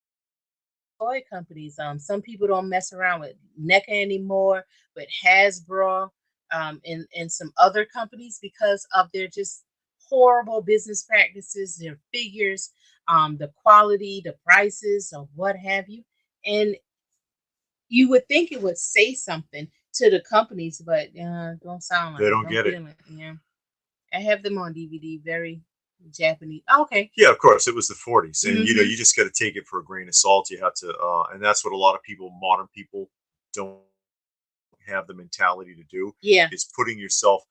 Speaker 2: toy companies. Some people don't mess around with NECA anymore, with Hasbro, and some other companies because of their just horrible business practices, their figures, the quality, the prices, or what have you. And you would think it would say something to the companies, but don't sound
Speaker 1: They
Speaker 2: like it.
Speaker 1: don't
Speaker 2: Don't
Speaker 1: get it.
Speaker 2: feel it. Yeah, I have them on DVD. Very Japanese. Okay.
Speaker 1: Yeah, of course, it was the '40s, and
Speaker 2: Hmm.
Speaker 1: you just got to take it for a grain of salt. You have to, and that's what a lot of people, modern people, don't have the mentality to do.
Speaker 2: Yeah.
Speaker 1: Is putting yourself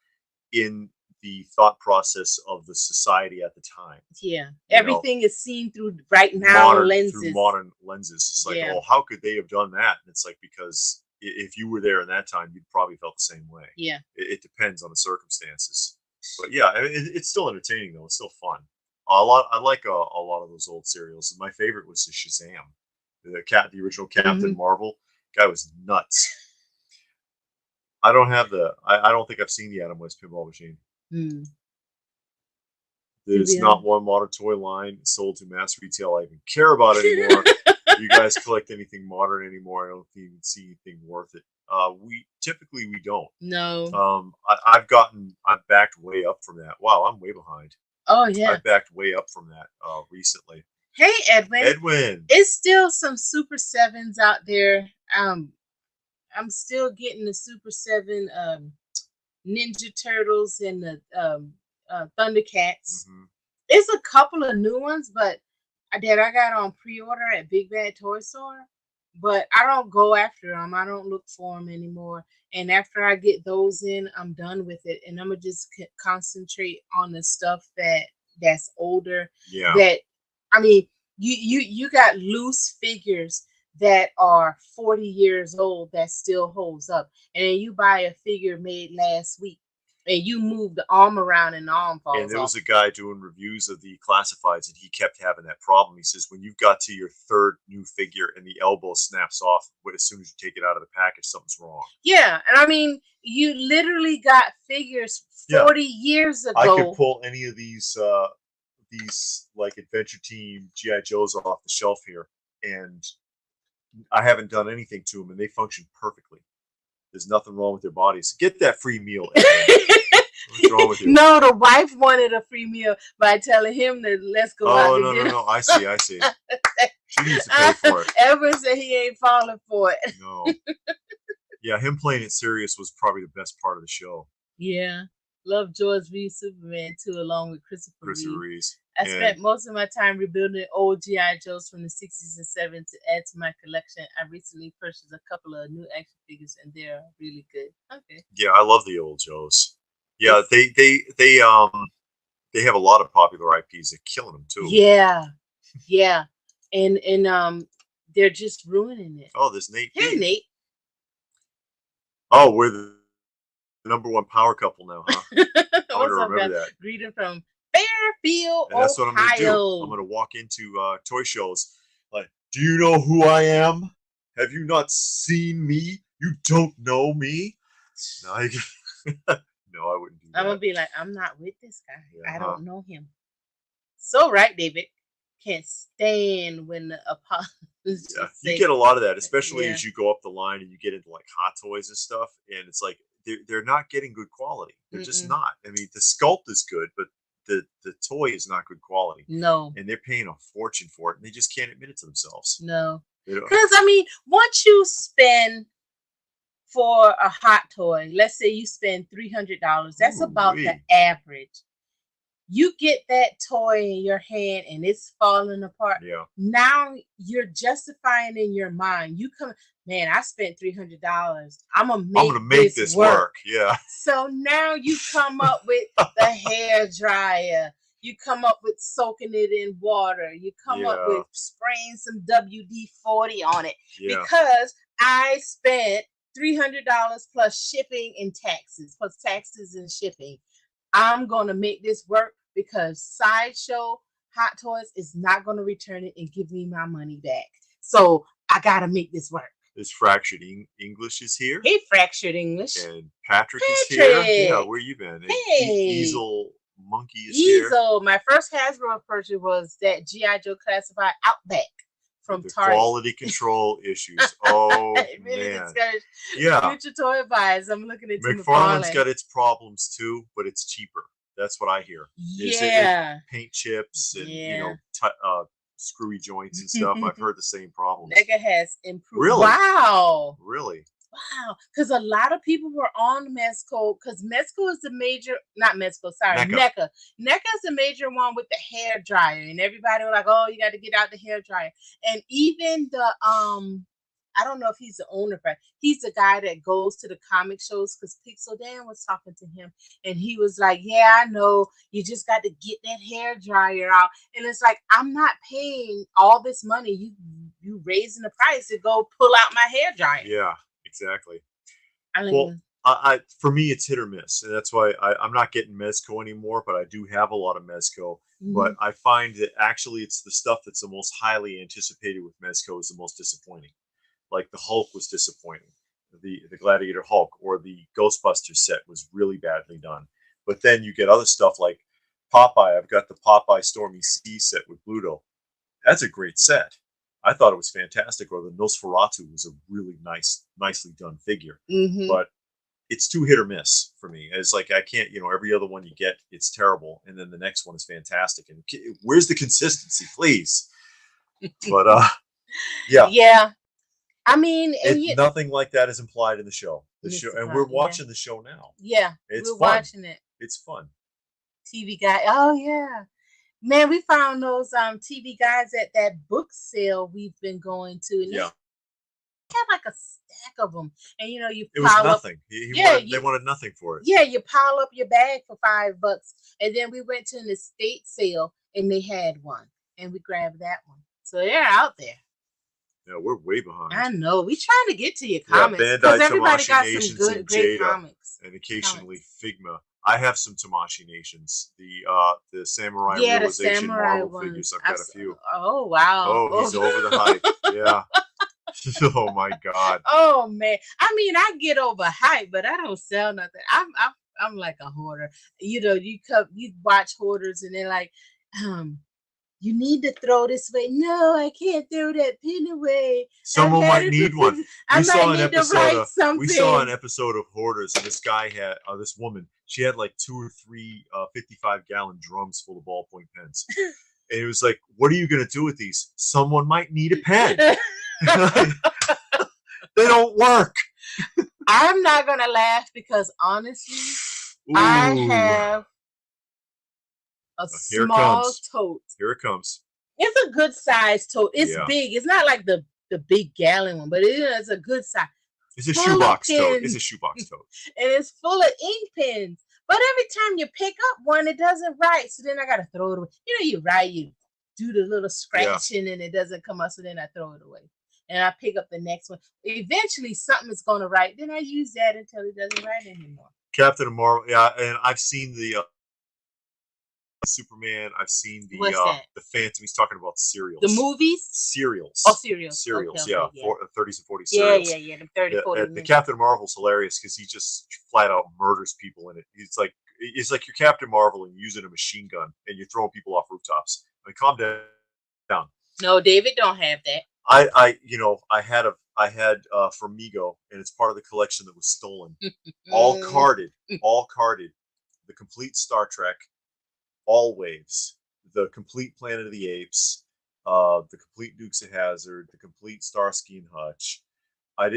Speaker 1: in the thought process of the society at the time.
Speaker 2: Yeah.
Speaker 1: You know,
Speaker 2: Everything is seen through right now
Speaker 1: through
Speaker 2: lenses.
Speaker 1: modern lenses. It's like,
Speaker 2: Yeah.
Speaker 1: oh, how could they have done that? And it's like because if you were there in that time, you'd probably felt the same way.
Speaker 2: Yeah.
Speaker 1: It depends on the circumstances, but yeah, it's still entertaining though. It's still fun. A lot. I like a lot of those old serials. My favorite was the Shazam, the original Captain
Speaker 2: Hmm.
Speaker 1: Marvel. Guy was nuts. I don't have the. I don't think I've seen the Adam West pinball machine.
Speaker 2: Hmm. To
Speaker 1: There's
Speaker 2: be
Speaker 1: not
Speaker 2: honest.
Speaker 1: one modern toy line sold to mass retail I even care about anymore. If you guys collect anything modern anymore, I don't even see anything worth it. We don't.
Speaker 2: No.
Speaker 1: I've backed way up from that. Wow, I'm way behind.
Speaker 2: Oh yeah.
Speaker 1: I've backed way up from that recently.
Speaker 2: Hey Edwin,
Speaker 1: Edwin.
Speaker 2: it's still some Super Sevens out there. I'm still getting the Super Seven Ninja Turtles and the Thundercats.
Speaker 1: Hmm.
Speaker 2: It's a couple of new ones, but that I got on pre-order at Big Bad Toy Store. But I don't go after them. I don't look for them anymore. And after I get those in, I'm done with it, and I'm gonna just concentrate on the stuff that's older.
Speaker 1: Yeah.
Speaker 2: That I mean, you got loose figures that are 40 years old that still holds up, and then you buy a figure made last week and you move the arm around and the arm
Speaker 1: And
Speaker 2: falls
Speaker 1: there
Speaker 2: off.
Speaker 1: was a guy doing reviews of the classifieds, and he kept having that problem. He says, when you've got to your third new figure and the elbow snaps off, but as soon as you take it out of the package, something's wrong.
Speaker 2: Yeah, and I mean, you literally got figures 40 years ago.
Speaker 1: I could pull any of these like Adventure Team GI Joes off the shelf here, and I haven't done anything to them, and they function perfectly. There's nothing wrong with their bodies. Get that free meal. What's wrong with you?
Speaker 2: No, the wife wanted a free meal by telling him that let's go out to dinner.
Speaker 1: No. I see. She needs to pay for it.
Speaker 2: Ever said he ain't falling for it.
Speaker 1: No. Yeah, him playing it serious was probably the best part of the show.
Speaker 2: Yeah. Love George v. Superman too, along with Christopher Reeve. I spent most of my time rebuilding old G.I. Joes from the 60s and 70s to add to my collection. I recently purchased a couple of new action figures, and they're really good. Okay.
Speaker 1: Yeah, I love the old Joes. Yeah, they have a lot of popular IPs. They're killing them too.
Speaker 2: Yeah, and they're just ruining it.
Speaker 1: Oh, there's Nate.
Speaker 2: Hey, Nate.
Speaker 1: Oh, we're the number one power couple now, huh? I want to remember that.
Speaker 2: Greeting from Fairfield,
Speaker 1: and that's
Speaker 2: Ohio.
Speaker 1: What I'm going to do. I'm going to walk into toy shows like, do you know who I am? Have you not seen me? You don't know me? No, no, I wouldn't do that.
Speaker 2: I'm going to be like, I'm not with this guy. Yeah, I don't know him. So right, David. Can't stand when the apologists.
Speaker 1: Yeah, you get a lot of that, especially as you go up the line and you get into like Hot Toys and stuff, and it's like they're not getting good quality. They're just not. I mean, the sculpt is good, but the toy is not good quality.
Speaker 2: No.
Speaker 1: And they're paying a fortune for it, and they just can't admit it to themselves.
Speaker 2: No. Because I mean, once you spend for a hot toy, let's say you spend $300, that's about the average. You get that toy in your hand and it's falling apart.
Speaker 1: Yeah.
Speaker 2: Now you're justifying in your mind. You come, man, I spent $300. I'm gonna make this work.
Speaker 1: Yeah.
Speaker 2: So now you come up with the hair dryer. You come up with soaking it in water. You come up with spraying some WD-40 on it. Yeah. Because I spent $300 plus shipping and taxes, plus taxes and shipping. I'm going to make this work because Sideshow Hot Toys is not going to return it and give me my money back. So I got to make this work.
Speaker 1: This Fractured English is here.
Speaker 2: Hey, Fractured English.
Speaker 1: And Patrick is here. Yeah, where you been?
Speaker 2: Hey.
Speaker 1: Easel Monkey is here.
Speaker 2: Easel. My first Hasbro purchase was that G.I. Joe Classified Outback from Target.
Speaker 1: Quality control issues. Oh, really man. Yeah.
Speaker 2: Future toy buys. I'm looking at
Speaker 1: McFarlane's got its problems too, but it's cheaper. That's what I hear.
Speaker 2: Yeah.
Speaker 1: Paint chips and screwy joints and stuff. I've heard the same problems.
Speaker 2: NECA has improved.
Speaker 1: Really?
Speaker 2: Wow.
Speaker 1: Really?
Speaker 2: Wow. Because a lot of people were on Mezco, because Mezco is the major, not Mezco, sorry, NECA. NECA is the major one with the hair dryer, and everybody was like, oh, you got to get out the hair dryer. And even the I don't know if he's the owner, but he's the guy that goes to the comic shows, because Pixel Dan was talking to him and he was like, yeah, I know, you just got to get that hair dryer out. And it's like, I'm not paying all this money. You raising the price to go pull out my hair dryer.
Speaker 1: Yeah, exactly.
Speaker 2: Well,
Speaker 1: for me, it's hit or miss. And that's why I'm not getting Mezco anymore, but I do have a lot of Mezco. Mm-hmm. But I find that actually it's the stuff that's the most highly anticipated with Mezco is the most disappointing. Like the Hulk was disappointing, the Gladiator Hulk, or the Ghostbusters set was really badly done. But then you get other stuff like Popeye. I've got the Popeye Stormy Sea set with Bluto. That's a great set. I thought it was fantastic. Or the Nosferatu was a really nicely done figure.
Speaker 2: Mm-hmm.
Speaker 1: But it's too hit or miss for me. It's like I can't, every other one you get, it's terrible, and then the next one is fantastic. And where's the consistency, please? But
Speaker 2: yeah. I mean,
Speaker 1: nothing like that is implied in the show. And we're watching the show now.
Speaker 2: Yeah,
Speaker 1: we're
Speaker 2: watching it.
Speaker 1: It's fun.
Speaker 2: TV guy. Oh yeah, man, we found those TV guys at that book sale we've been going to. And
Speaker 1: yeah,
Speaker 2: they had like a stack of them, and you
Speaker 1: it was nothing. They wanted nothing for it.
Speaker 2: Yeah, you pile up your bag for $5, and then we went to an estate sale, and they had one, and we grabbed that one. So they're out there.
Speaker 1: Yeah, we're way behind.
Speaker 2: I know. We trying to get to your comics because everybody got some great comics.
Speaker 1: And occasionally Figma. I have some Tamashii Nations. The Samurai
Speaker 2: Yeah, the
Speaker 1: Realization
Speaker 2: samurai
Speaker 1: Marvel
Speaker 2: ones.
Speaker 1: figures. I've got a few.
Speaker 2: Oh wow.
Speaker 1: Oh, he's over the hype. Yeah. Oh my God.
Speaker 2: Oh man. I mean, I get over hype, but I don't sell nothing. I'm like a hoarder. You watch hoarders and they're like, um, you need to throw this away. No, I can't throw that pin away.
Speaker 1: Someone might need one.
Speaker 2: I might need to write something.
Speaker 1: We saw an episode of Hoarders, and this guy had this woman. She had like 2 or 3 55-gallon drums full of ballpoint pens, and it was like, "What are you gonna do with these? Someone might need a pen. They don't work."
Speaker 2: I'm not gonna laugh because honestly,
Speaker 1: Ooh.
Speaker 2: I have a small tote.
Speaker 1: Here it comes.
Speaker 2: It's a good size tote. It's big. It's not like the big gallon one, but it's a good size.
Speaker 1: It's a shoebox tote. It's a shoebox tote.
Speaker 2: And it's full of ink pens. But every time you pick up one, it doesn't write. So then I gotta throw it away. You write, you do the little scratching and it doesn't come up, so then I throw it away. And I pick up the next one. Eventually something is gonna write. Then I use that until it doesn't write anymore.
Speaker 1: Captain Marvel, yeah, and I've seen the Superman. I've seen the Phantom. He's talking about cereals.
Speaker 2: The movies?
Speaker 1: Cereals.
Speaker 2: Oh, cereals.
Speaker 1: Cereals, okay, yeah. 30s and 40s cereals.
Speaker 2: Yeah. The 30, 40.
Speaker 1: The Captain Marvel's hilarious because he just flat out murders people in it. It's like you're Captain Marvel and you're using a machine gun and you're throwing people off rooftops. I mean, calm down.
Speaker 2: No, David don't have that.
Speaker 1: I had from Mego, and it's part of the collection that was stolen. all carded. The complete Star Trek, all waves, the complete Planet of the Apes, the complete Dukes of Hazzard, the complete Starsky and Hutch. I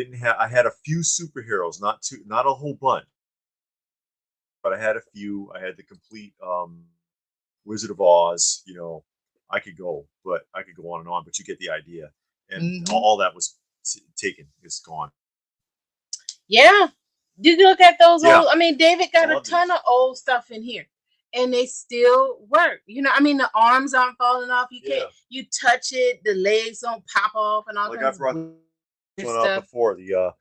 Speaker 1: had a few superheroes, not a whole bunch, but I had a few. I had the complete Wizard of Oz. I could go on and on, but you get the idea. And all that was taken. It's gone.
Speaker 2: Yeah. You look at those old. I mean, David got a ton of old stuff in here, and they still work. The arms aren't falling off. You touch it, the legs don't pop off, and all
Speaker 1: like
Speaker 2: kinds
Speaker 1: I brought
Speaker 2: of
Speaker 1: one up before, the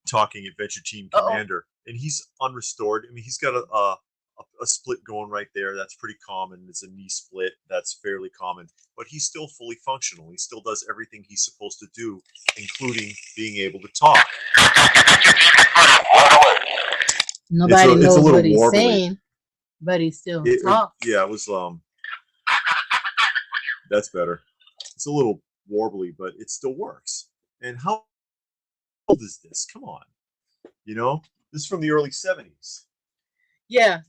Speaker 1: Talking Adventure Team Commander, and he's unrestored. I mean, he's got a split going right there. That's pretty common. It's a knee split. That's fairly common. But he's still fully functional. He still does everything he's supposed to do, including being able to talk.
Speaker 2: Nobody knows what he's saying, but he still talks.
Speaker 1: It was that's better. It's a little warbly, but it still works. And how old is this? Come on. This is from the early 70s.
Speaker 2: Yeah,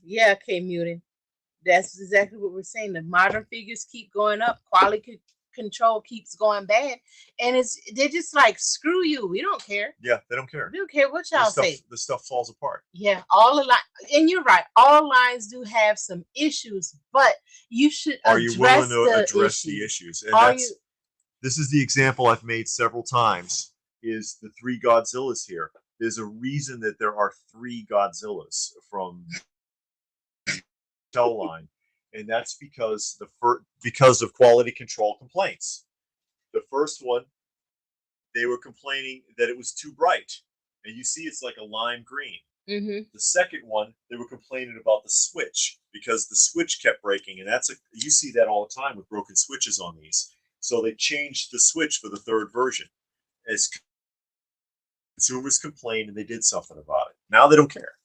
Speaker 2: K-Mutant. That's exactly what we're saying. The modern figures keep going up. Quality control keeps going bad. And they're just like, screw you. We don't care.
Speaker 1: Yeah, they don't care.
Speaker 2: We don't care what y'all say.
Speaker 1: The stuff falls apart.
Speaker 2: Yeah, all the and you're right. All lines do have some issues, but you should
Speaker 1: Are you willing to address the issues? And this is the example I've made several times, is the 3 Godzillas here. There's a reason that there are 3 Godzillas from Cell line, and that's because of quality control complaints. The first one, they were complaining that it was too bright, and you see it's like a lime green.
Speaker 2: Mm-hmm.
Speaker 1: The second one, they were complaining about the switch because the switch kept breaking, and you see that all the time with broken switches on these. So they changed the switch for the 3rd version. As consumers complained, and they did something about it. Now they don't care.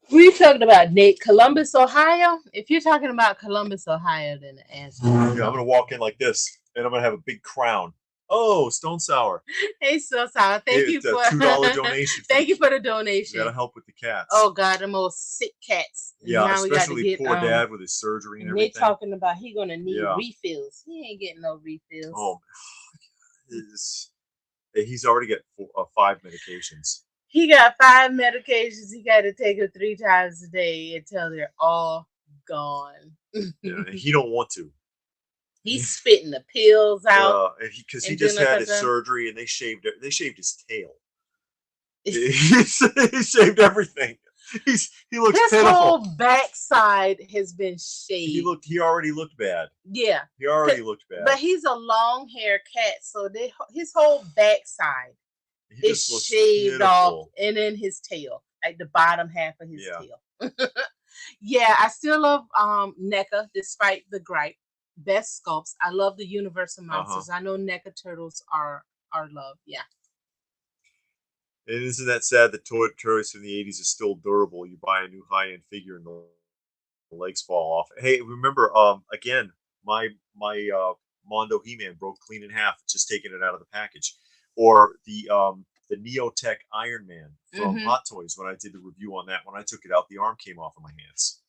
Speaker 2: We're talking about Nate, Columbus, Ohio. If you're talking about Columbus, Ohio, then the answer.
Speaker 1: Yeah, I'm gonna walk in like this, and I'm gonna have a big crown. Oh, Stone Sour.
Speaker 2: Hey, Stone Sour. Thank you for
Speaker 1: $2 donation.
Speaker 2: Thank you for the donation.
Speaker 1: You gotta help with the cats.
Speaker 2: Oh God, the most sick cats.
Speaker 1: Yeah, now especially poor dad with his surgery and everything.
Speaker 2: They're talking about he gonna need refills. He ain't getting no refills.
Speaker 1: Oh, he's already got 5 medications.
Speaker 2: He got 5 medications. He got to take them 3 times a day until they're all gone.
Speaker 1: Yeah, he don't want to.
Speaker 2: He's spitting the pills out.
Speaker 1: Because he just had his surgery, and they shaved his tail. He shaved everything. He looks pitiful. His whole
Speaker 2: backside has been shaved.
Speaker 1: He already looked bad.
Speaker 2: Yeah.
Speaker 1: He already looked bad.
Speaker 2: But he's a long hair cat, so his whole backside is shaved off, and then his tail, like the bottom half of his tail. Yeah, I still love NECA despite the gripe. Best sculpts. I love the Universal
Speaker 1: Uh-huh.
Speaker 2: monsters. I know NECA turtles are loved. Yeah.
Speaker 1: And isn't that sad that toys from the 80s is still durable? You buy a new high-end figure and the legs fall off. Hey, remember, again, my Mondo He-Man broke clean in half, just taking it out of the package. Or the Neotech Iron Man from
Speaker 2: Mm-hmm.
Speaker 1: Hot Toys, when I did the review on that, when I took it out, the arm came off of my hands.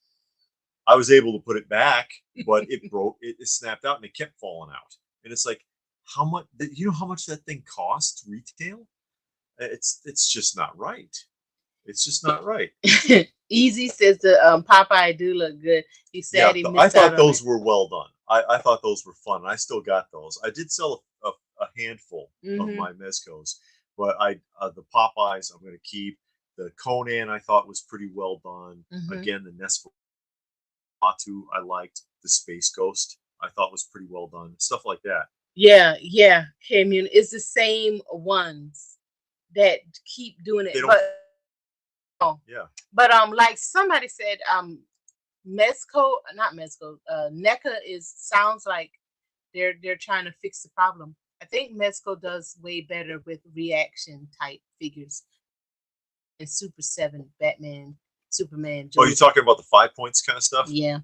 Speaker 1: I was able to put it back, but it broke, it snapped out and it kept falling out. And it's like, how much, you know how much that thing costs retail? It's just not right. It's just not right.
Speaker 2: Easy says the Popeye do look good. He
Speaker 1: Yeah,
Speaker 2: said he
Speaker 1: I
Speaker 2: missed out
Speaker 1: thought
Speaker 2: on it.
Speaker 1: those were well done. I thought those were fun. I still got those. I did sell a handful of
Speaker 2: Mm-hmm.
Speaker 1: my Mezcos, but the Popeyes I'm going to keep. The Conan I thought was pretty well done.
Speaker 2: Mm-hmm.
Speaker 1: Again, the Nesferatu I liked. The Space Ghost I thought was pretty well done. Stuff like that.
Speaker 2: Yeah, yeah. Commun it's the same ones that keep doing it.
Speaker 1: They don't.
Speaker 2: But
Speaker 1: Yeah.
Speaker 2: like somebody said, Mezco, not Mezco, NECA is sounds like they're trying to fix the problem. I think Mezco does way better with reaction type figures and Super 7, Batman, Superman,
Speaker 1: Oh, you
Speaker 2: Joker.
Speaker 1: talking about the 5 points kind of stuff?
Speaker 2: Yeah.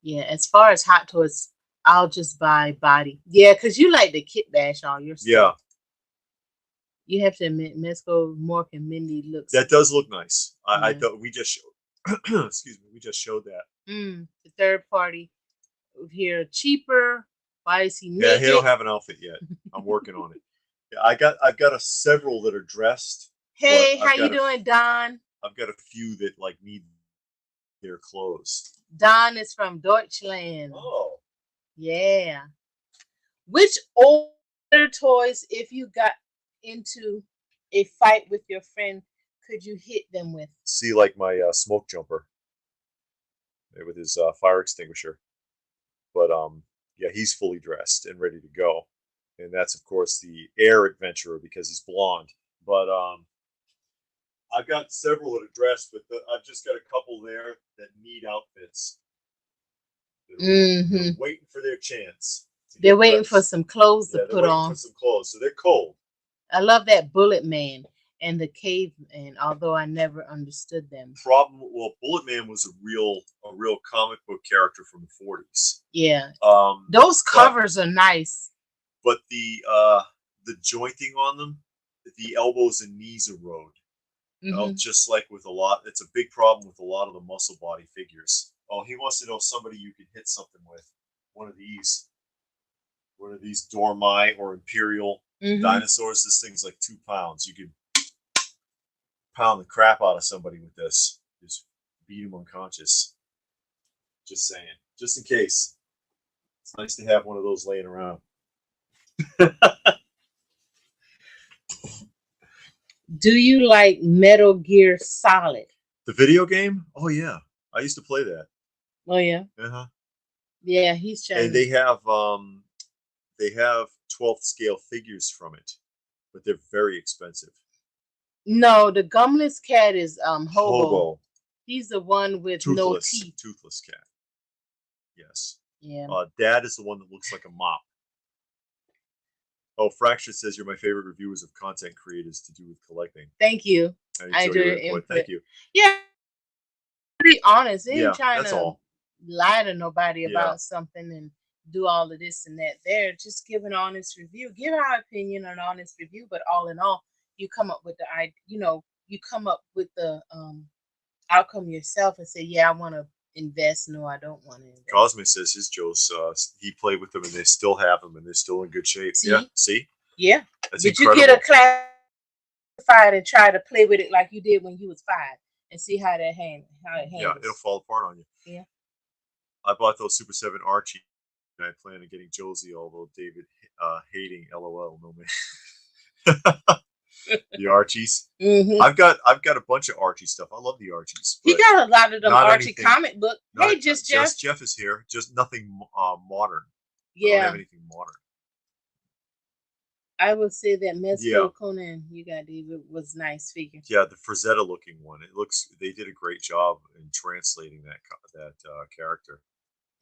Speaker 2: Yeah. As far as Hot Toys, I'll just buy body. Yeah, because you like the kit bash all your
Speaker 1: Yeah.
Speaker 2: stuff. You have to admit, Mezco, Mork, and Mindy looks.
Speaker 1: That does look nice. I
Speaker 2: Yeah.
Speaker 1: thought we just showed, excuse me, we just showed that.
Speaker 2: The third party here cheaper. Why is he
Speaker 1: Yeah,
Speaker 2: naked?
Speaker 1: he don't have an outfit yet. I'm working on it. Yeah, I've got several that are dressed.
Speaker 2: Hey,
Speaker 1: but
Speaker 2: how you doing, Don?
Speaker 1: I've got a few that like need their clothes.
Speaker 2: Don is from Deutschland.
Speaker 1: Oh,
Speaker 2: Yeah. Which older toys, if you got into a fight with your friend, could you hit them with?
Speaker 1: see, like my smoke jumper with his fire extinguisher. But yeah, he's fully dressed and ready to go. And that's of course the air adventurer because he's blonde. But I've got several that are dressed, but I've just got a couple there that need outfits. They're waiting for their chance.
Speaker 2: They're waiting for some clothes to put on.
Speaker 1: For some clothes, so they're cold.
Speaker 2: I love that Bullet Man and the Caveman, although I never understood them.
Speaker 1: Bullet Man was a real comic book character from the 40s.
Speaker 2: Yeah. Those covers are nice.
Speaker 1: But the jointing on them, the elbows and knees erode. Just like with it's a big problem with a lot of the muscle body figures. Oh, he wants to know somebody you can hit something with. One of these Dormai or Imperial dinosaurs. This thing's like 2 pounds. You could pound the crap out of somebody with this. Just beat him unconscious. Just saying. Just in case. It's nice to have one of those laying around.
Speaker 2: Do you like Metal Gear Solid?
Speaker 1: The video game? Oh yeah, I used to play that.
Speaker 2: Oh yeah. Yeah, he's trying.
Speaker 1: And they have 12th scale figures from it, but they're very expensive.
Speaker 2: No, the gumless cat is Hobo. He's the one with
Speaker 1: toothless,
Speaker 2: no teeth.
Speaker 1: Toothless cat. Yes.
Speaker 2: Yeah.
Speaker 1: Dad is the one that looks like a mop. Oh, Fractured says you're my favorite reviewers of content creators to do with collecting.
Speaker 2: Thank you.
Speaker 1: I enjoy your input. Thank you.
Speaker 2: Yeah. Be honest. They ain't trying
Speaker 1: that's
Speaker 2: to
Speaker 1: all.
Speaker 2: lie to nobody about something and do all of this and that. They're just give an honest review. Give our opinion an honest review, but all in all, you come up with you come up with the outcome yourself and say, yeah, I want to invest. No, I don't want to invest.
Speaker 1: Cosme says his Joe's he played with them and they still have them and they're still in good shape.
Speaker 2: See?
Speaker 1: Yeah, see?
Speaker 2: Yeah.
Speaker 1: That's
Speaker 2: did
Speaker 1: incredible.
Speaker 2: You get a classified and try to play with it like you did when you was 5 and see how it handles?
Speaker 1: Yeah, it'll fall apart on you.
Speaker 2: Yeah.
Speaker 1: I bought those Super 7 Archie and I plan on getting Josie, although David hating LOL, no man. The Archies. I've got a bunch of Archie stuff. I love the Archies.
Speaker 2: He got a lot of them Archie comic book. Hey, just Jeff.
Speaker 1: Jeff is here. Just nothing modern.
Speaker 2: Yeah.
Speaker 1: I don't have anything modern.
Speaker 2: I would say that
Speaker 1: Yeah,
Speaker 2: Mezco Conan you got, David, was nice figure.
Speaker 1: yeah, the Frazetta looking one. It looks they did a great job in translating that character.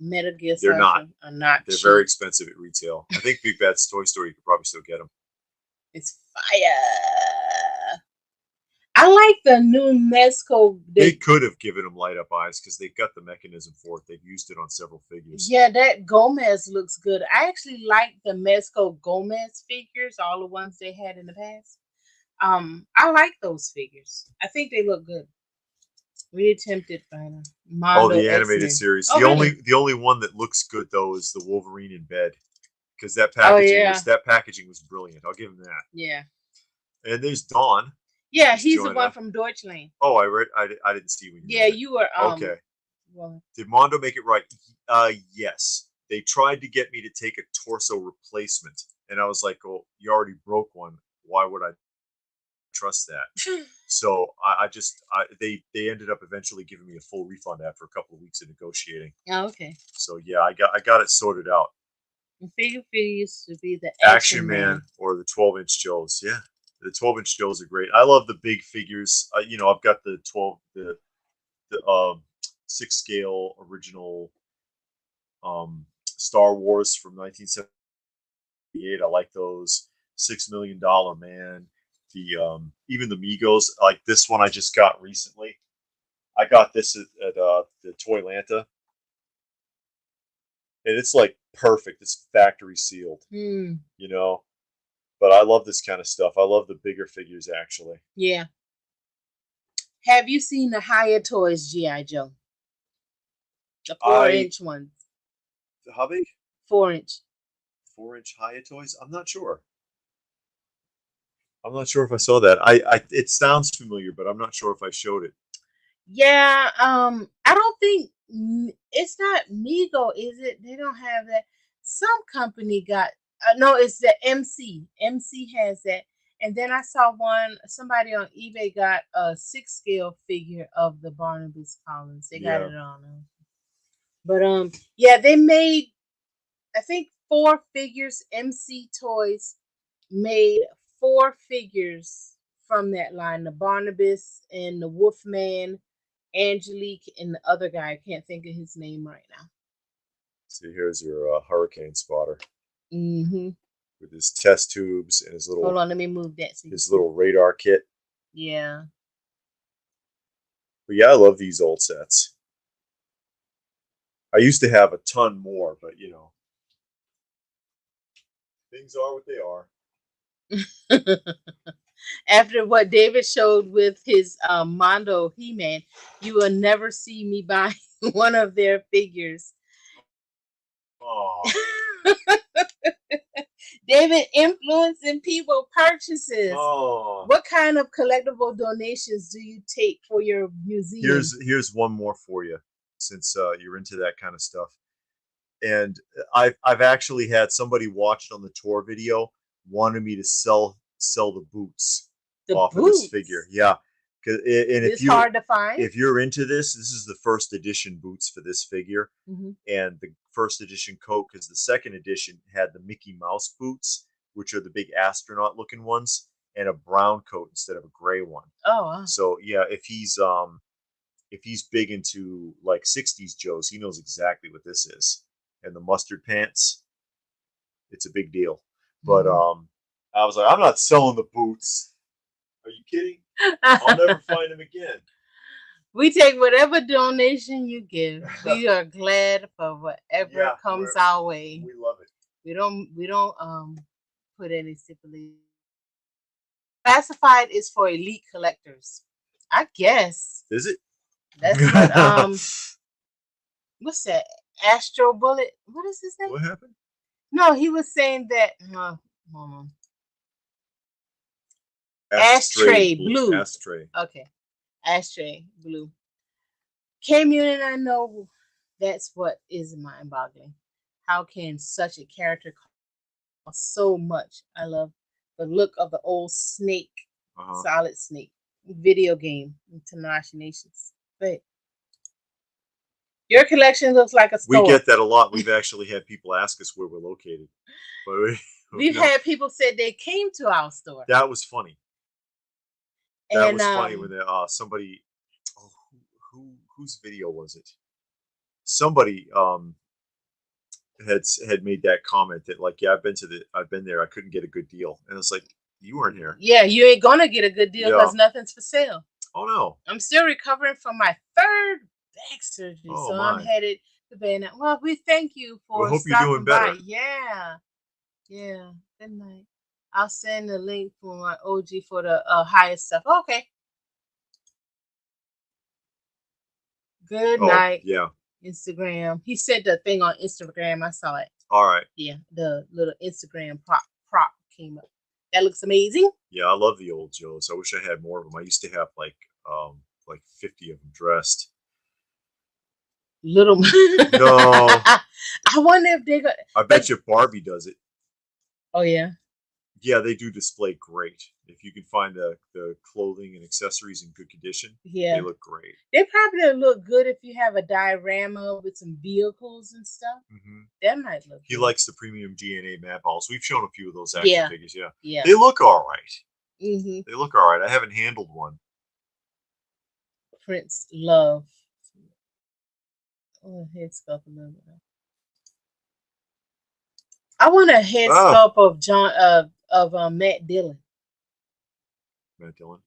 Speaker 2: Metal Gear
Speaker 1: They're not.
Speaker 2: Solid are not
Speaker 1: They're very
Speaker 2: cheap.
Speaker 1: expensive at retail. I think Big Bad's Toy Store you could probably still get them.
Speaker 2: It's fire. I like the new Mezco.
Speaker 1: They could have given him light up eyes because they've got the mechanism for it. They've used it on several figures.
Speaker 2: Yeah, that Gomez looks good. I actually like the Mezco Gomez figures, all the ones they had in the past. I like those figures. I think they look good. Really tempted by the
Speaker 1: Oh,
Speaker 2: Mondo
Speaker 1: the animated
Speaker 2: X-Men.
Speaker 1: series.
Speaker 2: Oh, really?
Speaker 1: The only one that looks good though is the Wolverine in bed because
Speaker 2: Oh, yeah.
Speaker 1: that packaging was brilliant. I'll give him that.
Speaker 2: Yeah.
Speaker 1: And there's Dawn.
Speaker 2: Yeah, he's the one from Deutschland.
Speaker 1: Oh, I didn't see when you.
Speaker 2: Yeah, you were.
Speaker 1: Okay.
Speaker 2: Well,
Speaker 1: Did Mondo make it right? Yes. They tried to get me to take a torso replacement, and I was like, "Oh, you already broke one. Why would I trust that?" So they ended up eventually giving me a full refund after a couple of weeks of negotiating.
Speaker 2: Oh, okay.
Speaker 1: So yeah, I got it sorted out.
Speaker 2: Figure used to be the
Speaker 1: Action Man or the 12-inch Joes. Yeah, the 12-inch Joes are great. I love the big figures. I've got the 6 scale original Star Wars from 1978. I like those. $6 Million Man. The even the Migos, like this one I just got recently. I got this at the Toylanta, and it's like perfect. It's factory sealed, But I love this kind of stuff. I love the bigger figures, actually.
Speaker 2: Yeah. Have you seen the Higher Toys G.I. Joe? The 4-inch ones.
Speaker 1: How big?
Speaker 2: 4-inch.
Speaker 1: 4-inch Higher Toys? I'm not sure. I'm not sure if I saw that. It sounds familiar, but I'm not sure if I showed it.
Speaker 2: Yeah, I don't think it's not Migo, is it? They don't have that. Some company got no, it's the MC. MC has that. And then I saw somebody on eBay got a 6 scale figure of the Barnabas Collins. They got it on them. But yeah, they made I think 4 figures. MC Toys made 4 figures from that line, the Barnabas and the Wolfman, Angelique, and the other guy. I can't think of his name right now.
Speaker 1: See, here's your hurricane spotter.
Speaker 2: Mm-hmm.
Speaker 1: With his test tubes and his little.
Speaker 2: Hold on, let me move that.
Speaker 1: His little radar kit.
Speaker 2: Yeah.
Speaker 1: But yeah, I love these old sets. I used to have a ton more, but things are what they are.
Speaker 2: After what David showed with his Mondo He-Man, you will never see me buy one of their figures.
Speaker 1: Oh.
Speaker 2: David influencing people purchases.
Speaker 1: Oh.
Speaker 2: What kind of collectible donations do you take for your museum?
Speaker 1: Here's one more for you, since you're into that kind of stuff. And I've actually had somebody watched on the tour video wanted me to sell the boots off of this figure. Yeah. And
Speaker 2: it's hard to find.
Speaker 1: If you're into this is the first edition boots for this figure. Mm-hmm. And the first edition coat, because the second edition had the Mickey Mouse boots, which are the big astronaut looking ones, and a brown coat instead of a gray one.
Speaker 2: Oh, wow.
Speaker 1: So yeah, if he's big into like 60s Joes, he knows exactly what this is. And the mustard pants, it's a big deal. But I was like, I'm not selling the boots. Are you kidding? I'll never find them again.
Speaker 2: We take whatever donation you give. We are glad for whatever comes our way.
Speaker 1: We love it.
Speaker 2: We don't put any stipulations. Classified is for elite collectors, I guess.
Speaker 1: Is it?
Speaker 2: That's what what's that? Astro Bullet. What is his name?
Speaker 1: What happened?
Speaker 2: No, he was saying that. Hold on. Ashtray Blue.
Speaker 1: Ashtray.
Speaker 2: Okay. Ashtray Blue. Came and I know that's what is mind-boggling. How can such a character cost so much? I love the look of the old Snake, Solid Snake video game in Tanashi Nations. But your collection looks like a store.
Speaker 1: We get that a lot. We've actually had people ask us where we're located, but
Speaker 2: We've had people said they came to our store.
Speaker 1: That was funny. That
Speaker 2: And
Speaker 1: was funny when somebody, whose video was it? Somebody had made that comment that like, yeah, I've been there, I couldn't get a good deal, and it's like, you weren't here.
Speaker 2: Yeah, you ain't gonna get a good deal because nothing's for sale.
Speaker 1: Oh no.
Speaker 2: I'm still recovering from my 3rd back surgery, so I'm headed to bed now. Well, we thank you for
Speaker 1: hope you're doing better.
Speaker 2: by. Yeah. Good night. I'll send the link for my OG for the highest stuff. Okay. Good night.
Speaker 1: Yeah.
Speaker 2: Instagram. He said the thing on Instagram. I saw it.
Speaker 1: All right.
Speaker 2: Yeah, the little Instagram prop came up. That looks amazing.
Speaker 1: Yeah, I love the old Joes. I wish I had more of them. I used to have like 50 of them dressed.
Speaker 2: Little.
Speaker 1: No.
Speaker 2: I wonder if they got.
Speaker 1: I bet you Barbie does it.
Speaker 2: Oh yeah.
Speaker 1: Yeah, they do display great. If you can find the clothing and accessories in good condition, they look great.
Speaker 2: They probably look good if you have a diorama with some vehicles and stuff. That might look
Speaker 1: He
Speaker 2: good.
Speaker 1: likes the premium GNA mat balls. We've shown a few of those action figures.
Speaker 2: Yeah.
Speaker 1: They look all right. They look all right. I haven't handled one.
Speaker 2: Prince Love. Oh, head sculpt a little bit. I want a head sculpt of Matt Dillon.
Speaker 1: Matt Dillon.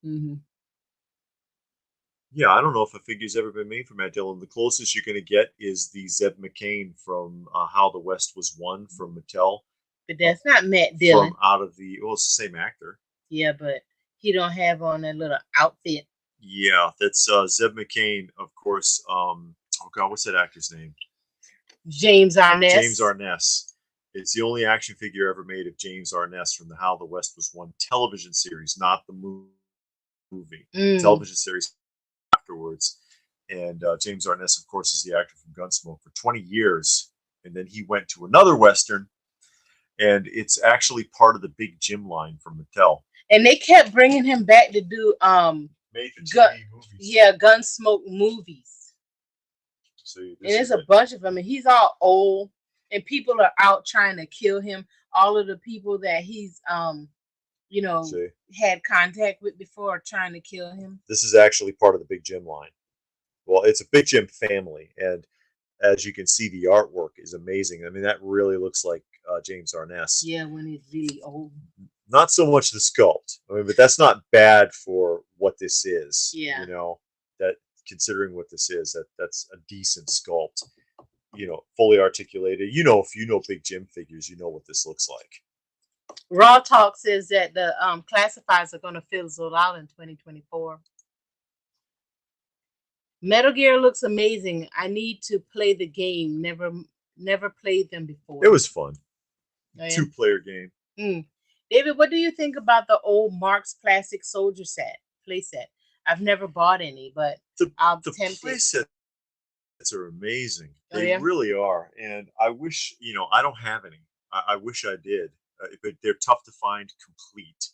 Speaker 1: Yeah, I don't know if a figure's ever been made for Matt Dillon. The closest you're going to get is the Zeb McCain from How the West Was Won from Mattel.
Speaker 2: But that's not Matt Dillon.
Speaker 1: From out of the it's the same actor.
Speaker 2: Yeah, but he don't have on that little outfit.
Speaker 1: Yeah, that's Zeb McCain, of course. Oh God, what's that actor's name?
Speaker 2: James Arness.
Speaker 1: James Arness. It's the only action figure ever made of James Arness from the How the West Was Won television series, not the movie. Television series afterwards. And James Arness, of course, is the actor from Gunsmoke for 20 years. And then he went to another Western, and it's actually part of the Big Jim line from Mattel. And
Speaker 2: they kept bringing him back to do
Speaker 1: made-for-TV movies.
Speaker 2: Yeah, Gunsmoke movies.
Speaker 1: So
Speaker 2: and there's a bunch of them, and he's all old, and people are out trying to kill him. All of the people that he's had contact with before are trying to kill him.
Speaker 1: This is actually part of the Big Jim line. Well, it's a Big Jim family, and as you can see, the artwork is amazing. I mean, that really looks like James Arness.
Speaker 2: Yeah, when he's really old.
Speaker 1: Not so much the sculpt. I mean, but that's not bad for what this is.
Speaker 2: Yeah.
Speaker 1: You know, that considering what this is, that's a decent sculpt. You know, fully articulated. You know, if you know Big Jim figures, you know what this looks like.
Speaker 2: Raw Talk says that the classifieds are going to fizzle out in 2024. Metal Gear looks amazing. I need to play the game. Never played them before.
Speaker 1: It was fun.
Speaker 2: Oh, yeah?
Speaker 1: 2-player game.
Speaker 2: David, what do you think about the old Mark's Plastic Soldier playset? I've never bought any, but I'm tempted.
Speaker 1: The playsets are amazing. They really are. And I wish, I don't have any. I wish I did. But they're tough to find complete.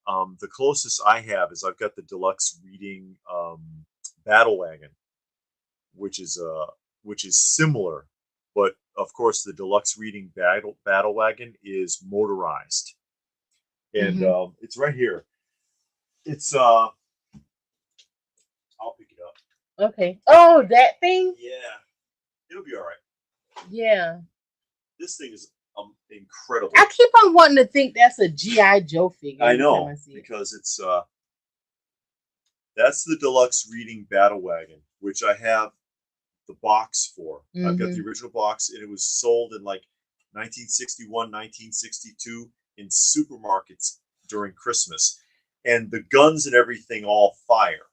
Speaker 1: The closest I have is I've got the deluxe reading Battle Wagon, which is similar, but of course the deluxe reading Battle Wagon is motorized, and it's right here. It's I'll pick it up.
Speaker 2: Okay. Oh, that thing.
Speaker 1: Yeah, it'll be all right.
Speaker 2: Yeah.
Speaker 1: This thing is incredible.
Speaker 2: I keep on wanting to think that's a G.I. Joe figure.
Speaker 1: I know, because it's that's the deluxe reading Battle Wagon, which I have the box for. I've got the original box, and it was sold in like 1961, 1962 in supermarkets during Christmas. And the guns and everything all fire.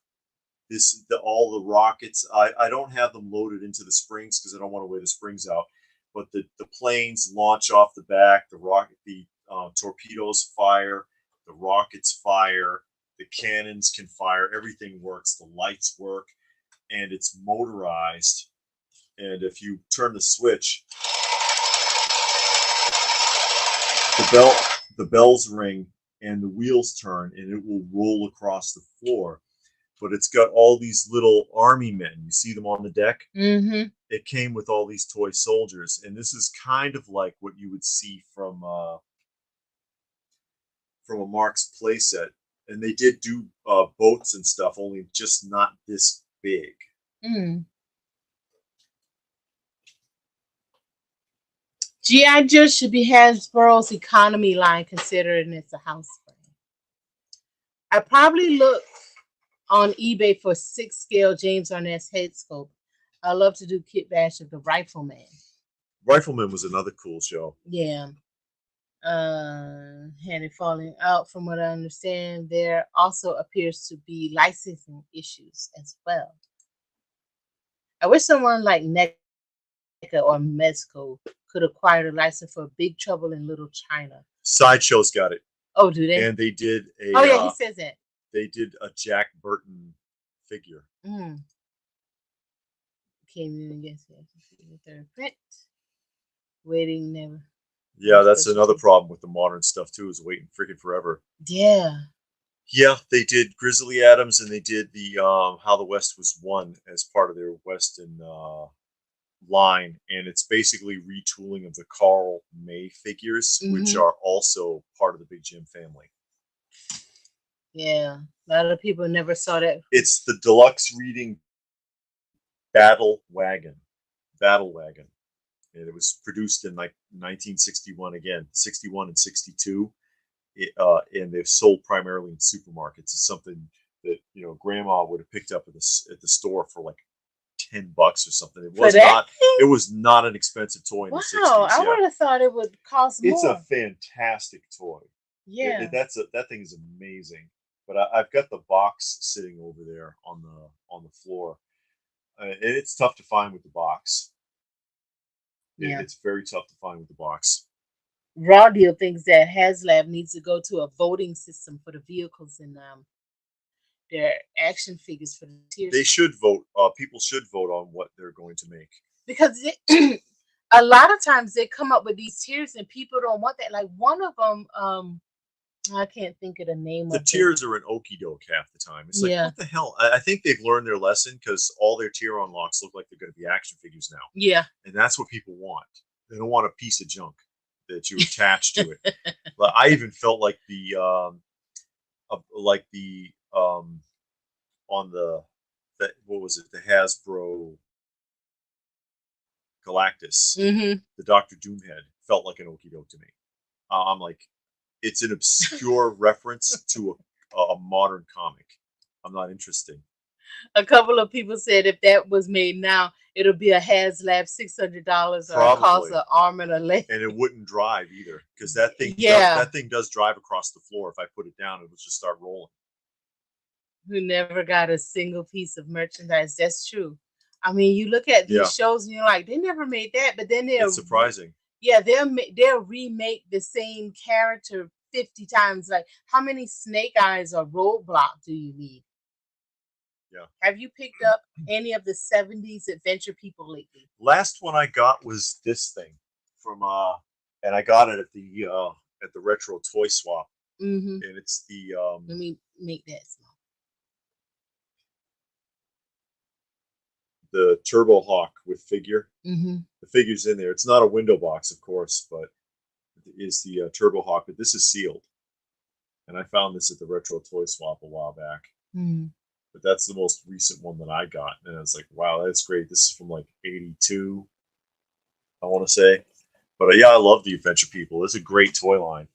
Speaker 1: All the rockets. I don't have them loaded into the springs because I don't want to wear the springs out. But the planes launch off the back. The torpedoes fire. The rockets fire. The cannons can fire. Everything works. The lights work, and it's motorized. And if you turn the switch, the bells ring and the wheels turn, and it will roll across the floor. But it's got all these little army men. You see them on the deck?
Speaker 2: Mm-hmm.
Speaker 1: It came with all these toy soldiers, and this is kind of like what you would see from from a Mark's playset, and they did do boats and stuff, only just not this big.
Speaker 2: Mm. G.I. Joe should be Hasbro's economy line, considering it's a house brand. I probably look on eBay for 6-scale James Arnett's head sculpt. I love to do Kit Bash of the Rifleman.
Speaker 1: Rifleman was another cool show.
Speaker 2: Yeah. Had it falling out, from what I understand. There also appears to be licensing issues as well. I wish someone like NECA or Mezco could acquire a license for Big Trouble in Little China.
Speaker 1: Sideshow's got it.
Speaker 2: Oh, do they?
Speaker 1: And they did a.
Speaker 2: Oh yeah, he says that.
Speaker 1: They did a Jack Burton figure.
Speaker 2: Mm. Came in against the third print. Waiting never.
Speaker 1: Yeah, that's another problem with the modern stuff too, is waiting freaking forever.
Speaker 2: Yeah.
Speaker 1: Yeah, they did Grizzly Adams, and they did the How the West Was Won as part of their Western line, and it's basically retooling of the Carl May figures, which are also part of the Big Jim family.
Speaker 2: Yeah, a lot of people never saw that.
Speaker 1: It's the deluxe reading Battle Wagon, and it was produced in like 1961 again, 61 and 62. And they've sold primarily in supermarkets. It's something that Grandma would have picked up at the store for like $10 or something. It was not an expensive toy in the 60s.
Speaker 2: Wow, I would have thought it would cost more.
Speaker 1: It's a fantastic toy.
Speaker 2: Yeah,
Speaker 1: that thing is amazing. But I've got the box sitting over there on the floor, and it's tough to find with the box. Yeah, it's very tough to find with the box.
Speaker 2: Raw Deal thinks that HasLab needs to go to a voting system for the vehicles and their action figures for the tiers.
Speaker 1: They should vote. People should vote on what they're going to make, because
Speaker 2: a lot of times they come up with these tiers and people don't want that. Like one of them, I can't think of the name.
Speaker 1: The tiers are an okie doke half the time. It's like, what the hell? I think they've learned their lesson, because all their tier unlocks look like they're going to be action figures now.
Speaker 2: Yeah,
Speaker 1: and that's what people want. They don't want a piece of junk that you attach to it. But I even felt like what was it? The Hasbro Galactus, the Dr. Doom head felt like an okie doke to me. I'm like, it's an obscure reference to a modern comic. I'm not interested.
Speaker 2: A couple of people said if that was made now, it'll be a HasLab $600 or cost an arm and a leg.
Speaker 1: And it wouldn't drive either, because that thing does drive across the floor. If I put it down, it will just start rolling.
Speaker 2: Who never got a single piece of merchandise? That's true. I mean, you look at these shows and you're like, they never made that, but then
Speaker 1: it's surprising.
Speaker 2: Yeah, they'll remake the same character 50 times. Like, how many Snake Eyes or Roadblock do you need?
Speaker 1: Yeah.
Speaker 2: Have you picked up any of the 70s adventure people lately?
Speaker 1: Last one I got was this thing from and I got it at the retro toy swap. And it's the
Speaker 2: let me make that small.
Speaker 1: The Turbo Hawk with figure. The figure's in there. It's not a window box, of course, but it is the Turbo Hawk. But this is sealed, and I found this at the retro toy swap a while back. But that's the most recent one that I got, and I was like, wow, that's great. This is from like '82, I want to say. But yeah, I love the Adventure People. It's a great toy line.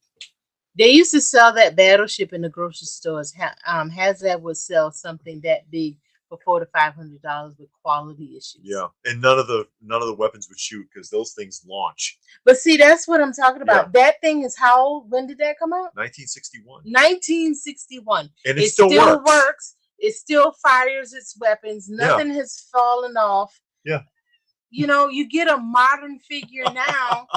Speaker 2: They used to sell that Battleship in the grocery stores. HasLab would sell something that big for $400 to $500 with quality issues.
Speaker 1: Yeah, and none of the weapons would shoot, because those things launch.
Speaker 2: But see, that's what I'm talking about. Yeah. That thing is how old? When did that come out?
Speaker 1: 1961.
Speaker 2: 1961.
Speaker 1: And it still
Speaker 2: works. It still fires its weapons. Nothing has fallen off.
Speaker 1: Yeah.
Speaker 2: You get a modern figure now,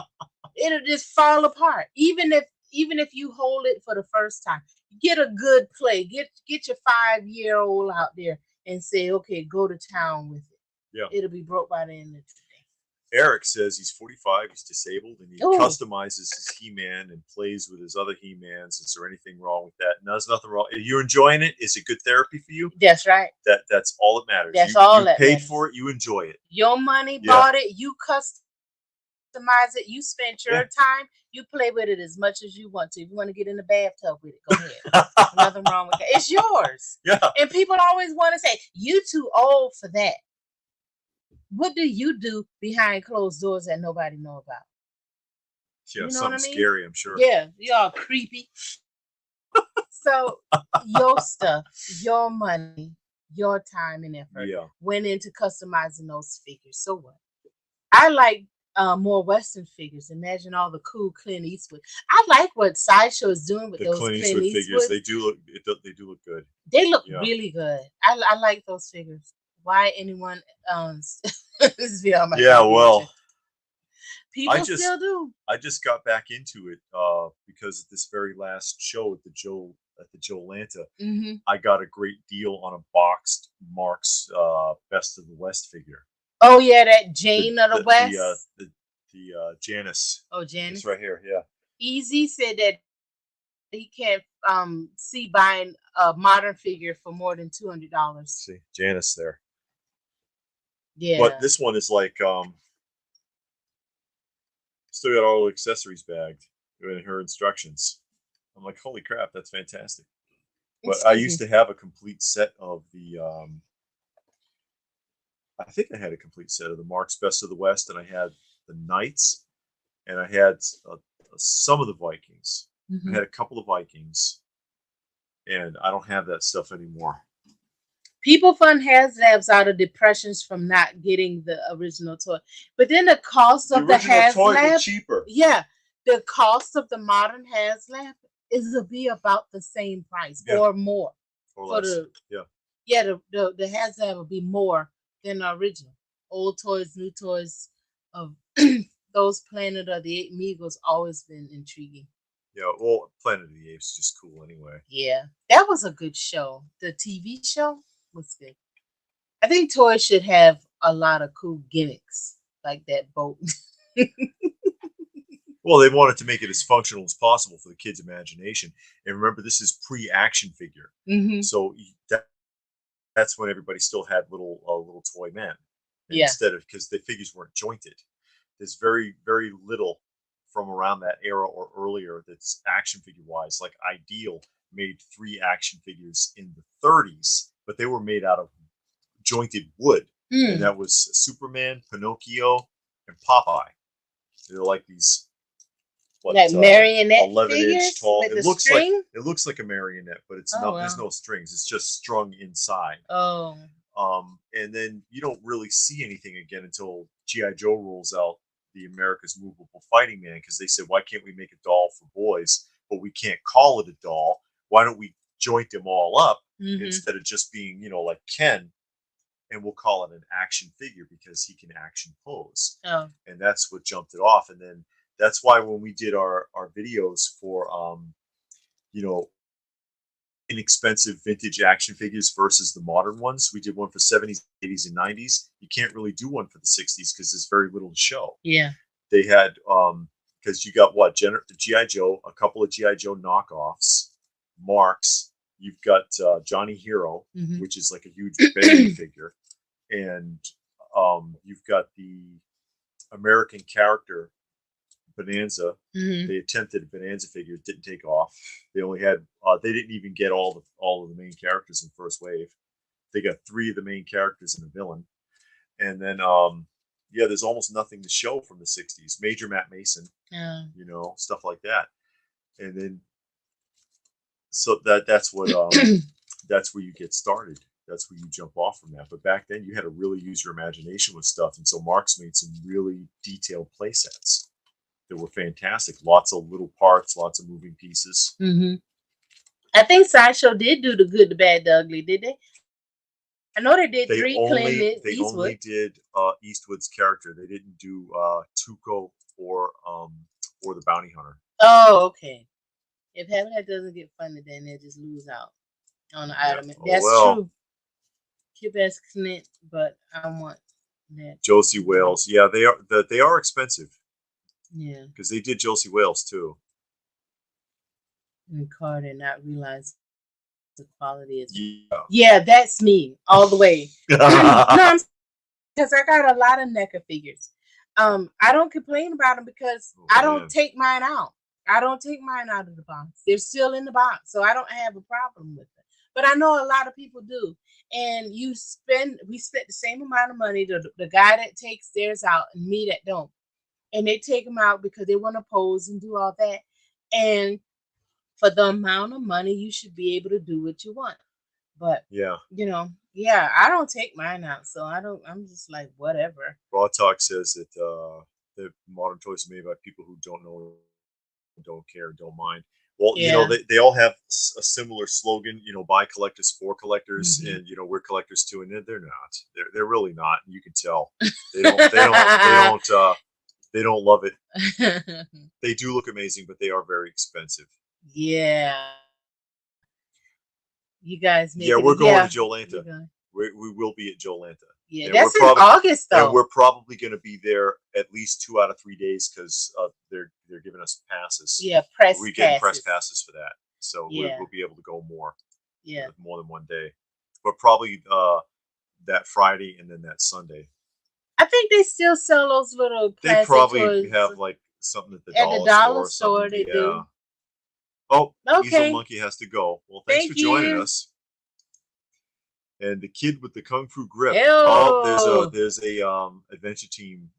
Speaker 2: it'll just fall apart. Even if you hold it for the first time, get a good play. Get your 5-year-old out there and say, okay, go to town with it.
Speaker 1: Yeah.
Speaker 2: It'll be broke by the end of the day.
Speaker 1: Eric says he's 45, he's disabled, and he customizes his He-Man and plays with his other He-Mans. Is there anything wrong with that? No, there's nothing wrong. Are you enjoying it? Is it good therapy for you?
Speaker 2: That's right.
Speaker 1: That's all that matters.
Speaker 2: You
Speaker 1: paid for it, you enjoy it.
Speaker 2: Your money bought it, you customize it, you spent your time, You play with it as much as you want to. If you want to get in the bathtub with it, go ahead. Nothing wrong with that. It's yours.
Speaker 1: Yeah.
Speaker 2: And people always want to say, you too old for that. What do you do behind closed doors that nobody know about?
Speaker 1: Yeah,
Speaker 2: You know what I
Speaker 1: something
Speaker 2: mean?
Speaker 1: scary, I'm sure.
Speaker 2: Yeah, y'all creepy. So your stuff, your money, your time and effort went into customizing those figures. So what? I like more Western figures. Imagine all the cool Clint Eastwood. I like what Sideshow is doing with those Clint Eastwood
Speaker 1: figures. They do look good.
Speaker 2: They look really good. I like those figures. Why anyone this is on my
Speaker 1: well,
Speaker 2: people still do.
Speaker 1: I just got back into it because of this very last show at the Joe Atlanta.
Speaker 2: Mm-hmm.
Speaker 1: I got a great deal on a boxed Mark's Best of the West figure.
Speaker 2: Oh yeah, that Jane of the West.
Speaker 1: The Janice.
Speaker 2: Oh, Janice.
Speaker 1: It's right here. Yeah.
Speaker 2: Easy said that he can't see buying a modern figure for more than $200.
Speaker 1: See Janice there.
Speaker 2: Yeah.
Speaker 1: But this one is like still got all the accessories bagged in her instructions. I'm like, holy crap, that's fantastic. But I used to have a complete set of the I think I had a complete set of the Mark's Best of the West, and I had the Knights, and I had some of the Vikings. Mm-hmm. I had a couple of Vikings, and I don't have that stuff anymore.
Speaker 2: People fund HasLabs out of depressions from not getting the original toy, but then the cost of the HasLab
Speaker 1: toys are cheaper.
Speaker 2: Yeah, the cost of the modern HasLab is to be about the same price or more.
Speaker 1: Or less.
Speaker 2: The HasLab will be more than the original. Old toys, new toys of those Planet of the Apes Migos always been intriguing.
Speaker 1: Yeah, well, Planet of the Apes is just cool anyway.
Speaker 2: Yeah, that was a good show. The TV show was good. I think toys should have a lot of cool gimmicks like that boat.
Speaker 1: Well, they wanted to make it as functional as possible for the kids' imagination. And remember, this is pre-action figure, so that's when everybody still had little toy men instead of, because the figures weren't jointed. There's very, very little from around that era or earlier that's action figure wise. Like Ideal made 3 action figures in the 30s, but they were made out of jointed wood, and that was Superman, Pinocchio, and Popeye. They're like these.
Speaker 2: Like marionette 11-inch
Speaker 1: tall.
Speaker 2: With it
Speaker 1: looks like a marionette, but it's not. Wow. There's no strings. It's just strung inside.
Speaker 2: Oh.
Speaker 1: And then you don't really see anything again until G.I. Joe rolls out the America's Movable Fighting Man, because they said, why can't we make a doll for boys, but we can't call it a doll? Why don't we joint them all up instead of just being, like Ken, and we'll call it an action figure because he can action pose.
Speaker 2: Oh.
Speaker 1: And that's what jumped it off. And then that's why when we did our videos for, inexpensive vintage action figures versus the modern ones, we did one for 70s, 80s, and 90s. You can't really do one for the 60s because there's very little to show.
Speaker 2: Yeah.
Speaker 1: They had, because you got what? G.I. Joe, a couple of G.I. Joe knockoffs, Marks. You've got Johnny Hero, which is like a huge baby figure. And you've got the American character Bonanza. They attempted a Bonanza figure, it didn't take off. They only had they didn't even get all of the main characters in the first wave. They got 3 of the main characters and a villain. And then there's almost nothing to show from the 60s. Major Matt Mason, stuff like that. And then so that's what that's where you get started. That's where you jump off from that. But back then you had to really use your imagination with stuff, and so Mark's made some really detailed play sets that were fantastic. Lots of little parts, lots of moving pieces.
Speaker 2: I think Sideshow did do the Good, the Bad, the Ugly, did they? I know they did Clint Eastwood.
Speaker 1: They only did Eastwood's character. They didn't do Tuco or the Bounty Hunter.
Speaker 2: Oh, okay. If Hamlet doesn't get funded, then they just lose out on the item. That's true. Keep as Clint, but I want that.
Speaker 1: Josie Wales. Yeah, they are expensive.
Speaker 2: Yeah.
Speaker 1: Because they did Josie Wales too.
Speaker 2: And Carter not realize the quality is. Yeah, that's me all the way. No, because I got a lot of NECA figures. I don't complain about them because
Speaker 1: Oh
Speaker 2: I don't
Speaker 1: man.
Speaker 2: take mine out. I don't take mine out of the box. They're still in the box, so I don't have a problem with it. But I know a lot of people do. And we spent the same amount of money, the guy that takes theirs out and me that don't. And they take them out because they want to pose and do all that. And for the amount of money, you should be able to do what you want. But
Speaker 1: Yeah.
Speaker 2: yeah, I don't take mine out, so I don't. I'm just like whatever.
Speaker 1: Raw Talk says that modern toys are made by people who don't know, don't care, don't mind. Well,
Speaker 2: Yeah.
Speaker 1: they all have a similar slogan. Buy collectors for collectors,
Speaker 2: Hmm.
Speaker 1: and we're collectors too. And they're not. They're really not. And you can tell they don't. They don't. They don't. They don't love it. They do look amazing, but they are very expensive.
Speaker 2: Yeah. You guys
Speaker 1: Yeah,
Speaker 2: making it.
Speaker 1: we're going to
Speaker 2: Yeah. You're
Speaker 1: Jolanta.
Speaker 2: going.
Speaker 1: We will be at Jolanta,
Speaker 2: Yeah,
Speaker 1: and
Speaker 2: that's in August though.
Speaker 1: we're probably going to be there at least 2 out of 3 days because they're giving us passes.
Speaker 2: Yeah, press
Speaker 1: We're getting press
Speaker 2: passes.
Speaker 1: passes for that, so
Speaker 2: Yeah.
Speaker 1: we'll be able to go
Speaker 2: Yeah.
Speaker 1: more than one day, but probably that Friday and then that Sunday.
Speaker 2: I think they still sell those little
Speaker 1: They
Speaker 2: plastic
Speaker 1: probably
Speaker 2: toys
Speaker 1: have like something at the
Speaker 2: at the
Speaker 1: dollar store
Speaker 2: dollar
Speaker 1: or something.
Speaker 2: store. They
Speaker 1: Yeah.
Speaker 2: do.
Speaker 1: Oh, Easel
Speaker 2: Okay.
Speaker 1: Monkey has to go. Well, thanks for
Speaker 2: Thank
Speaker 1: joining
Speaker 2: you.
Speaker 1: us. And the kid with the kung fu grip. Oh,
Speaker 2: Ew.
Speaker 1: there's a adventure team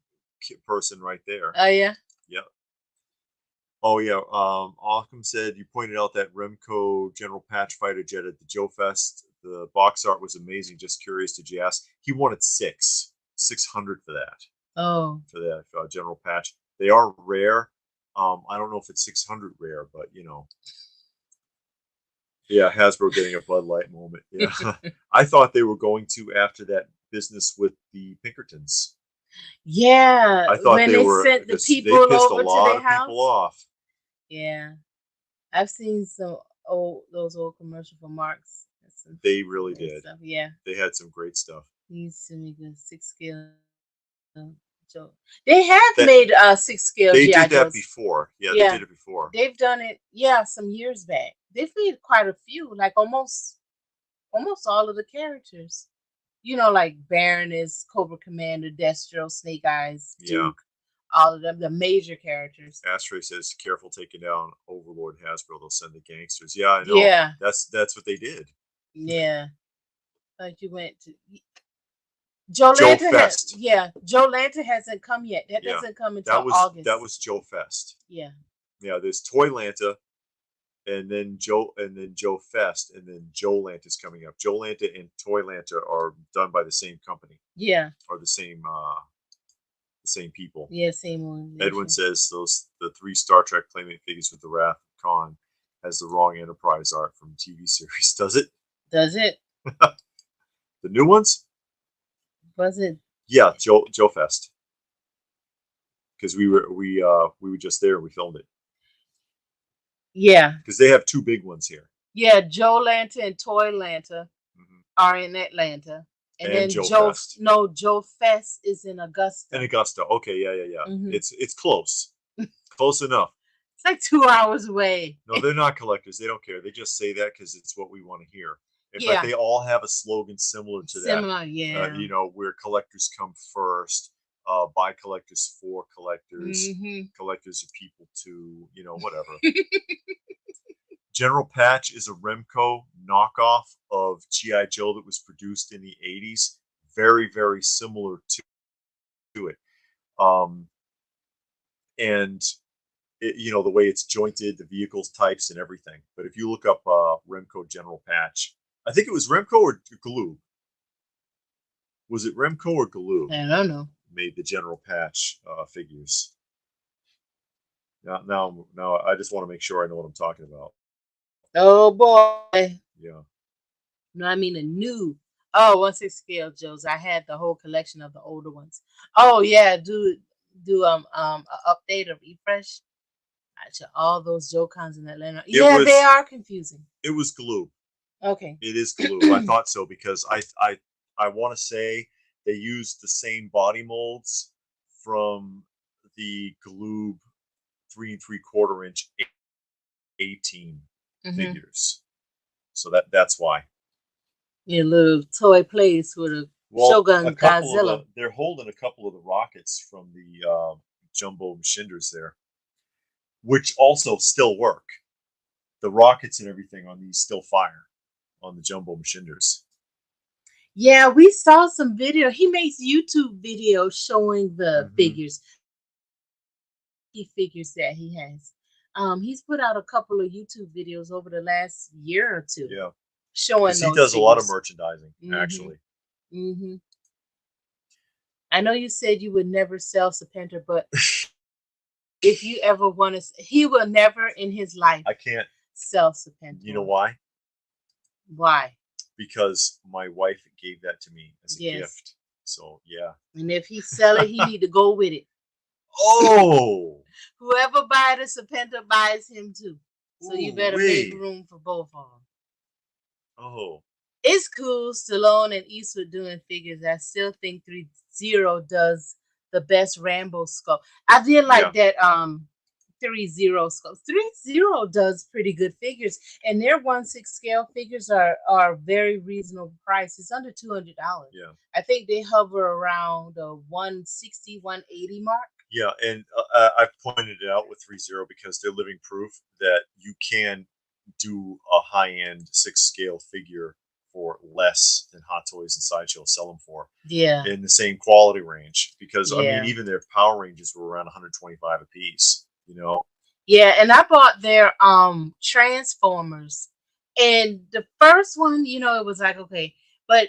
Speaker 1: person right there.
Speaker 2: Oh yeah.
Speaker 1: Yeah. Oh yeah. Occam said you pointed out that Remco General Patch fighter jet at the Joe Fest. The box art was amazing. Just curious, did you ask? He wanted 600 for that.
Speaker 2: Oh.
Speaker 1: For that General Patch. They are rare. I don't know if it's 600 rare, but yeah, Hasbro getting a Bud Light moment. Yeah, I thought they were going to after that business with the Pinkertons.
Speaker 2: Yeah,
Speaker 1: I thought
Speaker 2: when
Speaker 1: they
Speaker 2: they
Speaker 1: were
Speaker 2: sent the
Speaker 1: they
Speaker 2: people
Speaker 1: pissed a
Speaker 2: over to
Speaker 1: lot
Speaker 2: their
Speaker 1: of people
Speaker 2: house.
Speaker 1: off.
Speaker 2: Yeah, I've seen some those old commercial for Marks
Speaker 1: They really
Speaker 2: and
Speaker 1: did.
Speaker 2: stuff. Yeah,
Speaker 1: They had some great stuff.
Speaker 2: he used to make a 6 scale Joe. They have
Speaker 1: That
Speaker 2: made 6 scale
Speaker 1: they
Speaker 2: GI
Speaker 1: did that
Speaker 2: Joes.
Speaker 1: before. Yeah, they
Speaker 2: Yeah,
Speaker 1: did it before.
Speaker 2: they've done it. Yeah, some years back. They've made quite a few, like almost all of the characters. Like Baroness, Cobra Commander, Destro, Snake Eyes,
Speaker 1: Yeah.
Speaker 2: Duke, all of them, the major characters.
Speaker 1: Astray says, "Careful taking down Overlord Hasbro. They'll send the gangsters." Yeah, I know.
Speaker 2: Yeah,
Speaker 1: That's what they did.
Speaker 2: yeah. Like you went to
Speaker 1: Joe Fest.
Speaker 2: Joe Lantern hasn't come yet. That
Speaker 1: Yeah,
Speaker 2: doesn't come until
Speaker 1: that
Speaker 2: August.
Speaker 1: was Joe Fest.
Speaker 2: Yeah.
Speaker 1: Yeah, there's Toy Lanta, and then Joe Fest, and then Joe Lanta's coming up. Joe Lanta and Toy Lanta are done by the same company,
Speaker 2: Yeah.
Speaker 1: or the same people.
Speaker 2: Yeah, same one.
Speaker 1: Edwin says the 3 Star Trek Playmate figures with the Wrath of Khan has the wrong Enterprise art from TV series. Does it?
Speaker 2: Does it?
Speaker 1: The new ones?
Speaker 2: Was it?
Speaker 1: Yeah, Joe Fest. Because we were just there and we filmed it.
Speaker 2: Yeah.
Speaker 1: Because they have 2 big ones here.
Speaker 2: Yeah, Joe Lanta and Toy Lanta are in Atlanta. And then
Speaker 1: Joe Fest.
Speaker 2: No, Joe Fest is in Augusta.
Speaker 1: In Augusta. Okay, yeah. It's close. Close enough.
Speaker 2: It's like 2 hours away.
Speaker 1: No, they're not collectors. They don't care. They just say that because it's what we want to hear.
Speaker 2: Yeah.
Speaker 1: But they all have a slogan similar to that.
Speaker 2: Similar, yeah.
Speaker 1: Where collectors come first. Buy collectors for collectors. Collectors are people too. Whatever. General Patch is a Remco knockoff of G.I. Joe that was produced in the 80s. Very, very similar to it. And the way it's jointed, the vehicles types and everything. But if you look up Remco General Patch, I think it was Remco or Galoob. Was it Remco or Galoob?
Speaker 2: I don't know.
Speaker 1: Made the General Patch figures. Now, I just want to make sure I know what I'm talking about.
Speaker 2: Oh boy.
Speaker 1: Yeah.
Speaker 2: No, I mean a new. Oh, 1/6 scale Joes. I had the whole collection of the older ones. Oh yeah, do a update or refresh. All those Joe cons in Atlanta. Yeah, they are confusing.
Speaker 1: It was Galoob.
Speaker 2: Okay.
Speaker 1: It is Galoob. I thought so because I want to say they used the same body molds from the Galoob 3 3/4 inch 18 figures. So that's why.
Speaker 2: Your little toy place with a
Speaker 1: Well, a
Speaker 2: Shogun
Speaker 1: couple of
Speaker 2: Godzilla.
Speaker 1: they're holding a couple of the rockets from the jumbo machinders there, which also still work. The rockets and everything on these still fire on the jumbo machinders.
Speaker 2: Yeah, we saw some video. He makes YouTube videos showing the figures. He figures that he has. He's put out a couple of YouTube videos over the last year or two.
Speaker 1: Yeah,
Speaker 2: showing
Speaker 1: because he
Speaker 2: those
Speaker 1: does a lot of
Speaker 2: figures.
Speaker 1: merchandising, actually.
Speaker 2: I know you said you would never sell Serpentor, but if you ever want to, he will never in his life.
Speaker 1: I can't
Speaker 2: sell Serpentor.
Speaker 1: You know why?
Speaker 2: Why?
Speaker 1: Because my wife gave that to me as a gift. So yeah.
Speaker 2: And if he sell it, he need to go with it.
Speaker 1: Oh.
Speaker 2: Whoever buys the Serpentor buys him too. So you better make room for both of them.
Speaker 1: Oh.
Speaker 2: It's cool, Stallone and Eastwood doing figures. I still think 3-0 does the best Rambo sculpt. I did like that 3-0 sculpt. 3-0 does pretty good figures, and their 1/6 scale figures are very reasonable price. It's under $200.
Speaker 1: Yeah,
Speaker 2: I think they hover around the 160, 180 mark.
Speaker 1: Yeah, and I've pointed it out with 3-0 because they're living proof that you can do a high-end 6 scale figure for less than Hot Toys and Sideshow sell them for.
Speaker 2: Yeah.
Speaker 1: In the same quality range. Because, I mean, even their Power Rangers were around 125 a piece, you know?
Speaker 2: Yeah, and I bought their Transformers. And the first one, you know, it was like, okay. But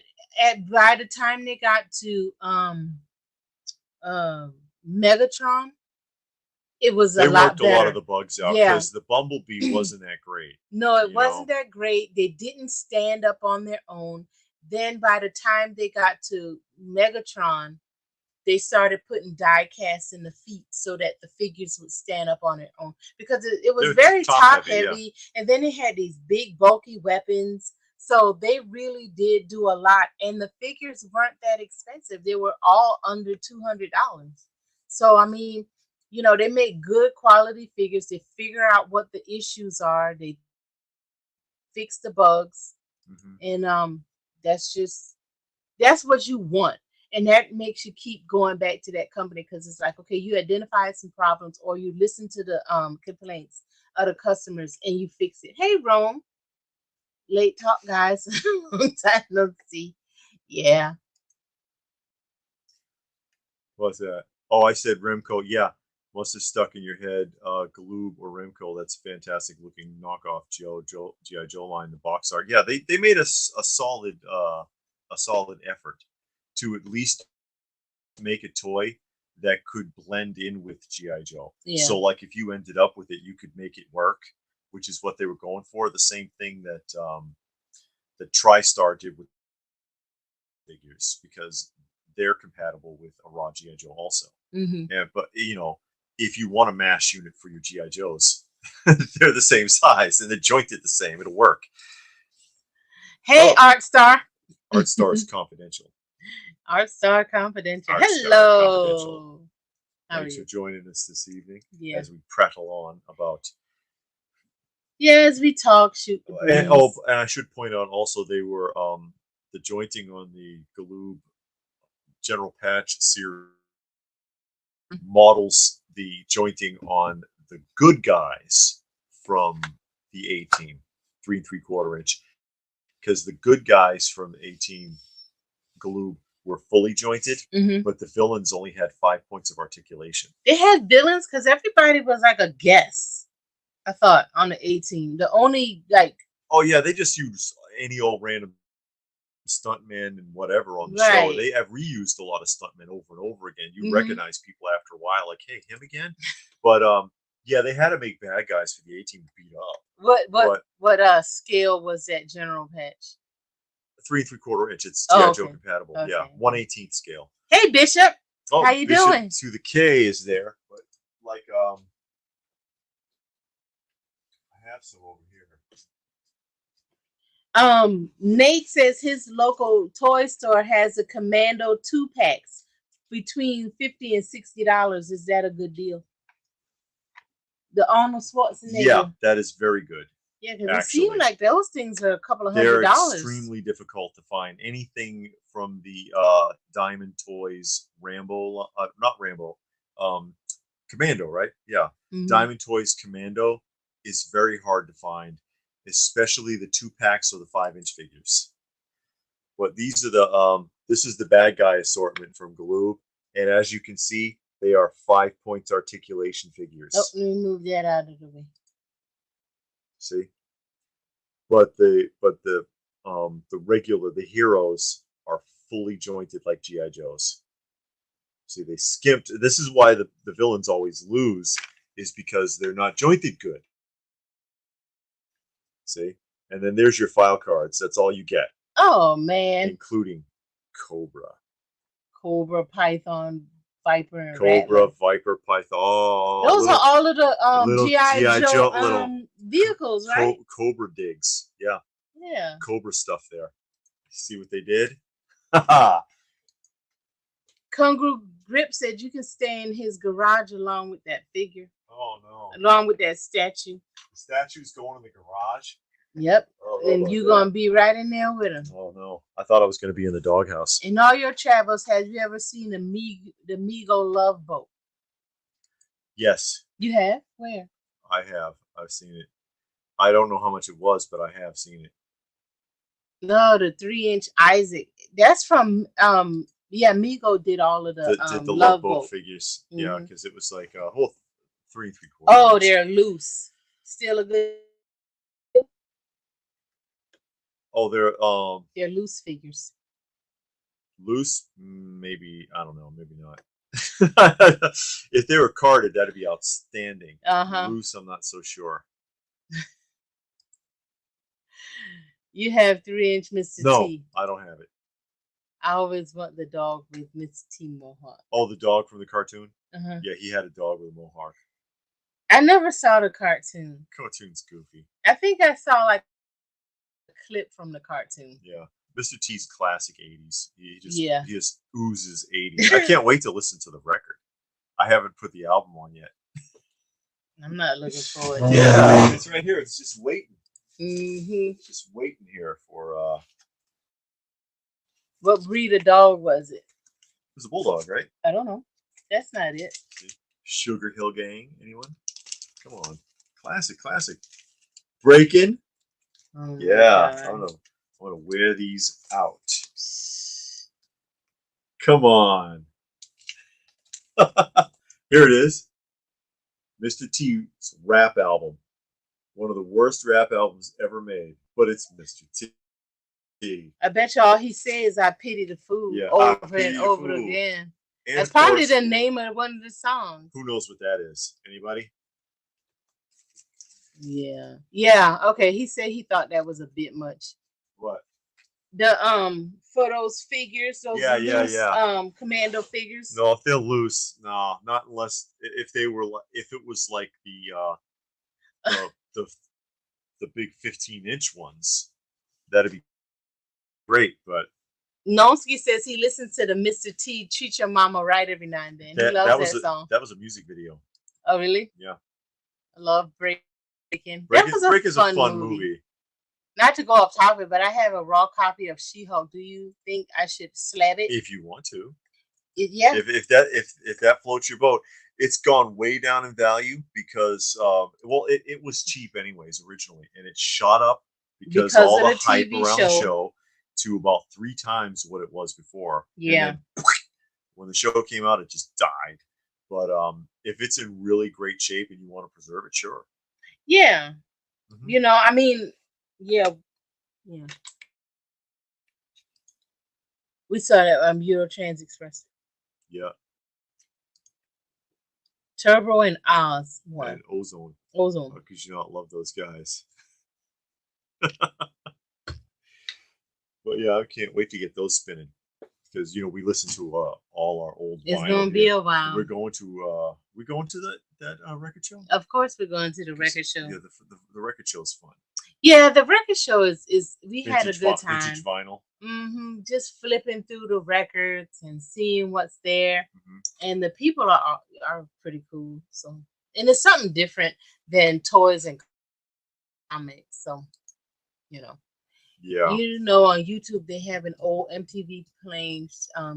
Speaker 2: by the time they got to Megatron, it was a lot better.
Speaker 1: They worked a lot of the bugs out because the Bumblebee wasn't that great.
Speaker 2: No, it wasn't that great. They didn't stand up on their own. Then by the time they got to Megatron, they started putting die casts in the feet so that the figures would stand up on their own because it was very top heavy. And then it had these big bulky weapons. So they really did do a lot. And the figures weren't that expensive. They were all under $200. So, I mean, you know, they make good quality figures. They figure out what the issues are. They fix the bugs. And that's what you want. And that makes you keep going back to that company because it's like, okay, you identify some problems or you listen to the complaints of the customers and you fix it. Hey, Rome. Late talk, guys. Long time no see. Yeah.
Speaker 1: What's that? Oh, I said Remco. Yeah. Must have stuck in your head. Galoob or Remco. That's a fantastic looking knockoff G.I. Joe line, the box art. Yeah, they made a solid effort to at least make a toy that could blend in with G.I. Joe. Yeah. So like if you ended up with it, you could make it work, which is what they were going for. The same thing that the TriStar did with figures because they're compatible with a raw G.I. Joe also. Yeah, but you know, if you want a mash unit for your G.I. Joes, they're the same size and they're jointed the same. It'll work.
Speaker 2: Hey, ArtStar.
Speaker 1: ArtStar is confidential.
Speaker 2: ArtStar Confidential. Hello.
Speaker 1: Thanks for joining us this evening as we prattle on about.
Speaker 2: Yeah, as we talk, shoot the breeze.
Speaker 1: And I should point out also they were the jointing on the Galoob General Patch series models the jointing on the good guys from the A-Team, 3 3/4 inch, because the good guys from the A-Team Galoob were fully jointed, but the villains only had 5 points of articulation.
Speaker 2: They had villains because everybody was like a guess, I thought, on the A-Team. The only, like...
Speaker 1: Oh, yeah, they just used any old random stuntman and whatever on the show. They have reused a lot of stuntmen over and over again. You recognize people after a while, like, hey, him again? But, yeah, they had to make bad guys for the A-Team to beat up.
Speaker 2: What scale was that General Patch?
Speaker 1: 3 3/4 inch. It's G.I. Joe compatible. Okay. Yeah, 1/18 scale.
Speaker 2: Hey, Bishop. How you doing?
Speaker 1: To the K is there, but like I have some over here.
Speaker 2: Nate says his local toy store has a Commando 2-packs between $50 and $60. Is that a good deal? The Arnold Schwarzenegger.
Speaker 1: Yeah, that is very good.
Speaker 2: Yeah, because it seems
Speaker 1: Actually,
Speaker 2: like those things are a couple of
Speaker 1: they're
Speaker 2: $100.
Speaker 1: extremely difficult to find. Anything from the Diamond Toys Rambo, not Rambo, um, Commando, right? Yeah,
Speaker 2: Mm-hmm.
Speaker 1: Diamond Toys Commando is very hard to find, especially the 2 packs or the 5-inch figures. But these are the this is the bad guy assortment from Galoob, and as you can see, they are 5 points articulation
Speaker 2: Oh,
Speaker 1: figures.
Speaker 2: let me move that out of the way.
Speaker 1: See, but the regular the heroes are fully jointed like GI Joes. See, they skimped. This is why the villains always lose, is because they're not jointed good. See, and then there's your file cards. That's all you get,
Speaker 2: Oh man,
Speaker 1: including Cobra.
Speaker 2: Cobra, Python, Viper, and
Speaker 1: Cobra,
Speaker 2: Rattler.
Speaker 1: Viper, Python. Oh,
Speaker 2: Those are all of the
Speaker 1: little
Speaker 2: GI
Speaker 1: GI
Speaker 2: Joe
Speaker 1: Joe, little
Speaker 2: vehicles, right?
Speaker 1: Cobra digs. Yeah,
Speaker 2: Yeah.
Speaker 1: Cobra stuff there. See what they did?
Speaker 2: Kungru Grip said you can stay in his garage along with that figure,
Speaker 1: Oh no!
Speaker 2: along with that statue.
Speaker 1: The statue's going in the garage.
Speaker 2: Yep.
Speaker 1: Oh,
Speaker 2: And you gonna be right in there with him.
Speaker 1: Oh no! I thought I was going to be in the doghouse.
Speaker 2: In all your travels, have you ever seen the Migo Love Boat?
Speaker 1: Yes,
Speaker 2: You have? Where?
Speaker 1: I have. I've seen it. I don't know how much it was, but I have seen it.
Speaker 2: No, the 3-inch Isaac. That's from yeah, Migo did all of
Speaker 1: The Love
Speaker 2: Love
Speaker 1: Boat
Speaker 2: Boat.
Speaker 1: figures.
Speaker 2: Mm-hmm.
Speaker 1: Yeah, because it was like a whole 3 3/4.
Speaker 2: Oh, they're loose. Still a good.
Speaker 1: Oh,
Speaker 2: They're loose figures.
Speaker 1: loose. Maybe I don't know. Maybe not. If they were carded, that'd be outstanding. Loose, I'm not so sure.
Speaker 2: You have 3-inch Mr.
Speaker 1: No,
Speaker 2: T.
Speaker 1: I don't have it.
Speaker 2: I always want the dog with Mr. T mohawk.
Speaker 1: Oh, the dog from the cartoon? Yeah, he had a dog with a mohawk.
Speaker 2: I never saw the cartoon.
Speaker 1: Cartoon's goofy.
Speaker 2: I think I saw like a clip from the cartoon.
Speaker 1: Yeah. Mr. T's classic 80s. He just oozes 80s. I can't wait to listen to the record. I haven't put the album on yet.
Speaker 2: I'm not looking forward to it.
Speaker 1: Yeah, it's right here. It's just waiting.
Speaker 2: Mm-hmm.
Speaker 1: Just waiting here for
Speaker 2: What breed of dog was it?
Speaker 1: It was a bulldog, right?
Speaker 2: I don't know. That's not it.
Speaker 1: Sugar Hill Gang. Anyone? Come on. Classic. Breaking.
Speaker 2: Oh
Speaker 1: yeah. I don't know. I want to wear these out. Come on. Here it is. Mr. T's rap album. One of the worst rap albums ever made, but it's Mr. T.
Speaker 2: I bet you all he says I pity the fool over and over again. And that's probably the name of one of the songs.
Speaker 1: Who knows what that is? Anybody?
Speaker 2: Yeah. Okay. He said he thought that was a bit much.
Speaker 1: What?
Speaker 2: The for those figures, those loose commando figures.
Speaker 1: No, if they're loose, no, not unless if it was like the big 15-inch ones, that'd be great. But
Speaker 2: Nonsky says he listens to the Mr. T Treat Your Mama Right every now and then. He loves that song.
Speaker 1: That was a music video.
Speaker 2: Oh really?
Speaker 1: Yeah.
Speaker 2: I love Breaking.
Speaker 1: Break is a fun movie.
Speaker 2: Not to go off topic, but I have a raw copy of She-Hulk. Do you think I should slab it?
Speaker 1: If you want to.
Speaker 2: Yeah.
Speaker 1: If that floats your boat, it's gone way down in value because it was cheap anyways originally, and it shot up because all the hype around the show to about 3 times what it was before.
Speaker 2: Yeah.
Speaker 1: And then, when the show came out, it just died. But if it's in really great shape and you want to preserve it, sure.
Speaker 2: Yeah. Mm-hmm. I mean, yeah. We saw that Eurotrans Express.
Speaker 1: Yeah.
Speaker 2: Turbo and Oz won.
Speaker 1: And Ozone. Because you don't love those guys. But yeah, I can't wait to get those spinning. Because we listen to all our old.
Speaker 2: It's gonna be a while.
Speaker 1: We're going to that record show.
Speaker 2: Of course, we're going to the record show.
Speaker 1: Yeah, the record show is fun.
Speaker 2: Yeah, the record show is we had a good time.
Speaker 1: Vintage vinyl.
Speaker 2: Mm-hmm. Just flipping through the records and seeing what's there, and the people are pretty cool. So, and it's something different than toys and I make. So, you know.
Speaker 1: Yeah.
Speaker 2: You know, on YouTube they have an old MTV playing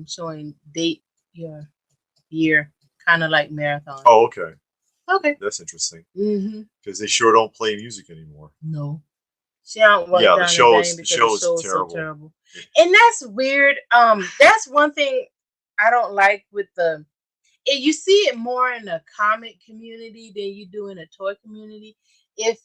Speaker 2: showing date your year, kind of like marathon.
Speaker 1: Oh, okay.
Speaker 2: Okay.
Speaker 1: That's interesting.
Speaker 2: Mm-hmm.
Speaker 1: Because they sure don't play music anymore.
Speaker 2: No. She don't work
Speaker 1: Yeah,
Speaker 2: down in vain
Speaker 1: the
Speaker 2: because the
Speaker 1: show is
Speaker 2: show is so
Speaker 1: terrible.
Speaker 2: terrible. And that's weird. That's one thing I don't like with the you see it more in the comic community than you do in a toy community. If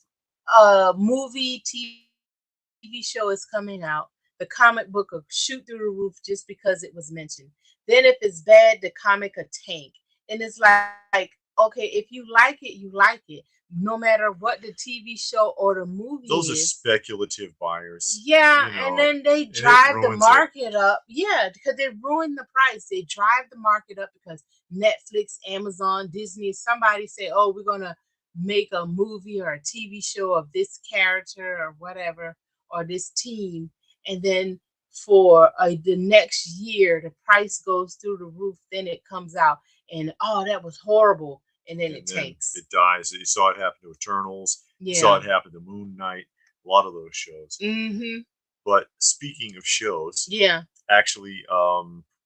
Speaker 2: a movie, TV show is coming out, the comic book will shoot through the roof just because it was mentioned. Then if it's bad, the comic will tank. And it's like, okay, if you like it, you like it. No matter what the TV show or the movie is.
Speaker 1: Those are speculative buyers,
Speaker 2: Yeah,
Speaker 1: you
Speaker 2: and
Speaker 1: know,
Speaker 2: then they
Speaker 1: and it
Speaker 2: drive the
Speaker 1: ruins it.
Speaker 2: market up. Yeah, because they ruin the price. They drive the market up because Netflix, Amazon, Disney, somebody say, "Oh, we're gonna make a movie or a TV show of this character or whatever or this team," and then for the next year, the price goes through the roof. Then it comes out, and oh, that was horrible, and then it
Speaker 1: And then
Speaker 2: tanks.
Speaker 1: it dies. You saw it happen to Eternals. You saw
Speaker 2: Yeah.
Speaker 1: it happen to Moon Knight. A lot of those shows.
Speaker 2: Mhm.
Speaker 1: But speaking of shows,
Speaker 2: Yeah.
Speaker 1: actually,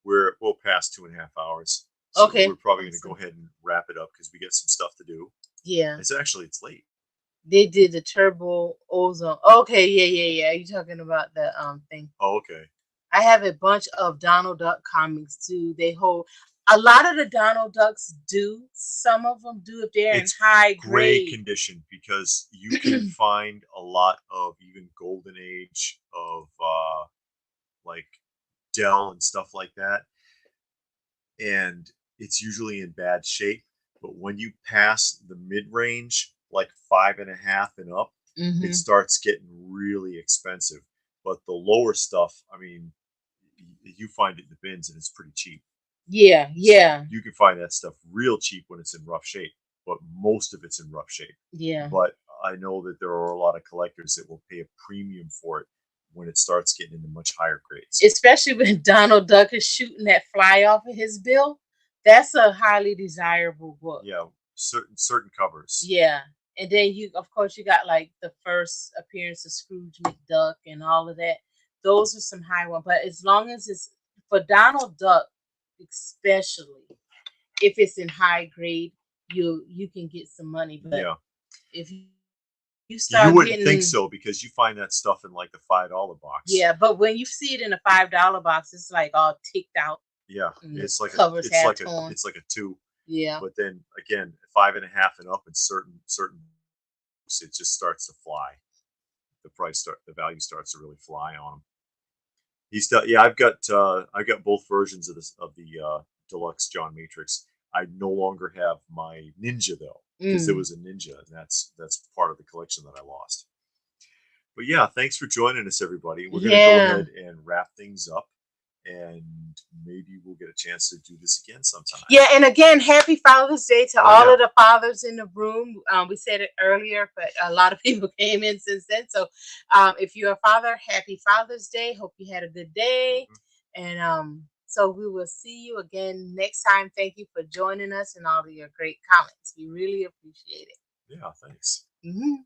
Speaker 1: we'll pass 2.5 hours, so we're
Speaker 2: Okay.
Speaker 1: probably going to go
Speaker 2: Awesome.
Speaker 1: ahead and wrap it up because we got some stuff to do.
Speaker 2: Yeah.
Speaker 1: It's late.
Speaker 2: They did the turbo ozone. Okay, yeah. You talking about the thing.
Speaker 1: Oh, okay.
Speaker 2: I have a bunch of Donald Duck comics too. They hold a lot of the Donald Ducks do. Some of them do if they're in
Speaker 1: It's
Speaker 2: high
Speaker 1: great
Speaker 2: grade.
Speaker 1: condition because you can find a lot of even golden age of like Dell and stuff like that, and it's usually in bad shape. But when you pass the mid range, like 5.5 and up, it
Speaker 2: Mm-hmm.
Speaker 1: starts getting really expensive. But the lower stuff, I mean, you find it in the bins and it's pretty cheap.
Speaker 2: Yeah, yeah,
Speaker 1: You can find that stuff real cheap when it's in rough shape, but most of it's in rough shape.
Speaker 2: yeah.
Speaker 1: But I know that there are a lot of collectors that will pay a premium for it when it starts getting into much higher grades.
Speaker 2: Especially when Donald Duck is shooting that fly off of his bill. That's a highly desirable book.
Speaker 1: Yeah, certain covers.
Speaker 2: Yeah. And then you of course you got like the first appearance of Scrooge McDuck and all of that. Those are some high ones. But as long as it's for Donald Duck, especially if it's in high grade, you can get some money. But
Speaker 1: Yeah,
Speaker 2: if you start getting
Speaker 1: you wouldn't think so because you find that stuff in like the $5
Speaker 2: yeah,
Speaker 1: box.
Speaker 2: but when you see it in a $5 box, it's like all ticked out
Speaker 1: Yeah,
Speaker 2: and the covers half torn.
Speaker 1: it's like a two.
Speaker 2: Yeah.
Speaker 1: But then again, 5.5 and up in certain books, it just starts to fly. The value starts to really fly on them. He's done. Yeah, I've got both versions of this of the deluxe John Matrix. I no longer have my Ninja though because there
Speaker 2: Mm.
Speaker 1: was a Ninja, and that's part of the collection that I lost. But yeah, thanks for joining us, everybody. We're gonna go
Speaker 2: Yeah.
Speaker 1: ahead and wrap things up, and maybe we'll get a chance to do this again sometime.
Speaker 2: Yeah, and again, happy Father's Day to
Speaker 1: Oh
Speaker 2: all
Speaker 1: yeah,
Speaker 2: of the fathers in the room. We said it earlier, but a lot of people came in since then. So, if you're a father, happy Father's Day. Hope you had a good day.
Speaker 1: hmm
Speaker 2: And so we will see you again next time. Thank you for joining us and all of your great comments. We really appreciate it.
Speaker 1: yeah. Thanks.
Speaker 2: Mhm.